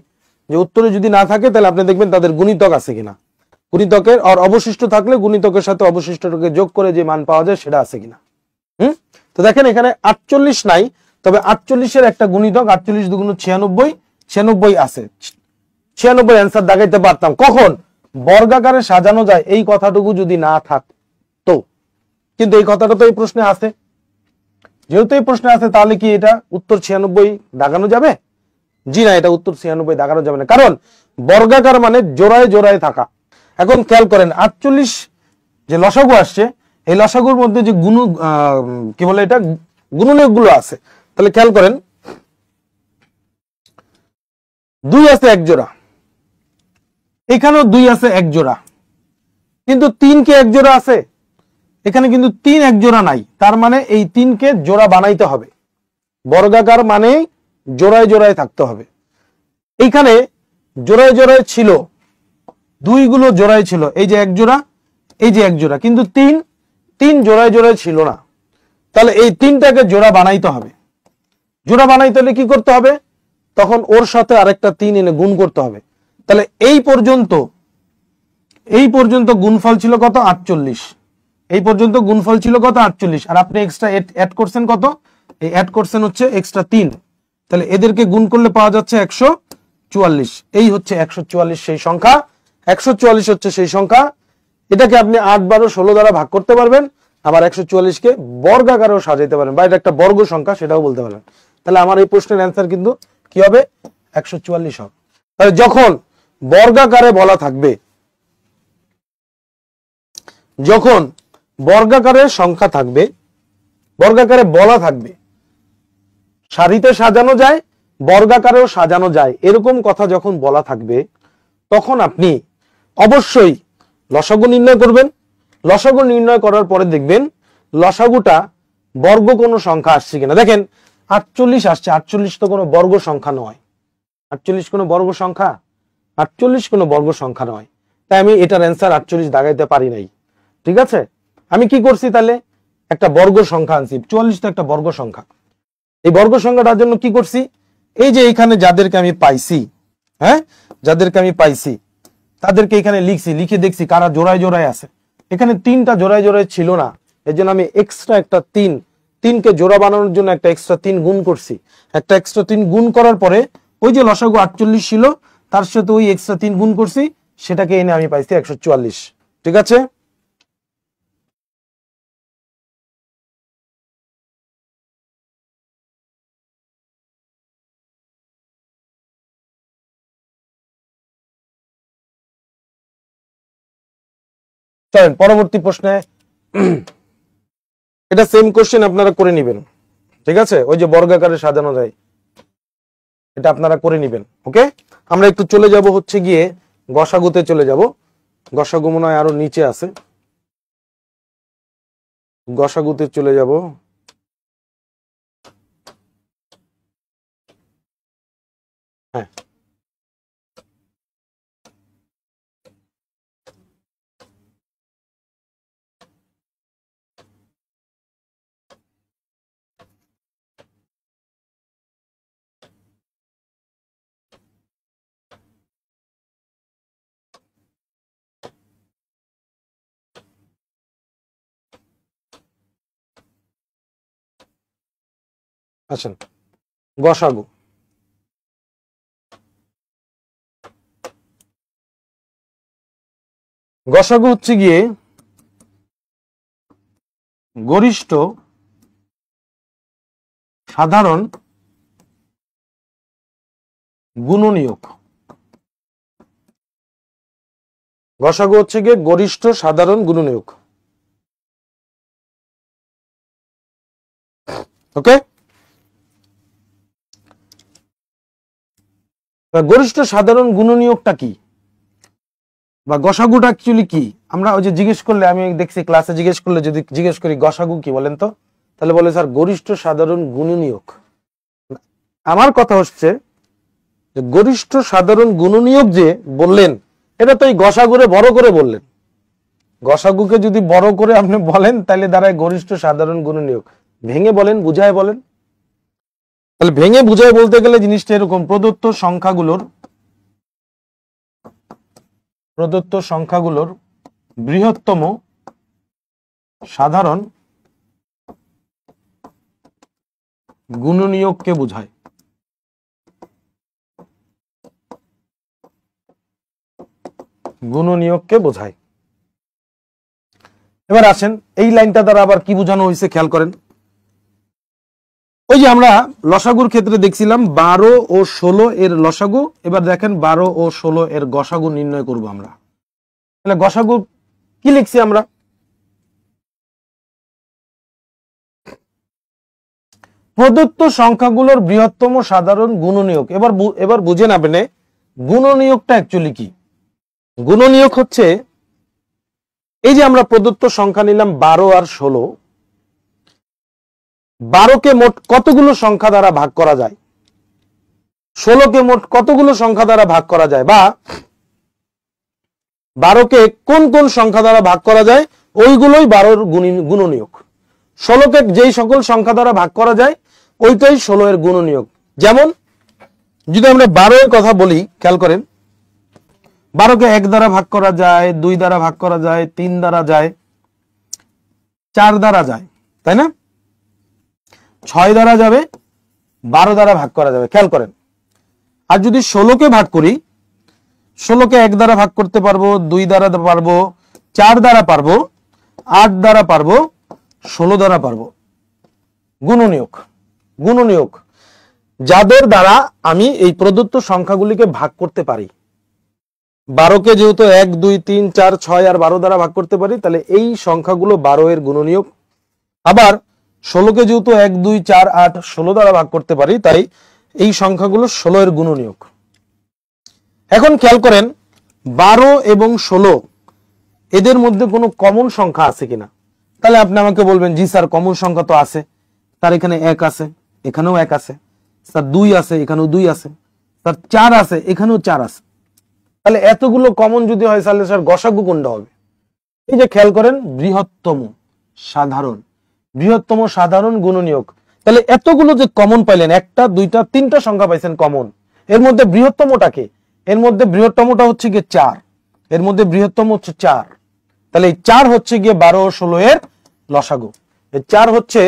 যে উত্তরে যদি না থাকে তাহলে আপনি দেখবেন তাদের গুণিতক আছে কিনা। গুণিতকের আর অবশিষ্ট থাকলে গুণিতকের সাথে অবশিষ্টটাকে যোগ করে যে মান পাওয়া যায় সেটা আছে কিনা। তো দেখেন এখানে 48 নাই, তবে 48-এর একটা গুণিতক 48 দুগুণ 96, 96 আছে। 96 অ্যান্সার দাগাইতে পারতাম। কখন? বর্গাকারে সাজানো যায় এই কথাটুকু যদি না থাকতো। কিন্তু এই কথাটা তো এই প্রশ্নে আছে, যেহেতু এই প্রশ্নে আছে তাহলে কি এটা উত্তর 96 দাগানো যাবে? জি না, এটা উত্তর 96 দাগানো যাবে না, কারণ বর্গাকার মানে জোড়ায় জোড়ায় থাকা। এখন খেয়াল করেন 48 যে লসাগু আসছে, এই লসাগুর মধ্যে যে কি বলে এটা গুণনীয়ক গুলো আছে, তাহলে খেয়াল করেন 2 আছে এক জোড়া, এখানেও 2 আছে এক জোড়া, কিন্তু 3 কে এক জোড়া আছে, এখানে কিন্তু 3 এক জোড়া নাই। তার মানে এই 3 কে জোড়া বানাইতে হবে। বর্গাকার মানে জোড়ায় জোড়ায় থাকতে হবে। এইখানে জোড়ায় জোড়ায় ছিল, 2 গুলো জোড়ায় ছিল, এই যে এক জোড়া, এই যে এক জোড়া, কিন্তু 3 জোড়ায় জোড়ায় ছিল না। তাহলে এই 3টাকে জোড়া বানাইতে হবে। জোড়া বানাইতে হলে কি করতে হবে? তখন ওর সাথে আরেকটা 3 এনে গুণ করতে হবে। তাহলে এই পর্যন্ত গুণফল ছিল কত? 48। এই পর্যন্ত গুণফল ছিল কত? 48। আর আপনি এক্সট্রা অ্যাড করছেন কত? এই অ্যাড করছেন হচ্ছে এক্সট্রা 3। তাহলে এদেরকে গুণ করলে পাওয়া যাচ্ছে 144। এই হচ্ছে 144 সেই সংখ্যা। 144 হচ্ছে সেই সংখ্যা। এটাকে আপনি 8, 12, 16 দ্বারা ভাগ করতে পারবেন, আবার 144 কে বর্গাকারেও সাজাইতে পারেন, বা এটা একটা বর্গ সংখ্যা সেটাও বলতে পারেন। তাহলে আমার এই প্রশ্নের অ্যান্সার কিন্তু কি হবে? 144 হবে। তাহলে যখন বর্গাকারে বলা থাকবে, যখন বর্গাকারের সংখ্যা থাকবে, বর্গাকারে বলা থাকবে, সারিতে সাজানো যায়, বর্গাকারেও সাজানো যায়, এরকম কথা যখন বলা থাকবে, তখন আপনি অবশ্যই লসাগু নির্ণয় করবেন। লসাগু নির্ণয় করার পরে দেখবেন লসাগুটা বর্গ কোনো সংখ্যা আসছে কিনা। দেখেন 48 আসছে, 48 তো কোনো বর্গ সংখ্যা নয়। 48 কোনো বর্গ সংখ্যা? 48 কোনো বর্গ সংখ্যা নয়। তাই আমি এটার অ্যান্সার 48 দাগাইতে পারি নাই। ঠিক আছে, আমি কি করছি তাহলে? একটা বর্গ সংখ্যা আনছি। 44 তো একটা বর্গ সংখ্যা। এই বর্গ সংখ্যাটার জন্য কি করছি? এই যে এখানে যাদেরকে আমি পাইছি, হ্যাঁ, যাদেরকে আমি পাইছি তাদেরকে এখানে লিখছি, লিখে দেখছি কারা জোড়ায় জোড়ায় আছে। এখানে 3টা জোড়ায় জোড়ায় ছিল না, এর জন্য আমি এক্সট্রা একটা 3কে জোড়া বানানোর জন্য একটা এক্সট্রা 3 গুণ করছি। একটা এক্সট্রা 3 গুণ করার পরে ওই যে লসাগু 48 ছিল তার সাথে ওই এক্সট্রা 3 গুণ করছি, সেটাকে এনে আমি পাইছি 144। ঠিক আছে, চলেন পরবর্তী প্রশ্নে। এটা সেম কোশ্চেন আপনারা করে নেবেন। ঠিক আছে, ওই যে বর্গাকারে সাজানো যায়, এটা আপনারা করে নেবেন। ওকে, আমরা একটু চলে যাব হচ্ছে গিয়ে গসাগুতে চলে যাব। গসাগু মনে হয় আরো নিচে আছে, গসাগুতে চলে যাব। হ্যাঁ, আচ্ছা, গসাগু। গসাগু হচ্ছে গিয়ে গরিষ্ঠ সাধারণ গুণনীয়ক। গসাগু হচ্ছে গিয়ে গরিষ্ঠ সাধারণ গুণনীয়ক। ওকে, গরিষ্ঠ সাধারণ গুণনীয়কটা কি, বা গসাগুটা অ্যাকচুয়ালি কি? আমরা ওই যে জিজ্ঞেস করলে, আমি দেখছি ক্লাসে জিজ্ঞেস করলে, যদি জিজ্ঞেস করি গসাগু কি বলেন তো, তাহলে বলে স্যার গরিষ্ঠ সাধারণ গুণনীয়ক। আমার কথা হচ্ছে যে গরিষ্ঠ সাধারণ গুণনীয়ক যে বললেন, এটা তো এই গসাগুরে বড় করে বললেন। গসাগুকে যদি বড় করে আপনি বলেন তাহলে দাঁড়ায় গরিষ্ঠ সাধারণ গুণনীয়ক। ভেঙে বলেন, বুঝায় বলেন। তাহলে ভেঙে বুঝায় বলতে গেলে জিনিসটা এরকম: প্রদত্ত সংখ্যাগুলোর প্রদত্ত সংখ্যাগুলোর বৃহত্তম সাধারণ গুণনীয়ককে বোঝায়। গুণনীয়ককে বোঝায়। এবার আসেন এই লাইনটা দ্বারা আবার কি বোঝানো হয়েছে খেয়াল করেন। ওই যে আমরা লসাগুর ক্ষেত্রে দেখছিলাম 12 ও 16 এর লসাগু, এবার দেখেন 12 ও 16 এর গসাগু নির্ণয় করব আমরা। তাহলে গসাগু কি লিখছি আমরা? প্রদত্ত সংখ্যাগুলোর বৃহত্তম সাধারণ গুণনীয়ক। এবার বুঝেন আপনি গুণনীয়কটা অ্যাকচুয়ালি কি। গুণনীয়ক হচ্ছে এই যে আমরা প্রদত্ত সংখ্যা নিলাম 12 আর 16, 12কে মোট কতগুলো সংখ্যা দ্বারা ভাগ করা যায়, 16কে মোট কতগুলো সংখ্যা দ্বারা ভাগ করা যায়, বা 12কে কোন কোন সংখ্যা দ্বারা ভাগ করা যায়, ওইগুলোই 12 গুণনীয়ক। 16কে যেই সকল সংখ্যা দ্বারা ভাগ করা যায় ওইটাই 16 এর গুণনীয়ক। যেমন যদি আমরা 12 এর কথা বলি, খেয়াল করেন 12কে 1 দ্বারা ভাগ করা যায়, 2 দ্বারা ভাগ করা যায়, 3 দ্বারা যায়, 4 দ্বারা যায়, তাই না? 6 দ্বারা যাবে, 12 দ্বারা ভাগ করা যাবে। খেয়াল করেন আর যদি 16কে ভাগ করি, 16কে 1 দ্বারা ভাগ করতে পারবো, 2 দ্বারা পারবো, 4 দ্বারা পারবো, 8 দ্বারা পারবো, 16 দ্বারা পারবো। গুণনীয়ক। গুণনীয়ক যাদের দ্বারা আমি এই প্রদত্ত সংখ্যাগুলিকে ভাগ করতে পারি। 12কে যেহেতু 1, 2, 3, 4, 6 আর 12 দ্বারা ভাগ করতে পারি, তাহলে এই সংখ্যাগুলো 12 এর গুণনীয়ক। আবার 16কে যেহেতু 1, 2, 4, 8, 16 দ্বারা ভাগ করতে পারি, তাই এই সংখ্যাগুলো 16 এর গুণনীয়ক। এখন খেয়াল করেন 12 এবং 16 এদের মধ্যে কোনো কমন সংখ্যা আছে কিনা। তাহলে আপনি আমাকে বলবেন জি স্যার কমন সংখ্যা তো আছে, তার এখানে 1 আছে, এখানেও 1 আছে, স্যার 2 আছে, এখানেও 2 আছে, স্যার 4 আছে, এখানেও 4 আছে। তাহলে এতগুলো কমন যদি হয় তাহলে স্যার গসাগু কোনটা হবে? এই যে খেয়াল করেন বৃহত্তম সাধারণ গুণনীয়ক। তাহলে এতগুলো যে কমন পাইলেন, 1টা 2টা 3টা সংখ্যা পাইছেন কমন, এর মধ্যে বৃহত্তমটাকে, এর মধ্যে বৃহত্তমটা হচ্ছে গিয়ে 4, এর মধ্যে বৃহত্তম হচ্ছে 4। তাহলে এই 4 হচ্ছে গিয়ে 12 ও 16 এর লসাগু। এই 4 হচ্ছে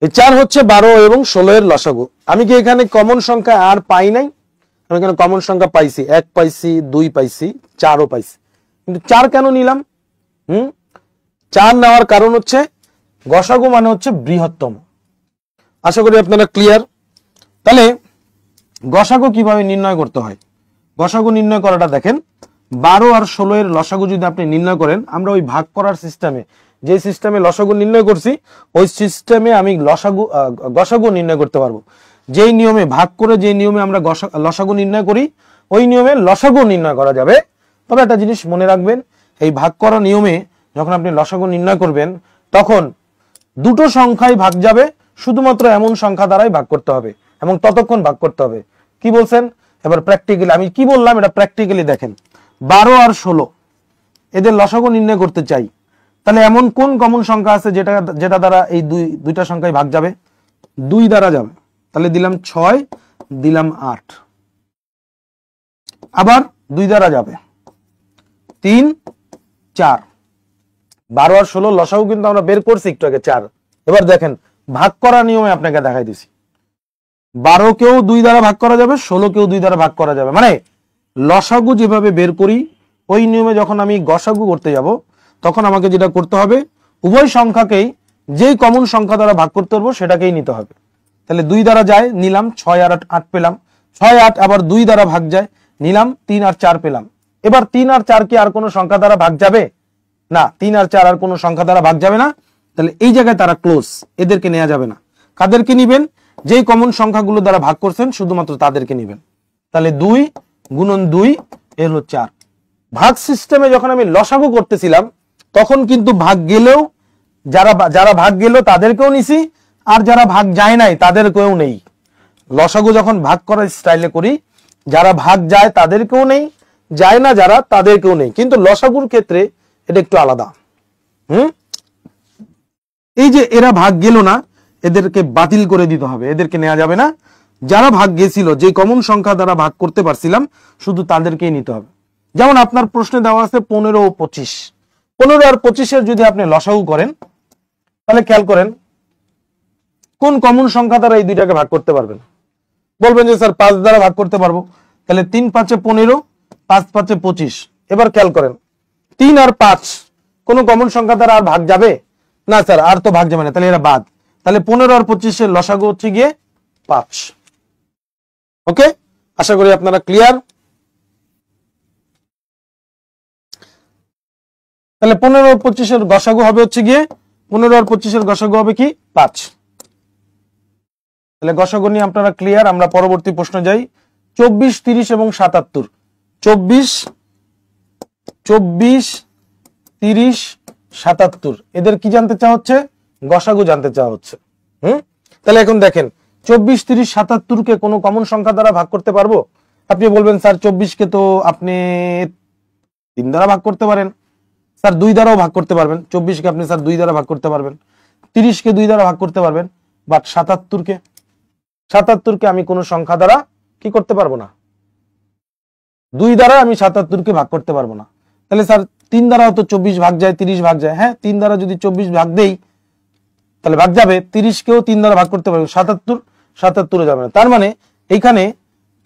এই 4 হচ্ছে 12 এবং 16 এর লসাগু। আমি কি এখানে কমন সংখ্যা আর পাই নাই? আমি এখানে কমন সংখ্যা পাইছি, 1 পাইছি, 2 পাইছি, 4ও পাইছি। কিন্তু 4 কেন নিলাম? 4 নেওয়ার কারণ হচ্ছে গসাগু মানে হচ্ছে বৃহত্তম। আশা করি আপনারা ক্লিয়ার। তাহলে গসাগু কিভাবে নির্ণয় করতে হয়? গসাগু নির্ণয় করাটা দেখেন, 12 আর 16 এর লসাগু যদি আপনি নির্ণয় করেন, আমরা ওই ভাগ করার সিস্টেমে, যে সিস্টেমে লসাগু নির্ণয় করছি ওই সিস্টেমে আমি গসাগু নির্ণয় করতে পারবো। যেই নিয়মে ভাগ করে যে নিয়মে আমরা লসাগু নির্ণয় করি ওই নিয়মে লসাগু নির্ণয় করা যাবে। তবে একটা জিনিস মনে রাখবেন, এই ভাগ করা নিয়মে যখন আপনি লসাগু নির্ণয় করবেন তখন দুটো সংখ্যাই ভাগ যাবে, শুধুমাত্র এমন সংখ্যা দ্বারাই ভাগ করতে হবে এবং ততক্ষণ ভাগ করতে হবে। কি বলছেন? এবার প্র্যাকটিক্যালি আমি কি বললাম এটা প্র্যাকটিক্যালি দেখেন। 12 আর 16 এদের লসাগু নির্ণয় করতে চাই, তাহলে এমন কোন কমন সংখ্যা আছে যেটা দ্বারা এই দুইটা সংখ্যায় ভাগ যাবে? 2 দ্বারা যাবে। তাহলে দিলাম 6, দিলাম 8। আবার 2 দ্বারা যাবে 3, 4। 12 আর 16 লসাগু কিন্তু আমরা বের করছি একটু আগে 4। এবার দেখেন ভাগ করা নিয়মে আপনাকে দেখাই দিছি। 12 কেও 2 দ্বারা ভাগ করা যাবে, 16 কেও 2 দ্বারা ভাগ করা যাবে। মানে লসাগু যেভাবে বের করি ওই নিয়মে যখন আমি গসাগু করতে যাব তখন আমাকে যেটা করতে হবে, উভয় সংখ্যাকেই যেই কমন সংখ্যা দ্বারা ভাগ করতে পারবো সেটাকেই নিতে হবে। তাহলে 2 দ্বারা যায়, নিলাম 6 আর 8 পেলাম, 6, 8 আবার 2 দ্বারা ভাগ যায়, নিলাম 3 আর 4 পেলাম। এবার 3 আর 4 কি আর কোনো সংখ্যা দ্বারা ভাগ যাবে? না, 3 আর 4 আর কোনো সংখ্যা দ্বারা ভাগ যাবে না। তাহলে এই জায়গায় তারা ক্লোজ, এদেরকে নেওয়া যাবে না। কাদেরকে নিবেন? যেই কমন সংখ্যাগুলো দ্বারা ভাগ করছেন শুধুমাত্র তাদেরকে নিবেন। তাহলে 2 গুণন 2 এর হলো 4। ভাগ সিস্টেমে যখন আমি লসাগু করতেছিলাম তখন কিন্তু ভাগ গেলেও যারা ভাগ গেল তাদেরকেও নিছি, আর যারা ভাগ যায় নাই তাদেরকেও নেই। লসাগু যখন ভাগ করার স্টাইলে করি, যারা ভাগ যায় তাদেরকেও নেই, যায় না যারা তাদেরকেও নেই। কিন্তু লসাগুর ক্ষেত্রে এটা একটু আলাদা। এই যে এরা ভাগ গেল না, এদেরকে বাতিল করে দিতে হবে, এদেরকে নেওয়া যাবে না। যারা ভাগ গেছিল, যে কমন সংখ্যা দ্বারা ভাগ করতে পারছিলাম শুধু তাদেরকেই নিতে হবে। যেমন আপনার প্রশ্নে দেওয়া আছে 15 ও 25, 15 আর 25-এর যদি আপনি লসাগু করেন তাহলে খেয়াল করেন কোন কমন সংখ্যা দ্বারা এই দুইটাকে ভাগ করতে পারবেন। বলবেন যে স্যার 5 দ্বারা ভাগ করতে পারবো, তাহলে 3 5 15, 5 5 25। এবার খেয়াল করেন 3 আর 5 কোন কমন সংখ্যা দ্বারা আর ভাগ যাবে না স্যার, আর তো ভাগ যাবে না, তাহলে এরা বাদ। তাহলে 15 আর 25-এর লসাগু হচ্ছে গিয়ে 5। ওকে, আশা করি আপনারা ক্লিয়ার। তাহলে 15 আর 25-এর গসাগু হবে হচ্ছে গিয়ে 15 আর 25-এর গসাগু হবে কি 5। তাহলে গসাগু নিয়ে আপনারা ক্লিয়ার। আমরা পরবর্তী প্রশ্ন যাই। 24 30 এবং 77। 24 30 77 এদের কি জানতে চাওয়া হচ্ছে? গসাগু জানতে চাওয়া হচ্ছে। তাহলে এখন দেখেন 24 30 77 কে কোনো কমন সংখ্যা দ্বারা ভাগ করতে পারবো? আপনি বলবেন স্যার 24 কে তো আপনি 3 দ্বারা ভাগ করতে পারেন, স্যার 2 দ্বারাও ভাগ করতে পারবেন। 24 কে আপনি স্যার 2 দ্বারা ভাগ করতে পারবেন, 30 কে 2 দ্বারা ভাগ করতে পারবেন, বাট 77 কে আমি কোনো সংখ্যা দ্বারা কি করতে পারবো না, 2 দ্বারা আমি 77 কে ভাগ করতে পারবো না। তাহলে স্যার 3 দ্বারাও তো 24 ভাগ যায়, 30 ভাগ যায়। হ্যাঁ, 3 দ্বারা যদি 24 ভাগ দেই তাহলে ভাগ যাবে, 30 কেও 3 দ্বারা ভাগ করতে পারবো, 77 যাবে না। তার মানে এইখানে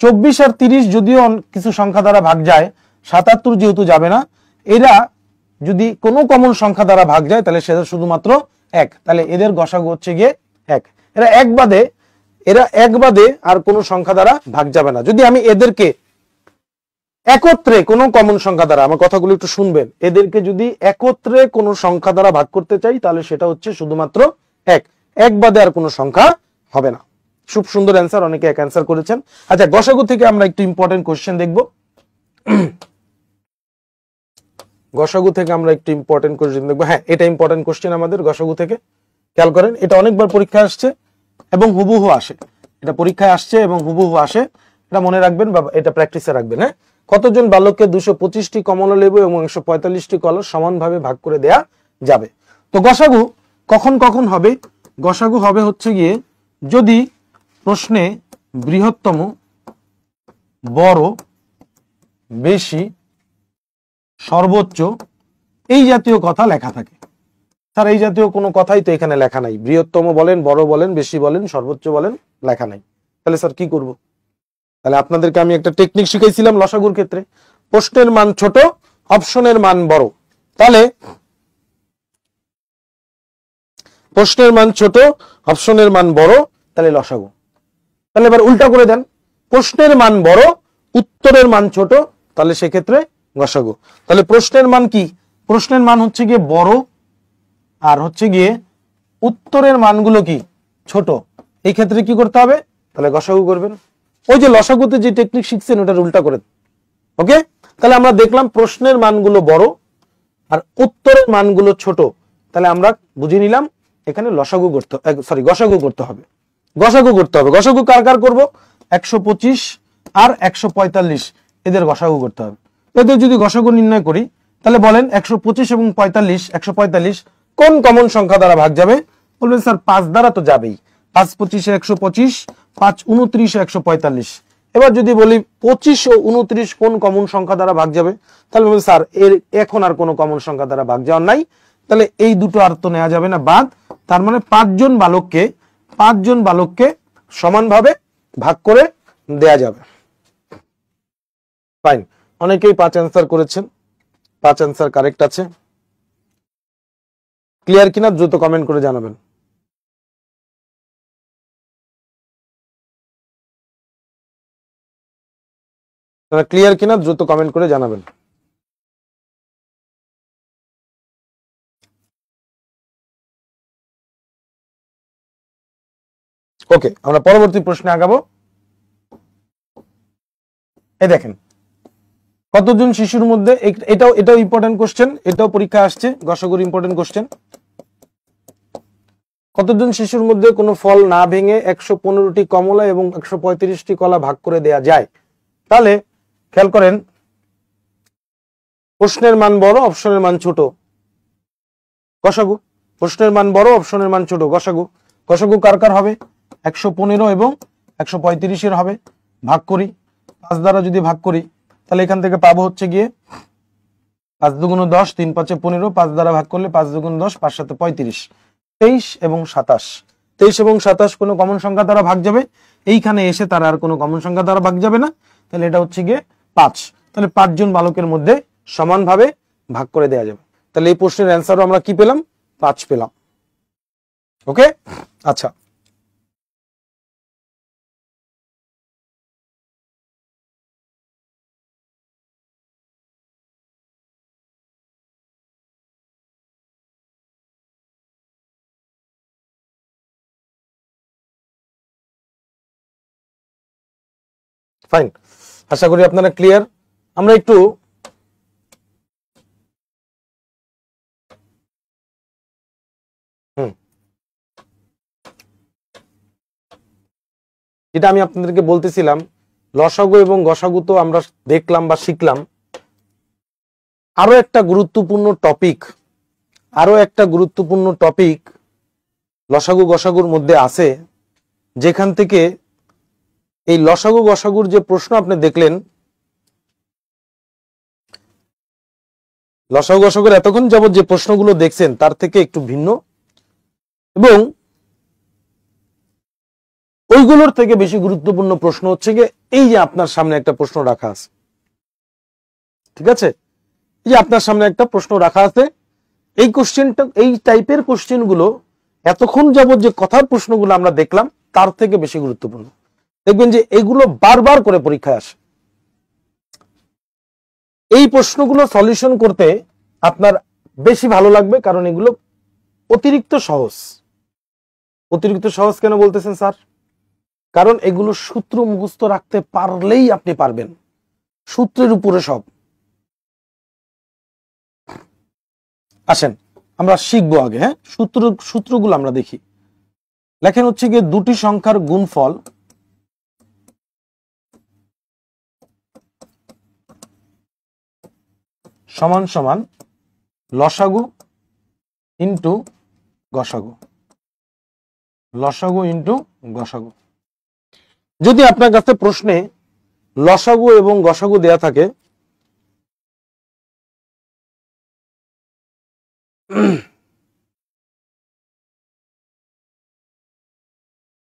24 আর 30 যদিও কিছু সংখ্যা দ্বারা ভাগ যায়, 77 যেহেতু যাবে না। এরা যদি কোনো কমন সংখ্যা দ্বারা ভাগ যায় তাহলে সেটা শুধুমাত্র 1। তাহলে এদের গসাগু হচ্ছে গিয়ে 1। এরা এক বাদে আর কোনো সংখ্যা দ্বারা ভাগ যাবে না। যদি আমি এদেরকে একত্রে কোনো কমন সংখ্যা দ্বারা, আমার কথাগুলো একটু শুনবেন, এদেরকে যদি একত্রে কোনো সংখ্যা দ্বারা ভাগ করতে চাই তাহলে সেটা হচ্ছে শুধুমাত্র 1। এক বাদে আর কোনো সংখ্যা হবে না। খুব সুন্দর অ্যান্সার, অনেকে এক অ্যান্সার করেছেন। আচ্ছা, গসাগু থেকে আমরা একটু ইম্পর্টেন্ট কোশ্চেন দেখব। গসাগু থেকে আমরা একটু ইম্পর্টেন্ট কোশ্চেন দেখবো। হ্যাঁ, এটা ইম্পর্টেন্ট কোশ্চেন আমাদের গসাগু থেকে। খেয়াল করেন, এটা অনেকবার পরীক্ষায় আসছে এবং হুবহু আসে। এটা পরীক্ষায় আসছে এবং হুবহু আসে, এটা মনে রাখবেন বা এটা প্র্যাকটিসে রাখবেন। হ্যাঁ, কতজন বালককে 225টি কমলা লেবু এবং 145টি কলা সমানভাবে ভাগ করে দেয়া যাবে? তো গসাগু কখন কখন হবে? গসাগু হবে হচ্ছে গিয়ে যদি প্রশ্নে বৃহত্তম, বড়, বেশি, সর্বোচ্চ এই জাতীয় কথা লেখা থাকে। স্যার এই জাতীয় কোনো কথাই তো এখানে লেখা নাই। বৃহত্তম বলেন, বড় বলেন, বেশি বলেন, সর্বোচ্চ বলেন, লেখা নাই। তাহলে স্যার কি করব? তাহলে আপনাদেরকে আমি একটা টেকনিক শিখাইছিলাম লসাগুর ক্ষেত্রে। প্রশ্নের মান ছোট, অপশনের মান বড়। তাহলে প্রশ্নের মান ছোট, অপশনের মান বড়, তাহলে লসাগু। তাহলে এবার উল্টা করে দেন, প্রশ্নের মান বড়, উত্তরের মান ছোট, তাহলে সেক্ষেত্রে গসাগু। তাহলে প্রশ্নের মান কি? প্রশ্নের মান হচ্ছে গিয়ে বড় আর হচ্ছে গিয়ে উত্তরের মানগুলো কি ছোট। এই ক্ষেত্রে কি করতে হবে? তাহলে গসাগু করবেন। ওই যে লসাগুতে যে টেকনিক শিখছেন ওটার উল্টা করে। ওকে, তাহলে আমরা দেখলাম প্রশ্নের মানগুলো বড় আর উত্তরের মানগুলো ছোট। তাহলে আমরা বুঝে নিলাম এখানে লসাগু করতে, সরি গসাগু করতে হবে। গসাগু করতে হবে। গসাগু কার কার করবো? 125 আর 145 এদের গসাগু করতে হবে। এদের যদি গসাগু নির্ণয় করি তাহলে বলেন 125 এবং 145 কোন কমন সংখ্যা দ্বারা ভাগ যাবে? বলবেন স্যার 5 দ্বারা তো যাবেই। 5 25 125, 5 29 145। এবার যদি বলি 25 ও 29 কোন কমন সংখ্যা দ্বারা ভাগ যাবে? তাহলে বলবেন স্যার এর এখন আর কোনো কমন সংখ্যা দ্বারা ভাগ যাওয়ার নাই, তাহলে এই দুটো আর তো নেওয়া যাবে না, বাদ। তার মানে 5 জন বালককে সমানভাবে ভাগ করে দেয়া যাবে। ফাইন, অনেকেই 5 অ্যান্সার করেছেন, 5 অ্যান্সার কারেক্ট আছে। ক্লিয়ার কিনা দ্রুত কমেন্ট করে জানাবেন। ক্লিয়ার কিনা দ্রুত কমেন্ট করে জানাবেন। ওকে, আমরা পরবর্তী প্রশ্নে আগাবো। এই দেখেন, কতজন শিশুর মধ্যে, এটাও ইম্পর্টেন্ট কোশ্চেন, এটাও পরীক্ষা আসছে, গসাগুর ইম্পর্টেন্ট কোশ্চেন। কতজন শিশুর মধ্যে কোনো ফল না ভেঙে 115টি কমলা এবং 135টি কলা ভাগ করে দেয়া যায়? তাহলে খেয়াল করেন, প্রশ্নের মান বড়, অপশনের মান ছোট, গসাগু। প্রশ্নের মান বড়, অপশনের মান ছোট, গসাগু। গসাগু কার কার হবে? 115 এবং 135 হবে। ভাগ করি, 5 দ্বারা যদি ভাগ করি তাহলে এখান থেকে পাবো হচ্ছে গিয়ে 5 দুগুণ 10, 3 5 15, 5 দ্বারা ভাগ করলে 5 দুগুণ 10, 5 7 35, 23 এবং 27। 23 এবং 27 কোনো কমন সংখ্যা দ্বারা ভাগ যাবে, এইখানে এসে তার আর কোনো কমন সংখ্যা দ্বারা ভাগ যাবে না, তাহলে এটা হচ্ছে গিয়ে 5। তাহলে 5 জন বালকের মধ্যে সমানভাবে ভাগ করে দেওয়া যাবে। তাহলে এই প্রশ্নের অ্যান্সারও আমরা কি পেলাম? 5 পেলাম। ওকে, আচ্ছা ফাইন, আশা করি আপনারা ক্লিয়ার। আমরা একটু যেটা আমি আপনাদেরকে বলতেছিলাম, লসাগু এবং গসাগু তো আমরা দেখলাম বা শিখলাম। আরো একটা গুরুত্বপূর্ণ টপিক লসাগু গসাগুর মধ্যে আছে, যেখান থেকে এই লসাগু গসাগুর যে প্রশ্ন আপনি দেখলেন, লসাগু গসাগুর এতক্ষণ যাবত যে প্রশ্নগুলো দেখছেন তার থেকে একটু ভিন্ন, এবং ওইগুলোর থেকে বেশি গুরুত্বপূর্ণ প্রশ্ন হচ্ছে গিয়ে এই যে আপনার সামনে একটা প্রশ্ন রাখা আছে। ঠিক আছে, এই যে আপনার সামনে একটা প্রশ্ন রাখা আছে, এই কোশ্চেনটা, এই টাইপের কোশ্চেন গুলো এতক্ষণ যাবত যে কথার প্রশ্নগুলো আমরা দেখলাম তার থেকে বেশি গুরুত্বপূর্ণ। দেখবেন যে এগুলো বারবার করে পরীক্ষায় আসে। এই প্রশ্নগুলো সলিউশন করতে আপনার বেশি ভালো লাগবে, কারণ এগুলো অতিরিক্ত সহজ। অতিরিক্ত সহজ কেন বলতেছেন স্যার? কারণ এগুলো সূত্র মুখস্থ রাখতে পারলেই আপনি পারবেন, সূত্রের উপরে সব। আসেন আমরা শিখবো আগে। হ্যাঁ, সূত্রগুলো আমরা দেখি। লেখেন হচ্ছে গিয়ে দুটি সংখ্যার গুণফল সমান সমান লসাগু ইন্টু গসাগু। লসাগু ইন্টু গসাগু। যদি আপনার কাছে প্রশ্নে লসাগু এবং গসাগু দেয়া থাকে,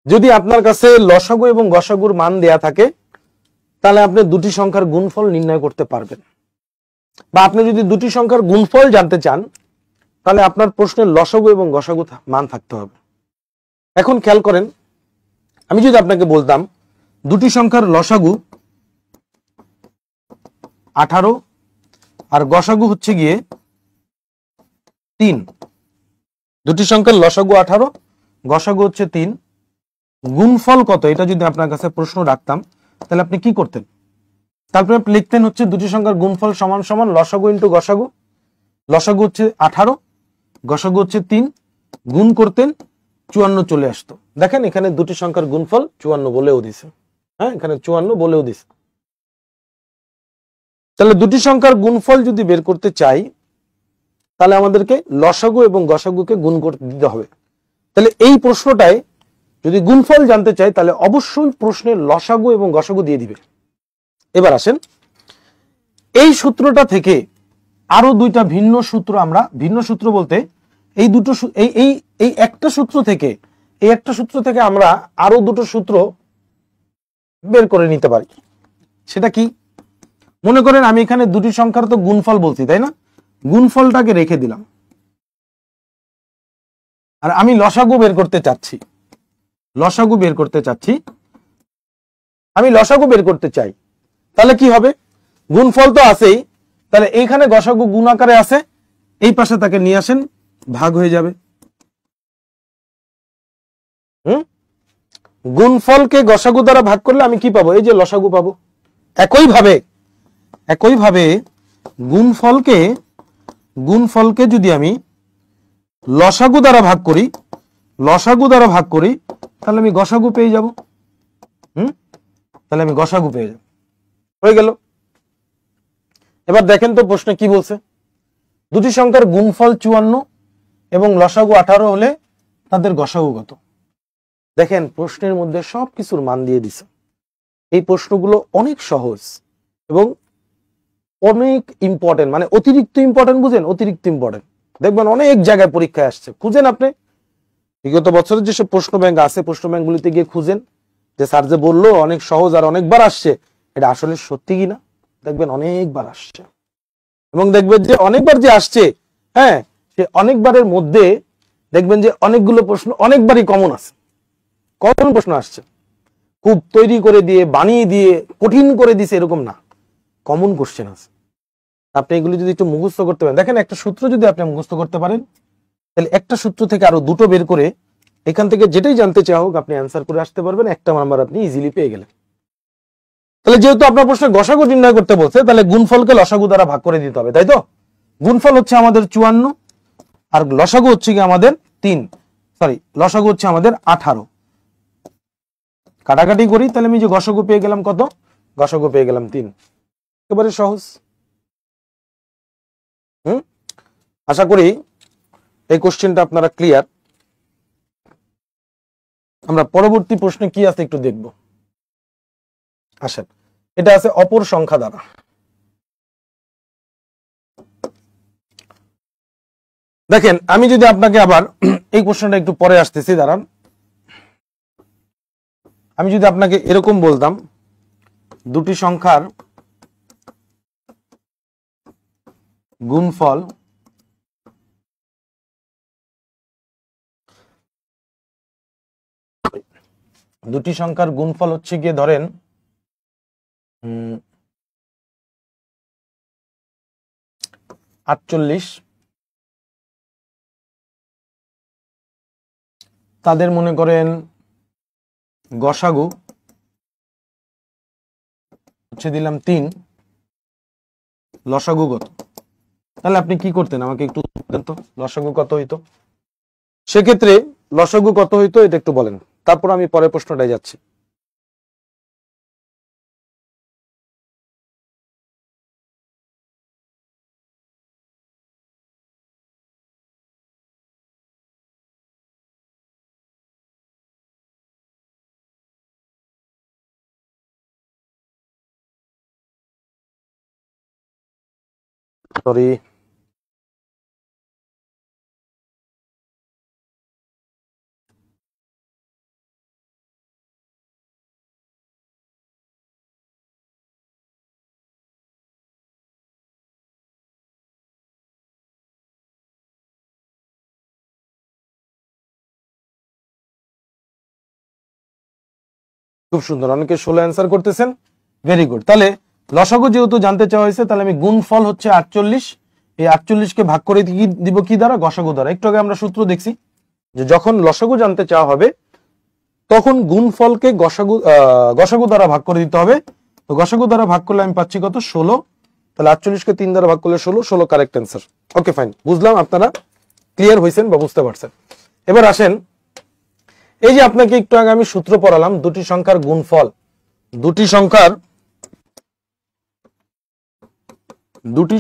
যদি আপনার কাছে লসাগু এবং গসাগুর মান দেয়া থাকে, তাহলে আপনি দুটি সংখ্যার গুণফল নির্ণয় করতে পারবেন। বা আপনি যদি দুটি সংখ্যার গুণফল জানতে চান, তাহলে আপনার প্রশ্নে লসাগু এবং গসাগু মান থাকতে হবে। এখন খেয়াল করেন, আমি যদি আপনাকে বলতাম দুটি সংখ্যার লসাগু 18 আর গসাগু হচ্ছে গিয়ে 3, দুটি সংখ্যার লসাগু 18, গসাগু হচ্ছে 3, গুণফল কত, এটা যদি আপনার কাছে প্রশ্ন রাখতাম, তাহলে আপনি কি করতেন? তারপরে আপনি লিখতেন হচ্ছে দুটি সংখ্যার গুণফল সমান সমান লসাগু ইন্টু গসাগু। লসাগু হচ্ছে 18, গসাগু হচ্ছে 3, গুণ করতেন, 54 চলে আসতো। দেখেন এখানে দুটি সংখ্যার গুণফল 54 বলেও দিছে। হ্যাঁ, এখানে 54 বলেও দিছে। তাহলে দুটি সংখ্যার গুণফল যদি বের করতে চাই, তাহলে আমাদেরকে লসাগু এবং গসাগুকে গুণ করতে দিতে হবে। তাহলে এই প্রশ্নটায় যদি গুণফল জানতে চাই, তাহলে অবশ্যই প্রশ্নে লসাগু এবং গসাগু দিয়ে দিবে। এবার আসেন, এই সূত্রটা থেকে আরো দুইটা ভিন্ন সূত্র, আমরা ভিন্ন সূত্র বলতে এই দুটো এই একটা সূত্র থেকে আমরা আরো দুটো সূত্র বের করে নিতে পারি। সেটা কি? মনে করেন আমি এখানে দুটি সংখ্যার তো গুণফল বলছি, তাই না? গুণফলটাকে রেখে দিলাম, আর আমি লসাগু বের করতে চাচ্ছি। আমি লসাগু বের করতে চাই, তাহলে কি হবে? গুণফল তো আছেই, তাহলে এইখানে গসাগু গুণ আকারে আছে, এই পাশে তাকে নিয়ে আসেন, ভাগ হয়ে যাবে। গুণফলকে গসাগু দ্বারা ভাগ করলে আমি কি পাবো? এই যে লসাগু পাবো। একইভাবে গুণফলকে যদি আমি লসাগু দ্বারা ভাগ করি, তাহলে আমি গসাগু পেয়ে যাব। হয়ে গেল। এবার দেখেন তো প্রশ্নে কি বলছে। দুটি সংখ্যার গুণফল 54 এবং লসাগু 18 হলে তাদের গসাগু কত? দেখেন প্রশ্নের মধ্যে সবকিছুর মান দিয়ে দিছে। এই প্রশ্নগুলো অনেক সহজ এবং অনেক ইম্পর্টেন্ট, মানে অতিরিক্ত ইম্পর্টেন্ট, বুঝেন, অতিরিক্ত ইম্পর্টেন্ট। দেখবেন অনেক জায়গায় পরীক্ষায় আসছে, খুঁজেন আপনি বিগত বছরের যেসব প্রশ্ন ব্যাংক আছে, প্রশ্ন ব্যাংকগুলিতে গিয়ে খুঁজেন যে স্যার যে বললো অনেক সহজ আর অনেকবার আসছে, এটা আসলে সত্যি কিনা। দেখবেন অনেকবার আসছে এবং দেখবেন যে অনেকবার যে আসছে, হ্যাঁ, সে অনেকবারের মধ্যে দেখবেন যে অনেকগুলো প্রশ্ন অনেকবারই কমন আছে, কমন প্রশ্ন আসছে। খুব তৈরি করে দিয়ে, বানিয়ে দিয়ে, কঠিন করে দিছে এরকম না, কমন কোশ্চেন আছে। আপনি এগুলো যদি একটু মুখস্থ করতে পারেন, দেখেন একটা সূত্র যদি আপনি মুখস্থ করতে পারেন, তাহলে একটা সূত্র থেকে আরো দুটো বের করে এখান থেকে যেটাই জানতে চাও হোক আপনি অ্যান্সার করে আসতে পারবেন, একটা নাম্বার আপনি ইজিলি পেয়ে গেলেন। তাহলে যেহেতু আপনার প্রশ্নে গসাগু নির্ণয় করতে বলছে, তাহলে গুণফলকে লসাগু দ্বারা ভাগ করে দিতে হবে, তাই তো? গুণফল হচ্ছে আমাদের 54 আর লসাগু হচ্ছে কি আমাদের 3, সরি লসাগু হচ্ছে আমাদের 18। কাটাকাটি করি, তাহলে আমি যে গসাগু পেয়ে গেলাম কত? গসাগু পেয়ে গেলাম 3। একেবারে সহজ। আশা করি এই কোশ্চেনটা আপনারা ক্লিয়ার। আমরা পরবর্তী প্রশ্নে কি আছে একটু দেখব। আসেন, এটা আছে অপর সংখ্যা দ্বারা। দেখেন আমি যদি আপনাকে আবার এই কোশ্চেনটা একটু পরে আসতেছি, দাঁড়ান। আমি যদি আপনাকে এরকম বলতাম দুটি সংখ্যার গুণফল হচ্ছে গিয়ে ধরেন 48, তাদের মনে করেন গসাগু হচ্ছে দিলাম 3, লসাগু কত? তাহলে আপনি কি করতেন আমাকে একটু বলেন তো, লসাগু কত হইতো? সেক্ষেত্রে লসাগু কত হইতো এটা একটু বলেন, তারপর আমি পরের প্রশ্নটায় যাচ্ছি। সরি, খুব সুন্দর, অনেকে 16 অ্যান্সার করতেছেন, ভেরি গুড। তাহলে লসাগু যেহেতু জানতে চাওয়া হয়েছে, তাহলে আমি গুণফল হচ্ছে 48, এই 48 কে ভাগ করে দিব কি দ্বারা? গসাগু দ্বারা। একটু আগে আমরা সূত্র দেখছি যে যখন লসাগু জানতে চাওয়া হবে তখন গুণফলকে গসাগু দ্বারা ভাগ করে দিতে হবে। তো গসাগু দ্বারা ভাগ করলে আমি পাচ্ছি কত? 16। তাহলে 48 কে 3 দ্বারা ভাগ করলে 16 কারেক্ট অ্যান্সার। ওকে ফাইন, বুঝলাম আপনারা ক্লিয়ার হয়েছেন বা বুঝতে পারছেন। এবার আসেন, এই যে আপনাকে একটু আগে আমি সূত্র পড়ালাম দুটি সংখ্যার গুণফল, দুটি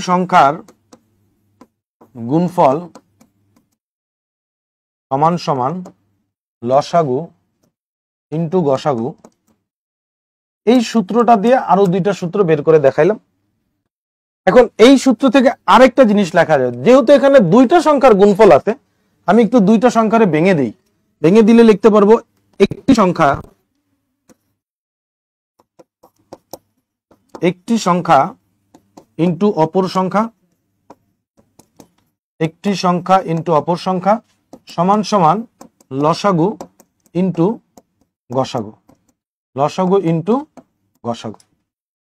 সংখ্যার গুণফল সমান সমান লসাগু ইন্টু গসাগু। এই সূত্রটা দিয়ে আরো দুইটা সূত্র বের করে দেখাইলাম। এখন এই সূত্র থেকে আরেকটা জিনিস লেখা যায়, যেহেতু এখানে দুইটা সংখ্যার গুণফল আছে, আমি একটু দুইটা সংখ্যারে ভেঙে দিই। ভেঙে দিলে লিখতে পারবো একটি সংখ্যা ইন্টু অপর সংখ্যা, একটি সংখ্যা ইন্টু অপর সংখ্যা সমান সমান লসাগু ইন্টু গসাগু, লসাগু ইন্টু গসাগু।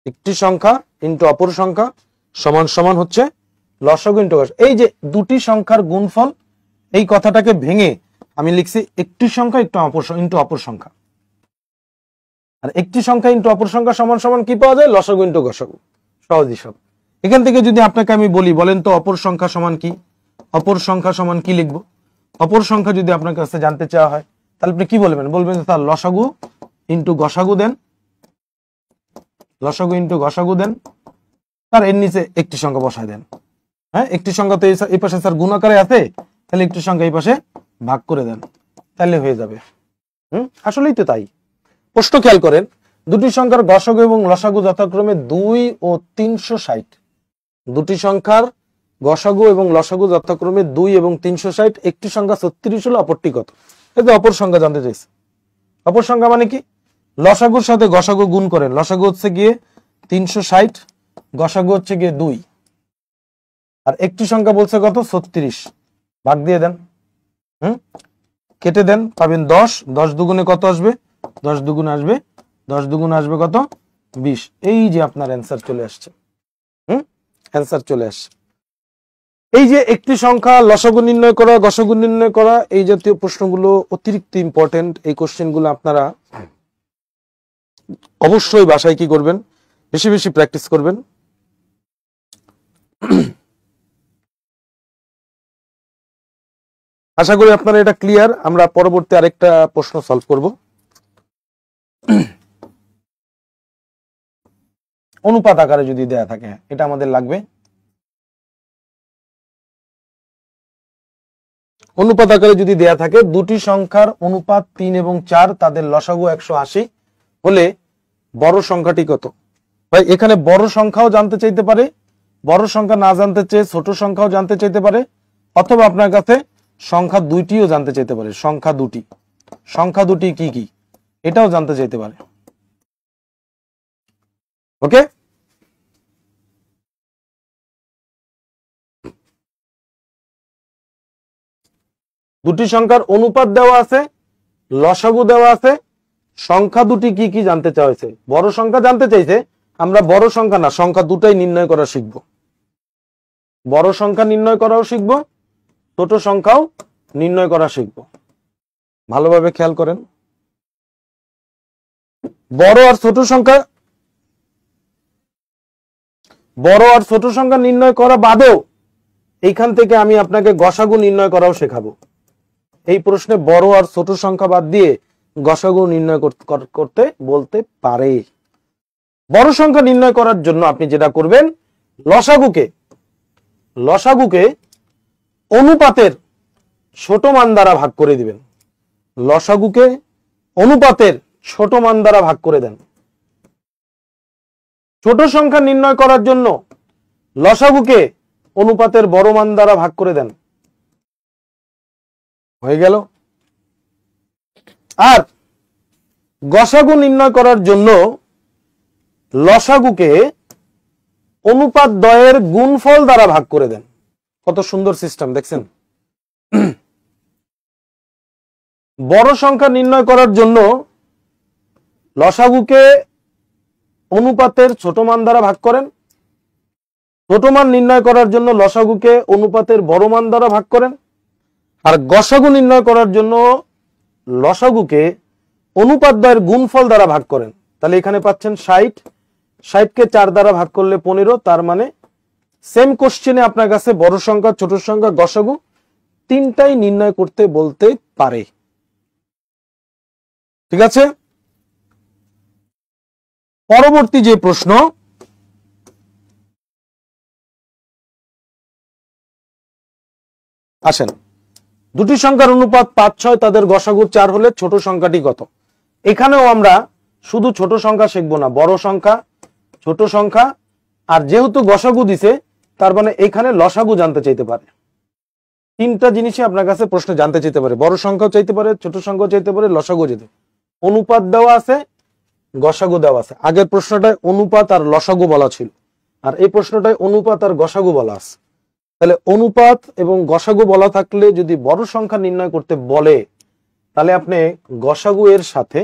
একটি সংখ্যা ইন্টু অপর সংখ্যা সমান সমান হচ্ছে লসাগু ইন্টু গসাগু। এই যে দুটি সংখ্যার গুণফল, এই কথাটাকে ভেঙে আমি লিখছি একটি সংখ্যা ইন্টু অপর সংখ্যা। আর একটি সংখ্যা ইন্টু অপর সংখ্যা সমান সমান কি পাওয়া যায়? লসাগু ইন্টু গসাগু। সহজই সব। এখান থেকে যদি আপনাকে আমি বলি, বলেন তো অপর সংখ্যা সমান কি? অপর সংখ্যা সমান কি লিখবো? অপর সংখ্যা যদি আপনার কাছে জানতে চাওয়া হয় তাহলে আপনি কি বলবেন? বলবেন তার লসাগু ইন্টু গসাগু দেন, লসাগু ইন্টু গসাগু দেন, তার এর নিচে একটি সংখ্যা বসায় দেন। হ্যাঁ, একটি সংখ্যা তো এই পাশে স্যার গুণ আকারে আছে, তাহলে একটি সংখ্যা এই পাশে ভাগ করে দেন, তাহলে হয়ে যাবে। আসলেই তো তাই। প্রশ্ন খেয়াল করেন, দুটি সংখ্যার গসাগু এবং লসাগু যথাক্রমে 2 ও 360। দুটি সংখ্যার গসাগু এবং লসাগু যথাক্রমে 2 এবং 360। একটি সংখ্যা 36 হলো, অপরটি কত? এই যে অপর সংখ্যা জানতে চাইছে। অপর সংখ্যা মানে কি? লসাগুর সাথে গসাগু গুণ করেন। লসাগু হচ্ছে গিয়ে 360, গসাগু হচ্ছে গিয়ে 2, আর একটি সংখ্যা বলছে কত? 36। ভাগ দিয়ে দেন, কেটে দেন, পাবেন 10। 10 দুগুণে কত আসবে? 10 দুগুণে আসবে 10 দুগুণে আসবে কত? 20। এই যে আপনার অ্যান্সার চলে আসছে। অ্যান্সার চলে আসছে। এই যে একটি সংখ্যা লসাগু নির্ণয় করা, গসাগু নির্ণয় করা, এই জাতীয় প্রশ্নগুলো অতিরিক্ত ইম্পর্টেন্ট। এই কোশ্চেনগুলো আপনারা অবশ্যই বাসায় কি করবেন? বেশি বেশি প্র্যাকটিস করবেন। আশা করি আপনারা এটা ক্লিয়ার। আমরা পরবর্তী আরেকটা প্রশ্ন সলভ করব। অনুপাত আকারে যদি দেয়া থাকে, এটা আমাদের লাগবে। অনুপাত আকারে যদি দেয়া থাকে, দুটি সংখ্যার অনুপাত 3 এবং 4, তাদের লসাগু 180 হলে বড় সংখ্যাটি কত? ভাই এখানে বড় সংখ্যাও জানতে চাইতে পারে, বড় সংখ্যা না জানতে চেয়ে ছোট সংখ্যাও জানতে চাইতে পারে, অথবা আপনার কাছে সংখ্যা দুইটিও জানতে চাইতে পারে। সংখ্যা দুটি কি কি এটাও জানতে চাইতে পারে। ওকে, দুটি সংখ্যার অনুপাত দেওয়া আছে, লসাগু দেওয়া আছে, সংখ্যা দুটি কি কি জানতে চাইছে। বড় সংখ্যা জানতে চাইছে, আমরা বড় সংখ্যা না, সংখ্যা দুটাই নির্ণয় করা শিখব। বড় সংখ্যা নির্ণয় করাও শিখব, ছোট সংখ্যাও নির্ণয় করা শিখব। ভালোভাবে খেয়াল করেন, বড় আর ছোট সংখ্যা নির্ণয় করা বাদেও এইখান থেকে আমি আপনাকে গসাগু নির্ণয় করাও শেখাবো। এই প্রশ্নে বড় আর ছোট সংখ্যা বাদ দিয়ে গসাগু নির্ণয় করতে বলতে পারে। বড় সংখ্যা নির্ণয় করার জন্য আপনি যেটা করবেন, লসাগুকে অনুপাতের ছোট মান দ্বারা ভাগ করে দিবেন। লসাগুকে অনুপাতের ছোট মান দ্বারা ভাগ করে দেন। ছোট সংখ্যা নির্ণয় করার জন্য লসাগুকে অনুপাতের বড় মান দ্বারা ভাগ করে দেন। হয়ে গেল। আর গসাগু নির্ণয় করার জন্য লসাগুকে অনুপাত দ্বয়ের গুণফল দ্বারা ভাগ করে দেন। কত সুন্দর সিস্টেম দেখছেন। বড় সংখ্যা নির্ণয় করার জন্য লসাগুকে অনুপাতের ছোট মান দ্বারা ভাগ করেন, ছোট মান নির্ণয় করার জন্য লসাগুকে অনুপাতের বড় মান দ্বারা ভাগ করেন, আর গসাগু নির্ণয় করার জন্য লসাগুকে অনুপাত দ্বয়ের গুণফল দ্বারা ভাগ করেন। তাহলে এখানে পাচ্ছেন 60, 60কে 4 দ্বারা ভাগ করলে 15। তার মানে সেম কোশ্চেনে আপনার কাছে বড় সংখ্যা, ছোট সংখ্যা, গসাগু তিনটাই নির্ণয় করতে বলতে পারে। ঠিক আছে, পরবর্তী যে প্রশ্ন, আসেন, দুটি সংখ্যার অনুপাত 5, 6, তাদের গসাগু 4 হলে ছোট সংখ্যাটি কত? এখানেও আমরা শুধু ছোট সংখ্যা শিখবো না, বড় সংখ্যা, ছোট সংখ্যা, আর যেহেতু গসাগু দিছে তার মানে এখানে লসাগু জানতে চাইতে পারে। তিনটা জিনিসই আপনার কাছে প্রশ্ন জানতে চাইতে পারে। বড় সংখ্যাও চাইতে পারে, ছোট সংখ্যাও চাইতে পারে, লসাগু যেতে। অনুপাত দেওয়া আছে, গসাগু দেওয়া আছে। আগের প্রশ্নটায় অনুপাত আর লসাগু বলা ছিল, আর এই প্রশ্নটায় অনুপাত আর গসাগু বলা আছে। তাহলে অনুপাত এবং গসাগু বলা থাকলে যদি বড় সংখ্যা নির্ণয় করতে বলে, তাহলে আপনি গসাগু এর সাথে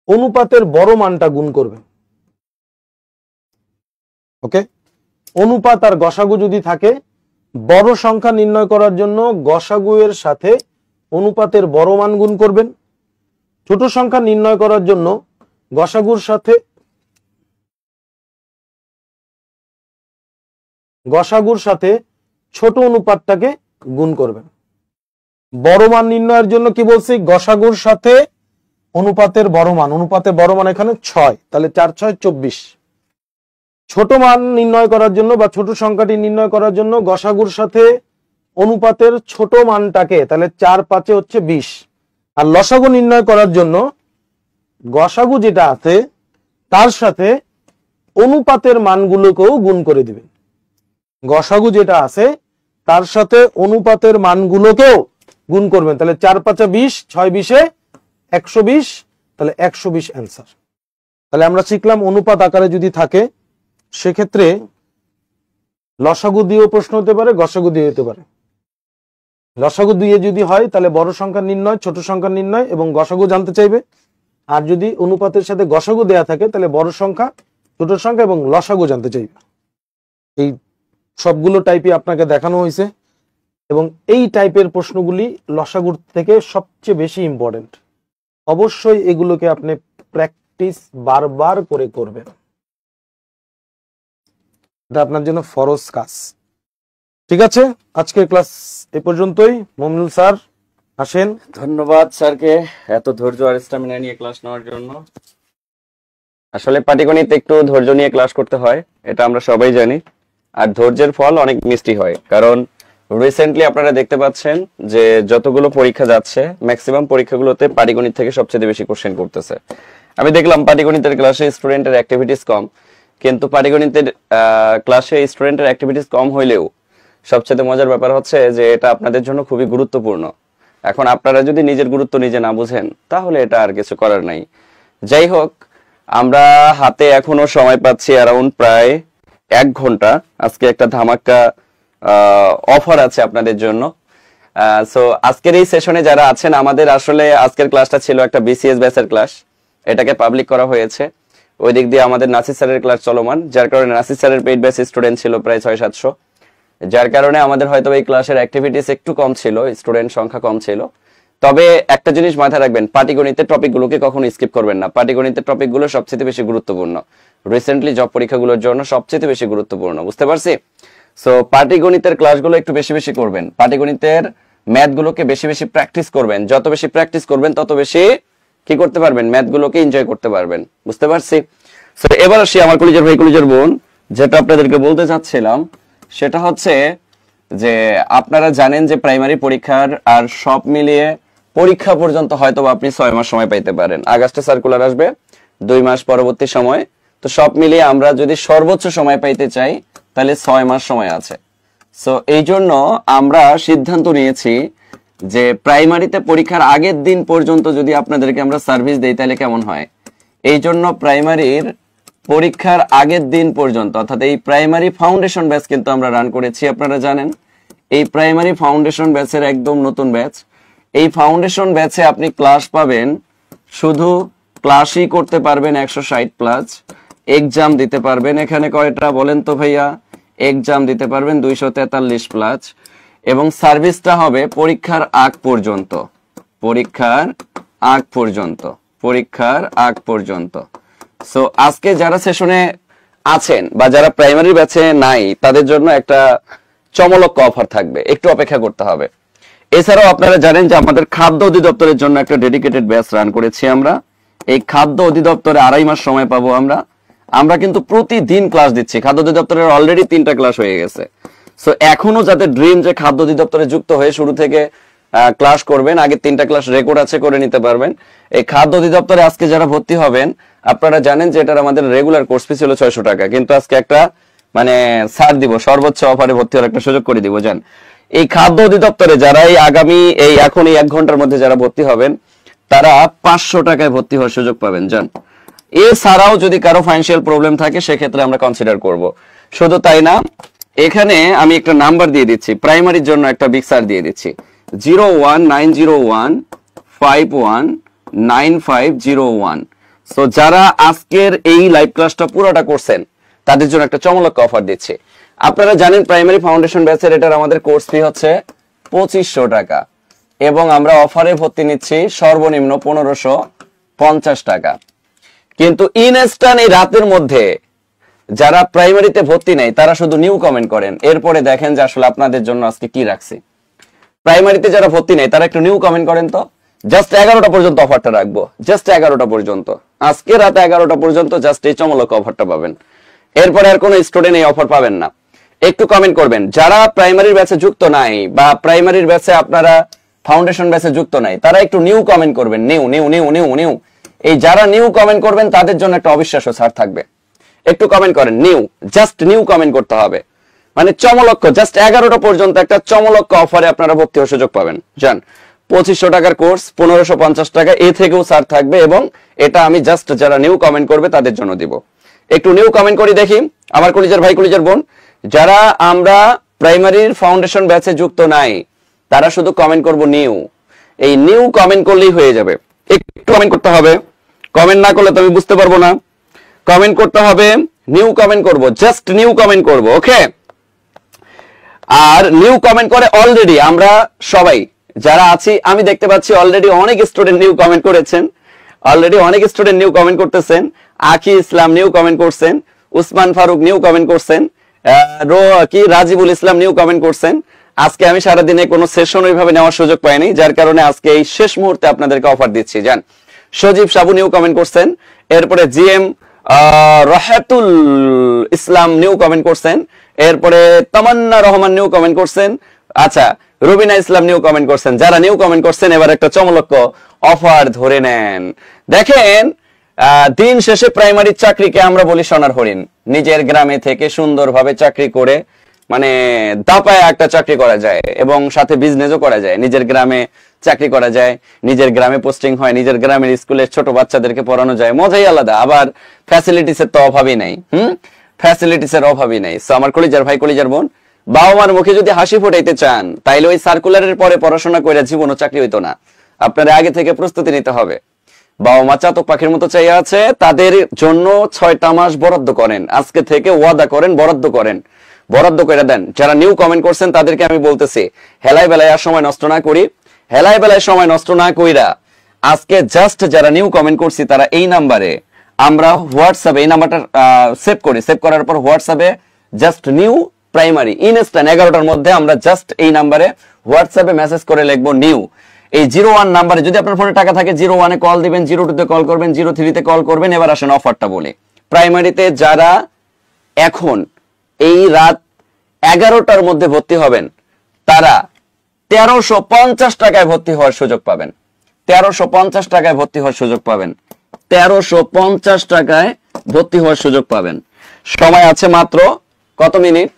অনুপাতের বড় মানটা গুণ করবেন। ওকে, অনুপাত আর গসাগু যদি থাকে, বড় সংখ্যা নির্ণয় করার জন্য গসাগু এর সাথে অনুপাতের বড় মান গুণ করবেন। ছোট সংখ্যা নির্ণয় করার জন্য গসাগুর সাথে ছোট অনুপাতটাকে গুণ করবেন। বড় মান নির্ণয়ের জন্য কি বলছি? গসাগুর সাথে অনুপাতের বড় মান। অনুপাতের বড় মান এখানে 6, তাহলে 4, 6, 24। ছোট মান নির্ণয় করার জন্য বা ছোট সংখ্যাটি নির্ণয় করার জন্য গসাগুর সাথে অনুপাতের ছোট মানটাকে, তাহলে 4 5 হচ্ছে 20, আর লসাগু নির্ণয় করার জন্য গসাগু যেটা আছে তার সাথে অনুপাতের মানগুলোকেও গুণ করে দিবেন। গসাগু যেটা আছে তার সাথে অনুপাতের মানগুলোকেও গুণ করবেন, তাহলে 4 5 20, 6 20 120, তাহলে 120 অ্যান্সার। তাহলে আমরা শিখলাম অনুপাত আকারে যদি থাকে সেক্ষেত্রে লসাগু দিয়েও প্রশ্ন হতে পারে, গসাগু দিয়ে হতে পারে। লসাগু দিয়ে যদি হয় তাহলে বড় সংখ্যা নির্ণয়, ছোট সংখ্যা নির্ণয় এবং গসাগু জানতে চাইবে। আর যদি অনুপাতের সাথে গসাগু দেয়া থাকে তাহলে বড় সংখ্যা, ছোট সংখ্যা এবং লসাগু জানতে চাইবে। এই সবগুলো টাইপই আপনাকে দেখানো হয়েছে এবং এই টাইপের প্রশ্নগুলি লসাগুর থেকে সবচেয়ে বেশি ইম্পর্টেন্ট। অবশ্যই এগুলোকে আপনি প্র্যাকটিস বারবার করে করবেন, এটা আপনার জন্য ফরজ কাজ। ঠিক আছে, আজকের ক্লাস এ পর্যন্তই। মমিনুল স্যার আসেন। ধন্যবাদ স্যারকে এত ধৈর্য আর স্ট্যামিনা নিয়ে ক্লাস নেওয়ার জন্য। আসলে পাটিগণিত একটু ধৈর্য নিয়ে ক্লাস করতে হয়, এটা আমরা সবাই জানি। আর ধৈর্যের ফল অনেক মিষ্টি হয়, কারণ রিসেন্টলি আপনারা দেখতে পাচ্ছেন যে যতগুলো পরীক্ষা যাচ্ছে ম্যাক্সিমাম পরীক্ষাগুলোতে পাটিগণিত থেকে সবচেয়ে বেশি কোশ্চেন করতেছে। আমি দেখলাম পাটিগণিতের ক্লাসে স্টুডেন্টের অ্যাক্টিভিটিস কম, কিন্তু পাটিগণিতের ক্লাসে স্টুডেন্টের অ্যাক্টিভিটিস কম হইলেও সবচেয়ে মজার ব্যাপার হচ্ছে যে এটা আপনাদের জন্য খুবই গুরুত্বপূর্ণ। এখন আপনারা যদি নিজের গুরুত্ব নিজে না বুঝেন তাহলে এটা আর কিছু করার নাই। যাই হোক, আমরা হাতে এখনো সময় পাচ্ছি অ্যারাউন্ড প্রায় 1 ঘন্টা। আজকে একটা ধামাকা অফার আছে আপনাদের জন্য। সো আজকের এই সেশনে যারা আছেন, আমাদের আসলে আজকের ক্লাসটা ছিল একটা বিসিএস ব্যাচের ক্লাস, এটাকে পাবলিক করা হয়েছে। ওই দিক দিয়ে আমাদের নাসির স্যারের ক্লাস চলমান, যার কারণে নাসির স্যারের পেইড ব্যাচ স্টুডেন্ট ছিল প্রায় 600-700, যার কারণে আমাদের হয়তো এই ক্লাসের অ্যাক্টিভিটিস একটু কম ছিল, স্টুডেন্ট সংখ্যা কম ছিল। তবে একটা জিনিস মাথায় রাখবেন, পাটিগণিতের টপিকগুলোকে কখনো স্কিপ করবেন না। পাটিগণিতের টপিকগুলো সবচেয়ে বেশি গুরুত্বপূর্ণ, রিসেন্টলি জব পরীক্ষাগুলোর জন্য সবচেয়ে বেশি গুরুত্বপূর্ণ, বুঝতে পারছি? সো পাটিগণিতের ক্লাসগুলো একটু বেশি বেশি করবেন, পাটিগণিতের ম্যাথগুলোকে বেশি বেশি প্র্যাকটিস করবেন। যত বেশি প্র্যাকটিস করবেন তত বেশি কি করতে পারবেন, ম্যাথগুলোকে এনজয় করতে পারবেন, বুঝতে পারছি? সো এবার আসি আমার কলিজার ভাই কলিজার বোন, যেটা আপনাদেরকে বলতে চাচ্ছিলাম সেটা হচ্ছে যে আপনারা জানেন যে প্রাইমারি পরীক্ষার আর সব মিলিয়ে পরীক্ষা পর্যন্ত হয়তো আপনি 6 মাস সময় পাইতে পারেন। আগস্টে সার্কুলার আসবে, 2 মাস পরবর্তী সময়। তো সব মিলিয়ে আমরা যদি সর্বোচ্চ সময় পাইতে চাই তাহলে 6 মাস সময় আছে। সো এই জন্য আমরা সিদ্ধান্ত নিয়েছি যে প্রাইমারিতে পরীক্ষার আগের দিন পর্যন্ত যদি আপনাদেরকে আমরা সার্ভিস দেই তাহলে কেমন হয়। এই জন্য প্রাইমারির পরীক্ষার আগের দিন পর্যন্ত, অর্থাৎ এই প্রাইমারি ফাউন্ডেশন ব্যাচ কিন্তু আমরা রান করেছি, আপনারা জানেন। এই প্রাইমারি ফাউন্ডেশন ব্যাচের একদম নতুন ব্যাচ। এই ফাউন্ডেশন ব্যাচে আপনি ক্লাস পাবেন, শুধু ক্লাসই করতে পারবেন 160+, এক্সাম দিতে পারবেন এখানে কয়টা বলেন তো ভাইয়া, এক্সাম দিতে পারবেন 243+, এবং সার্ভিসটা হবে পরীক্ষার আগ পর্যন্ত, পরীক্ষার আগ পর্যন্ত, পরীক্ষার আগ পর্যন্ত। সো আজকে যারা সেশনে আছেন বা যারা প্রাইমারি ব্যাচে নাই তাদের জন্য একটা চমলক অফার থাকবে, একটু অপেক্ষা করতে হবে। এছাড়াও আপনারা জানেন যে আমাদের খাদ্য অধিদপ্তরের জন্য একটা ডেডিকেটেড ব্যাচ রান করেছি আমরা। এই খাদ্য অধিদপ্তরে 2.5 মাস সময় পাবো আমরা। আমরা কিন্তু প্রতিদিন ক্লাস দিচ্ছি। খাদ্য অধিদপ্তরের অলরেডি 3টা ক্লাস হয়ে গেছে। সো এখনো যাদের ড্রিম যে খাদ্য অধিদপ্তরে যুক্ত হয়ে শুরু থেকে ক্লাস করবেন, আগে 3টা ক্লাস রেকর্ড আছে, করে নিতে পারবেন। এই খাদ্য অধিদপ্তরে আজকে যারা ভর্তি হবেন, আপনারা জানেন যে এটার আমাদের রেগুলার কোর্স ফি ছিল 600 টাকা, কিন্তু আজকে একটা মানে ছাড় দিব, সর্বোচ্চ অফারে ভর্তি হওয়ার একটা সুযোগ করে দিব। জান, এই খাদ্য অধিদপ্তরে যারা এই আগামী এখন এই 1 ঘন্টার মধ্যে যারা ভর্তি হবেন তারা 500 টাকায় ভর্তি হওয়ার সুযোগ পাবেন। জান, এছাড়াও যদি কারো ফাইন্যান্সিয়াল প্রবলেম থাকে সেক্ষেত্রে আমরা কনসিডার করব। শুধু তাই না, এখানে আমি একটা নাম্বার দিয়ে দিচ্ছি, প্রাইমারির জন্য একটা বিগ সার দিয়ে দিচ্ছি, 01901519501। সো যারা আজকের এই লাইভ ক্লাসটা পুরোটা করছেন তাদের জন্য একটা চমলক অফার দিচ্ছি। আপনারা জানেন প্রাইমারি ফাউন্ডেশন ব্যাচের এটার আমাদের কোর্স ফি হচ্ছে 2500 টাকা, এবং আমরা অফারে ভর্তি নিচ্ছি সর্বনিম্ন 1550 টাকা। কিন্তু ইনস্ট্যান্ট এই রাতের মধ্যে যারা প্রাইমারিতে ভর্তি নেই তারা শুধু নিউ কমেন্ট করেন, এরপরে দেখেন যে আসলে আপনাদের জন্য আজকে কি রাখছি। প্রাইমারিতে যারা ভর্তি নেই তারা একটু নিউ কমেন্ট করেন তো, জাস্ট 11টা পর্যন্ত অফারটা রাখবো, জাস্ট 11টা পর্যন্ত, আজকে রাতে 11টা পর্যন্ত জাস্ট এই চমলক অফারটা পাবেন। এরপরে আর কোনো স্টুডেন্ট এই অফার পাবেন না। একটু কমেন্ট করবেন। যারা প্রাইমারির ব্যাচে যুক্ত নাই বা প্রাইমারির ব্যাচে আপনারা ফাউন্ডেশন ব্যাচে যুক্ত নাই, তারা একটু নিউ কমেন্ট করবেন। New new new new new এই যারা নিউ কমেন্ট করবেন তাদের জন্য একটা অবিশ্বাস্য ছাড় থাকবে। একটু কমেন্ট করেন নিউ, জাস্ট নিউ কমেন্ট করতে হবে। মানে চমলক্ষ, জাস্ট 11টা পর্যন্ত একটা চমলক্ষ অফারে আপনারা ভর্তি হওয়ার সুযোগ পাবেন। জান 2500 টাকার কোর্স 1550 টাকা, এ থেকেও ছাড় থাকবে, এবং এটা আমি জাস্ট যারা নিউ কমেন্ট করবে তাদের জন্য দিব। একটু নিউ কমেন্ট করি দেখি আমার কলিজার ভাই কলিজার বোন, যারা আমরা প্রাইমারির ফাউন্ডেশন ব্যাচে যুক্ত নাই তারা শুধু কমেন্ট করব নিউ। এই নিউ কমেন্ট করলেই হয়ে যাবে। একটু কমেন্ট করতে হবে, কমেন্ট না করলে তো আমি বুঝতে পারবো না। কমেন্ট করতে হবে, নিউ কমেন্ট করব, জাস্ট নিউ কমেন্ট করব। ওকে, আর নিউ কমেন্ট করে অলরেডি আমরা সবাই যারা আছি, আমি দেখতে পাচ্ছি অলরেডি অনেক স্টুডেন্ট নিউ কমেন্ট করেছেন, অলরেডি অনেক স্টুডেন্ট নিউ কমেন্ট করতেছেন। আকি ইসলাম নিউ কমেন্ট করছেন, উসমান ফারুক নিউ কমেন্ট করছেন, রাজিবুল ইসলাম নিউ কমেন্ট করছেন। আজকে আমি সারাদিনে কোনো সেশন ওইভাবে নেওয়ার সুযোগ পাইনি, যার কারণে আজকে এই শেষ মুহূর্তে আপনাদেরকে অফার দিচ্ছি। জান সজীব সাবু নিউ কমেন্ট করছেন, এরপরে জিএম রাহাতুল ইসলাম নিউ কমেন্ট করছেন, এরপরে তামান্না রহমান নিউ কমেন্ট করছেন, আচ্ছা রুবিনা ইসলাম নিউ কমেন্ট করছেন। যারা নিউ কমেন্ট করছেন এবার একটা চমলক্ষ অফার ধরে নেন। দেখেন দিন শেষে প্রাইমারি চাকরিকে আমরা বলি সোনার হরিণ। নিজের গ্রামে থেকে সুন্দরভাবে চাকরি করে, মানে দাপায় একটা চাকরি করা যায় এবং সাথে বিজনেসও করা যায়। নিজের গ্রামে চাকরি করা যায়, নিজের গ্রামে পোস্টিং হয়, নিজের গ্রামের স্কুলে ছোট বাচ্চাদেরকে পড়ানো যায়, মজাই আলাদা। আবার ফ্যাসিলিটিস এর তো অভাবই নাই, ফ্যাসিলিটিস এর অভাবই নাই। সো আমার কলিজার ভাই কলিজার বোন, বাবা মার মুখে যদি হাসি ফোটাইতে চান তাইলে ওই সার্কুলারের পরে পড়াশোনা করে জীবনও চাকরি হইতো না। আপনার আগে থেকে প্রস্তুতি নিতে হবে। বাবা মা চাতক পাখির মতো চাই আছে, তাদের জন্য 6টা মাস বরাদ্দ করেন, আজকে থেকে ওয়াদা করেন, বরাদ্দ করেন, বরাদ্দ করে দেন। যারা নিউ কমেন্ট করছেন তাদেরকে আমি বলতেছি, হেলায় বেলায় আর সময় নষ্ট না করি, হেলায় বেলায় সময় নষ্ট না কইরা আজকে জাস্ট যারা নিউ কমেন্ট করছি তারা এই নাম্বারে, আমরা হোয়াটসঅ্যাপে এই নাম্বারটা সেভ করি, সেভ করার পর হোয়াটসঅ্যাপে জাস্ট নিউ প্রাইমারি ইনস্ট্যান্ট 11টার মধ্যে আমরা জাস্ট এই নাম্বারে হোয়াটসঅ্যাপে মেসেজ করে লিখবো নিউ। এই 01 নাম্বারে যদি আপনার ফোনে টাকা থাকে 01-এ কল দিবেন, 02-তে কল করবেন, 03-তে কল করবেন। এবার আসেন অফারটা বলি। প্রাইমারিতে যারা এখন এই রাত 11টার মধ্যে ভর্তি হবেন তারা 1350 টাকায় ভর্তি হওয়ার সুযোগ পাবেন। 1350 টাকায় ভর্তি হওয়ার সুযোগ পাবেন। 1350 টাকায় ভর্তি হওয়ার সুযোগ পাবেন। সময় আছে মাত্র কত মিনিট?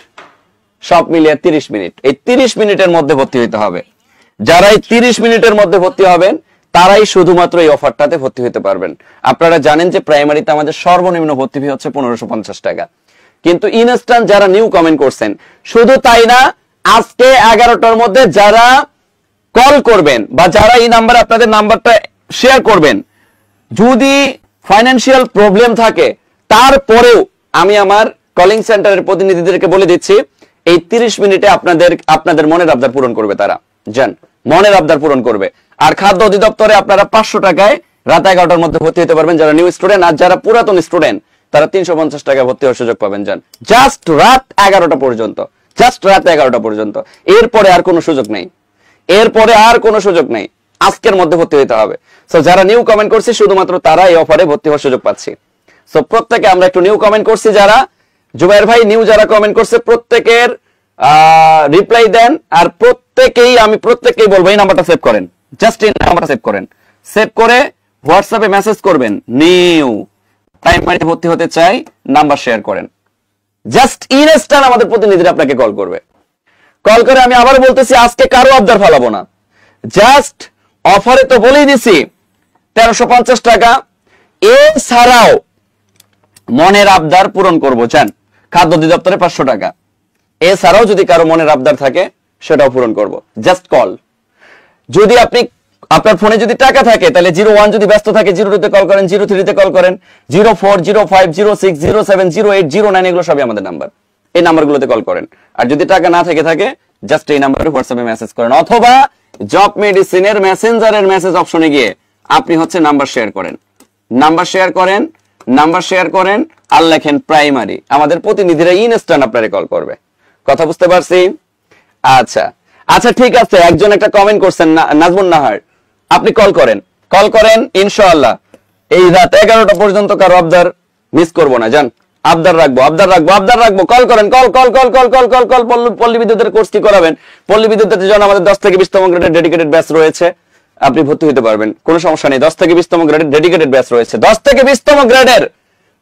সব মিলিয়ে 30 মিনিট। এই 30 মিনিটের মধ্যে ভর্তি হইতে হবে। যারা এই 30 মিনিটের মধ্যে ভর্তি হবেন তারাই শুধুমাত্র এই অফারটাতে ভর্তি হতে পারবেন। আপনারা জানেন যে প্রাইমারিতে আমাদের সর্বনিম্ন ভর্তি ফি হচ্ছে 1550 টাকা, কিন্তু ইনস্ট্যান্ট যারা নিউ কমেন্ট করছেন, শুধু তাই না, আজকে 11টার মধ্যে যারা কল করবেন বা যারা এই নাম্বারে আপনাদের নাম্বারটা শেয়ার করবেন, যদি ফাইন্যান্সিয়াল প্রবলেম থাকে তারপরেও আমি আমার কলিং সেন্টারের প্রতিনিধিদেরকে বলে দিচ্ছি এই 30 মিনিটে আপনাদের মনের আবদার পূরণ করবে। তারা জান মনের আবদার পূরণ করবে। আর খাদ্য অধিদপ্তরে আপনারা 500 টাকায় রাত 11টার মধ্যে ভর্তি হতে পারবেন যারা নিউ স্টুডেন্ট, আর যারা পুরাতন স্টুডেন্ট তারা 350 টাকায় ভর্তি হওয়ার সুযোগ পাবেন। জান জাস্ট রাত 11টা পর্যন্ত, জাস্ট রাত 11টা পর্যন্ত। এরপরে আর কোনো সুযোগ নেই, এরপরে আর কোনো সুযোগ নেই। আজকের মধ্যে ভর্তি হতে হবে। সো যারা নিউ কমেন্ট করছে শুধুমাত্র তারা এই অফারে ভর্তি হওয়ার সুযোগ পাচ্ছি। সো প্রত্যেকে আমরা একটু নিউ কমেন্ট করছি, যারা জুবাইর ভাই নিউ যারা কমেন্ট করছে প্রত্যেকের রিপ্লাই দেন। আর প্রত্যেকেই বলবো এই নাম্বারটা সেভ করেন, জাস্ট এই নাম্বারটা সেভ করেন, সেভ করে হোয়াটসঅ্যাপে মেসেজ করবেন নিউ প্রাইমারিতে ভর্তি হতে চাই, নাম্বার শেয়ার করেন। জাস্ট ইনস্ট্যান্ট আমাদের প্রতিনিধিরা আপনাকে কল করবে। কল করে আমি আবার বলতেছি আজকে কারো আবদার ফালাবো না, জাস্ট অফারে তো বলেই দিছি 1350 টাকা। এছাড়াও মনের আবদার পূরণ করবো, চান খাদ্য অধিদপ্তরে 500 টাকা। এছাড়াও যদি কারো মনের আবদার থাকে সেটাও পূরণ করব। Just call. যদি আপনার ফোনে যদি টাকা থাকে তাহলে 01 যদি ব্যস্ত থাকে 02-তে কল করেন, 03-তে কল করেন, 04, 05, 06, 07, 08, 09 এগুলো সবই আমাদের নাম্বার। এই নাম্বারগুলোতে কল করেন। আর যদি টাকা না থেকে থাকে জাস্ট এই নাম্বারে হোয়াটসঅ্যাপে মেসেজ করেন, অথবা জব মেডিসিনের মেসেঞ্জারের মেসেজ অপশনে গিয়ে আপনি হচ্ছে নাম্বার শেয়ার করেন, নাম্বার শেয়ার করেন, নাম্বার শেয়ার করেন আর লেখেন প্রাইমারি। আমাদের প্রতিনিধিরা ইনস্ট্যান্ট আপনারে কল করবে। কথা বুঝতে পারছি? আচ্ছা আচ্ছা ঠিক আছে। একজন একটা কমেন্ট করছেন নাজমুন নাহার, আপনি কল করেন ইনশাআল্লাহ এই রাত 11টা পর্যন্ত কারো আবদার মিস করবো না। জান আবদার রাখবো, কল করেন, কল। পল্লী বিদ্যুতের কোর্স কি করাবেন? পল্লী বিদ্যুতের জন্য আমাদের 10 থেকে 20তম গ্রেডের ডেডিকেটেড ব্যাচ রয়েছে, আপনি ভর্তি হতে পারবেন, কোনো সমস্যা নেই। 10 থেকে 20তম গ্রেডের ডেডিকেটেড ব্যাচ রয়েছে। 10 থেকে 20তম গ্রেডের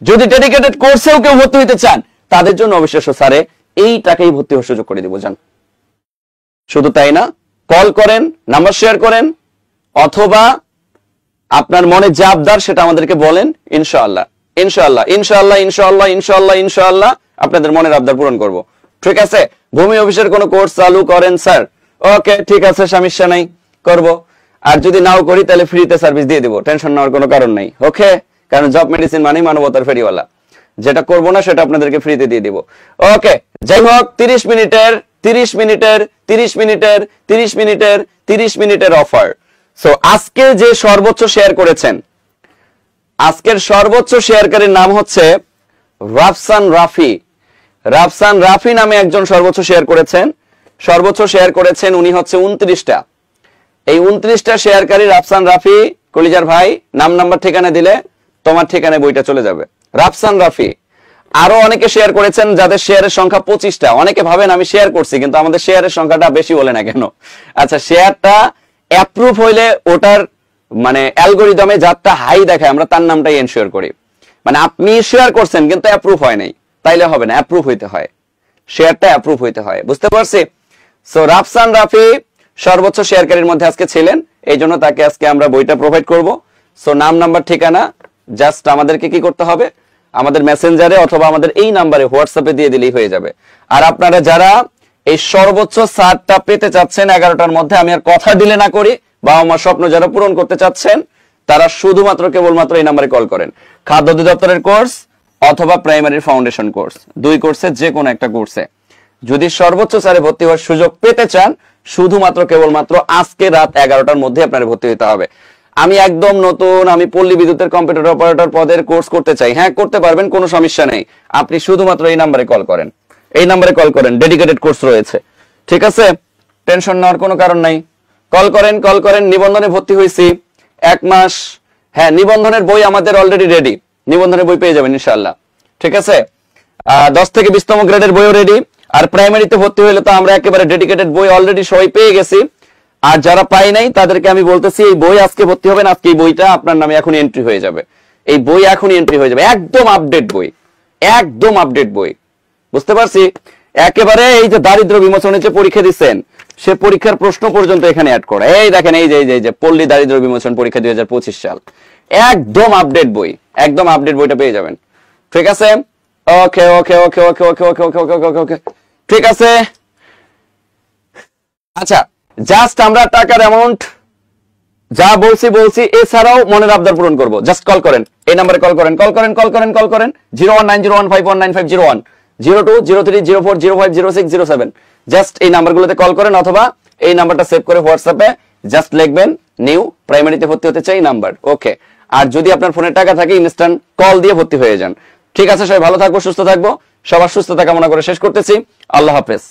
যদি ডেডিকেটেড কোর্সেও কেউ ভর্তি হতে চান, তাদের জন্য অবিশ্বাস্য সারে এই টাকাই ভর্তি হওয়ার সুযোগ করে দিব। জান, শুধু তাই না, কল করেন, নাম্বার শেয়ার করেন, অথবা আপনার মনে যা আবদার সেটা আমাদেরকে বলেন। ইনশাআল্লাহ আপনাদের মনের আবদার পূরণ করব। ঠিক আছে? ভূমি অফিসের কোন কোর্স চালু করেন স্যার? ওকে, ঠিক আছে, সমস্যা নাই, করব। আর যদি নাও করি তাহলে ফ্রিতে সার্ভিস দিয়ে দিব, টেনশন নেওয়ার কোনো কারণ নাই। ওকে, কারণ জব মেডিসিন মানেই মানবতার ফেরিওয়ালা। যেটা করব না সেটা আপনাদেরকে ফ্রিতে দিয়ে দিব। ওকে, যাই হোক, 30 মিনিটের অফার। সো আজকে যে সর্বোচ্চ শেয়ার করেছেন, আজকের সর্বোচ্চ শেয়ারকারীর নাম হচ্ছে রাফসান রাফি নামে একজন সর্বোচ্চ শেয়ার করেছেন। উনি হচ্ছে 29টা। এই 29টা শেয়ারকারী রাফসান রাফি, কলিজার ভাই, নাম নাম্বার ঠিকানা দিলে তোমার ঠিকানায় বইটা চলে যাবে। রাফসান রাফি। আরো অনেকে শেয়ার করেছেন যাদের শেয়ারের সংখ্যা 25টা। অনেকে ভাবেন আমি শেয়ার করছি, কিন্তু আমাদের শেয়ারের সংখ্যাটা বেশি বলে না কেন? আচ্ছা, শেয়ারটা অ্যাপ্রুভ হইলে ওটার মানে অ্যালগরিদমে যারটা হাই দেখায় আমরা তার নামটাই এনশিওর করি। মানে আপনি শেয়ার করছেন কিন্তু অ্যাপ্রুভ হয় নাই, তাইলে হবে না, অ্যাপ্রুভ হইতে হয়, শেয়ারটা অ্যাপ্রুভ হইতে হয়। বুঝতে পারছি? সো রাফসান রাফি সর্বোচ্চ শেয়ারকারীর মধ্যে আজকে ছিলেন, এই জন্য তাকে আজকে আমরা বইটা প্রোভাইড করব। সো নাম নাম্বার ঠিকানা জাস্ট আমাদেরকে কি করতে হবে, আমাদের মেসেঞ্জারে অথবা আমাদের এই নাম্বারে হোয়াটসঅ্যাপে দিয়ে দিলেই হয়ে যাবে। আর আপনারা যারা এই সর্বোচ্চ ছাড়টা পেতে চাচ্ছেন 11টার মধ্যে, আমি আর কথা দিলে না করি, বাবা মার স্বপ্ন যারা পূরণ করতে চাচ্ছেন, তারা শুধুমাত্র কেবলমাত্র এই নাম্বারে কল করেন। খাদ্য অধিদপ্তরের কোর্স অথবা প্রাইমারি ফাউন্ডেশন কোর্স, 2 কোর্সের যে কোনো একটা কোর্সে যদি সর্বোচ্চ ছাড়ে ভর্তি হওয়ার সুযোগ পেতে চান, শুধুমাত্র কেবলমাত্র আজকে রাত 11টার মধ্যে আপনার ভর্তি হতে হবে। আমি একদম নতুন, আমি পল্লী বিদ্যুতের কম্পিউটার অপারেটর পদের কোর্স করতে চাই, হ্যাঁ করতে পারবেন, কোনো সমস্যা নেই। আপনি শুধুমাত্র এই নাম্বারে কল করেন, ডেডিকেটেড কোর্স রয়েছে। ঠিক আছে? টেনশন নেওয়ার কোনো কারণ নাই। কল করেন। নিবন্ধনে ভর্তি হয়েছি 1 মাস। হ্যাঁ, নিবন্ধনের বই আমাদের অলরেডি রেডি, নিবন্ধনের বই পেয়ে যাবেন ইনশাআল্লাহ। ঠিক আছে? 10 থেকে 20তম গ্রেডের বইও রেডি। আর প্রাইমারিতে ভর্তি হইলে তো আমরা একেবারে ডেডিকেটেড বই অলরেডি সবাই পেয়ে গেছি। আর যারা পাই নাই তাদেরকে আমি বলতেছি, এই বই আজকে ভর্তি হবেন, আজকে এই বইটা আপনার নামে এখনই এন্ট্রি হয়ে যাবে। এই বই এখনই এন্ট্রি হয়ে যাবে, একদম আপডেট বই। বুঝতে পারছি? একেবারে এই যে দারিদ্র বিমোচনের যে পরীক্ষা দিচ্ছেন, সে পরীক্ষার প্রশ্ন পর্যন্ত এখানে অ্যাড করা। এই দেখেন, এই যে পল্লী দারিদ্র বিমোচন পরীক্ষা 2025 সাল, একদম আপডেট বইটা পেয়ে যাবেন। ঠিক আছে? ওকে, ঠিক আছে। আচ্ছা, জাস্ট আমরা টাকার অ্যামাউন্ট যা বলছি এছাড়াও মনের আবদার পূরণ করব। জাস্ট কল করেন, এই নাম্বারে কল করেন 01901519501, 020304050607। জাস্ট এই নাম্বারগুলোতে কল করেন, অথবা এই নাম্বারটা সেভ করে হোয়াটসঅ্যাপে জাস্ট লিখবেন নিউ প্রাইমারিতে ভর্তি হতে চাই নাম্বার। ওকে, আর যদি আপনার ফোনে টাকা থাকে ইনস্ট্যান্ট কল দিয়ে ভর্তি হয়ে যান। ঠিক আছে, সবাই ভালো থাকবো, সুস্থ থাকবো। সবার সুস্থতা কামনা করে শেষ করতেছি। আল্লাহ হাফেজ।